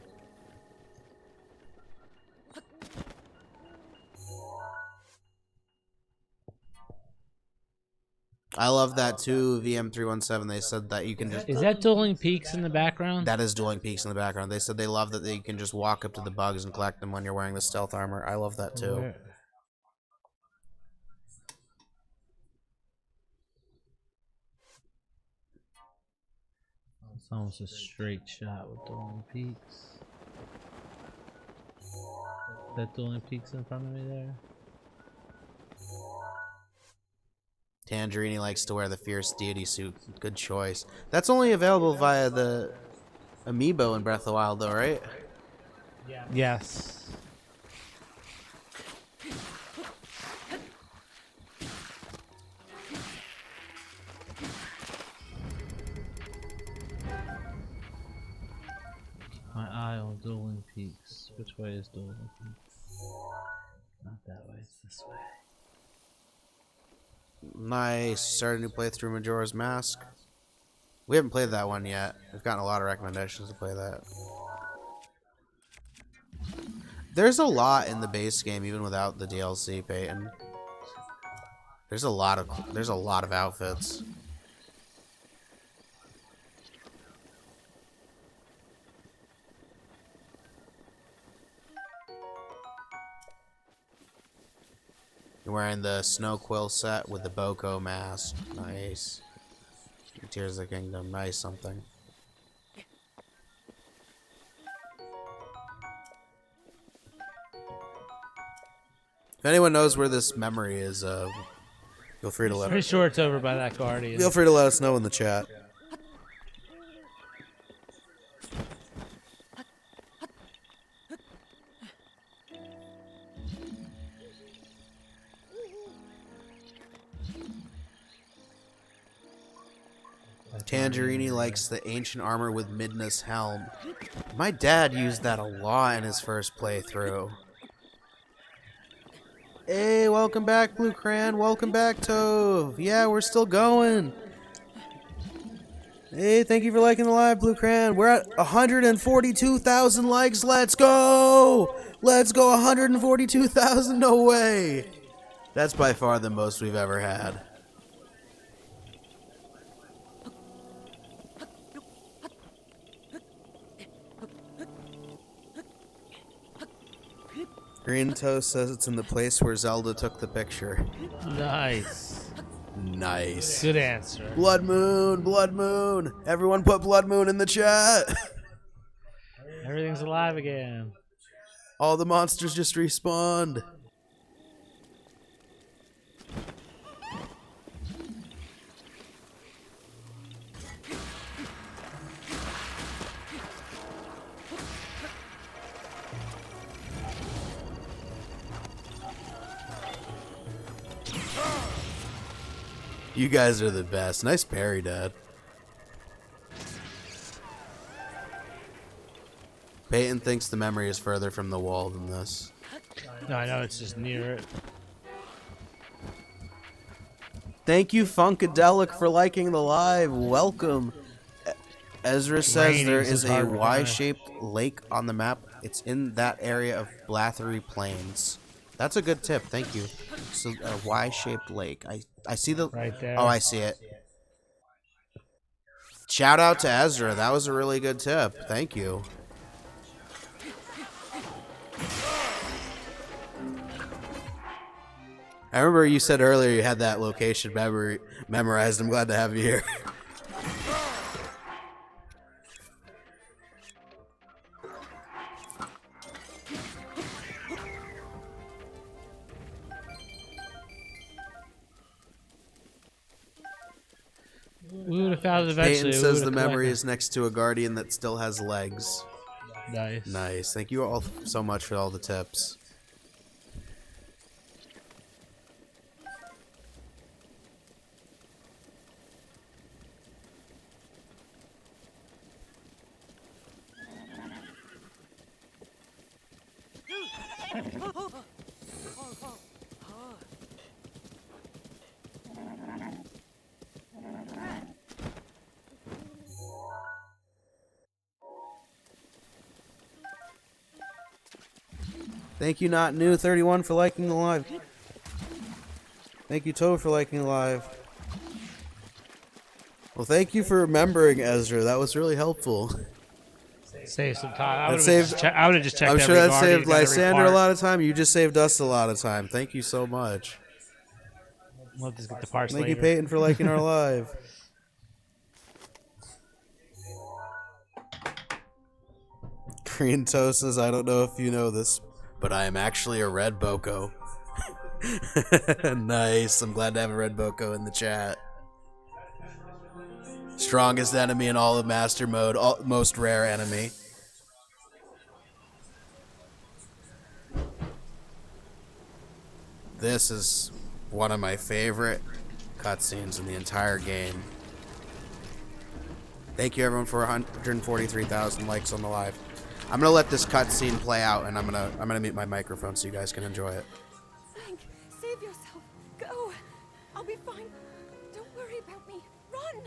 I love that too, VM317. They said that you can just... Is that Dueling Peaks in the background? That is Dueling Peaks in the background. They said they love that you can just walk up to the bugs and collect them when you're wearing the stealth armor. I love that too. Where- It's almost a straight shot with Dueling Peaks. That Dueling Peaks in front of me there? Tangerine likes to wear the Fierce Deity suit. Good choice. That's only available via the amiibo in Breath of the Wild though, right? Yes. My eye on Dueling Peaks. Which way is Dueling Peaks? Not that way, it's this way. Nice. Started a new playthrough Majora's Mask. We haven't played that one yet. We've gotten a lot of recommendations to play that. There's a lot in the base game even without the DLC, Peyton. There's a lot of outfits. You're wearing the Snow Quill set with the Boko mask. Nice. Tears of the Kingdom. Nice something. If anyone knows where this memory is, feel free to let Pretty sure it's over by that Guardian. feel free to let us know in the chat. Tangerini likes the ancient armor with Midna's helm. My dad used that a lot in his first playthrough. Hey, welcome back, Blue Cran. Welcome back, Tove. Yeah, we're still going. Hey, thank you for liking the live, Blue Cran. We're at 142,000 likes. Let's go! Let's go, 142,000. No way. That's by far the most we've ever had. Green Toast says it's in the place where Zelda took the picture. Nice. Nice. Good answer. Blood Moon, Blood Moon. Everyone put Blood Moon in the chat. Everything's alive again. All the monsters just respawned. You guys are the best. Nice parry, Dad. Peyton thinks the memory is further from the wall than this. No, I know it's just near it. Thank you, Funkadelic, for liking the live. Welcome. Ezra says there is a Y-shaped lake on the map. It's in that area of Blathery Plains. That's a good tip. Thank you. So a Y-shaped lake. I see the right there. Oh, I see it. Shout out to Ezra. That was a really good tip. Thank you. I remember you said earlier you had that location memorized. I'm glad to have you here. We would have found it eventually. Peyton says the memory is next to a guardian that still has legs. Nice. Nice. Thank you all so much for all the tips. Thank you, Not New 31 for liking the live. Thank you, Toe, for liking the live. Well, thank you for remembering, Ezra. That was really helpful. Save some time. I would That have just checked. I'm sure every that guardian, saved every Lysander a part. lot of time. You just saved us a lot of time. Thank you so much. We'll just get the parts Thank later. you, Peyton, for liking our live. Green Toast says, I don't know if you know this, but I am actually a red Boko. Nice. I'm glad to have a red Boko in the chat. Strongest enemy in all of Master Mode. Most rare enemy. This is one of my favorite cutscenes in the entire game. Thank you everyone for 143,000 likes on the live. I'm gonna let this cutscene play out, and I'm gonna mute my microphone so you guys can enjoy it. Hank, save yourself. Go. I'll be fine. Don't worry about me. Run.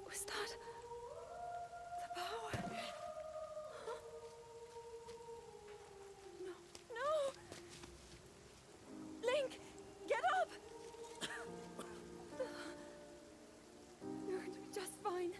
Was that the power? Huh? No. Link, get up. You're going to be just fine.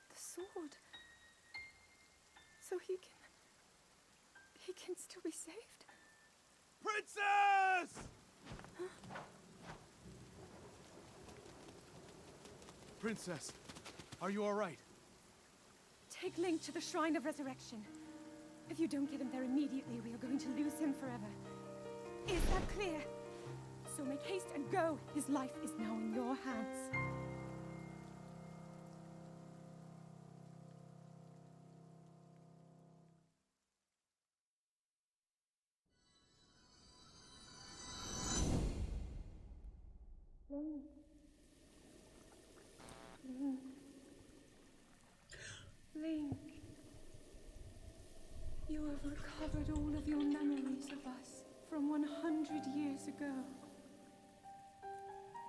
The sword. So he can still be saved. Princess! Princess, are you all right? Take Link to the Shrine of Resurrection. If you don't get him there immediately, we are going to lose him forever. Is that clear? So make haste and go. His life is now in your hands. Link. Link. Link. You have recovered all of your memories of us from 100 years ago.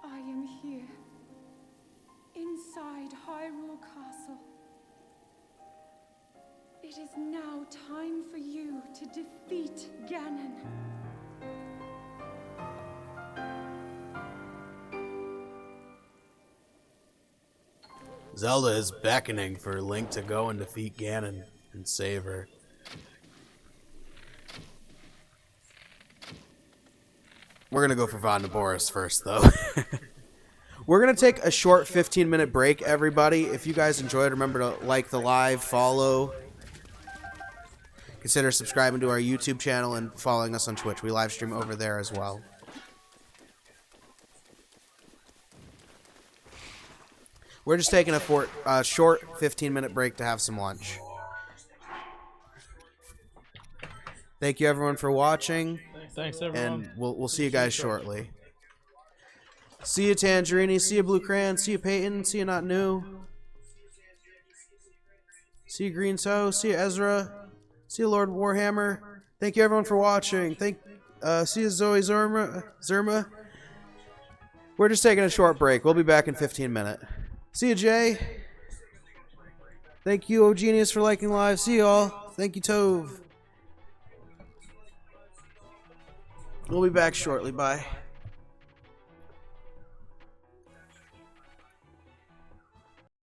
I am here, inside Hyrule Castle. It is now time for you to defeat Ganon. Zelda is beckoning for Link to go and defeat Ganon and save her. We're gonna go for Vondaboris first, though. We're gonna take a short 15-minute break, everybody. If you guys enjoyed, remember to like the live, follow. Consider subscribing to our YouTube channel and following us on Twitch. We live stream over there as well. We're just taking a short 15-minute break to have some lunch. Thank you, everyone, for watching. Thanks, everyone. And we'll see you guys shortly. See you, Tangerini. See you, Blue Crayon. See you, Peyton. See you, Not New. See you, Green Toe. See you, Ezra. See you, Lord Warhammer. Thank you, everyone, for watching. See you, Zoe Zerma. We're just taking a short break. We'll be back in 15 minutes. See you, Jay. Thank you, Genius, for liking live. See you all. Thank you, Tove. We'll be back shortly. Bye.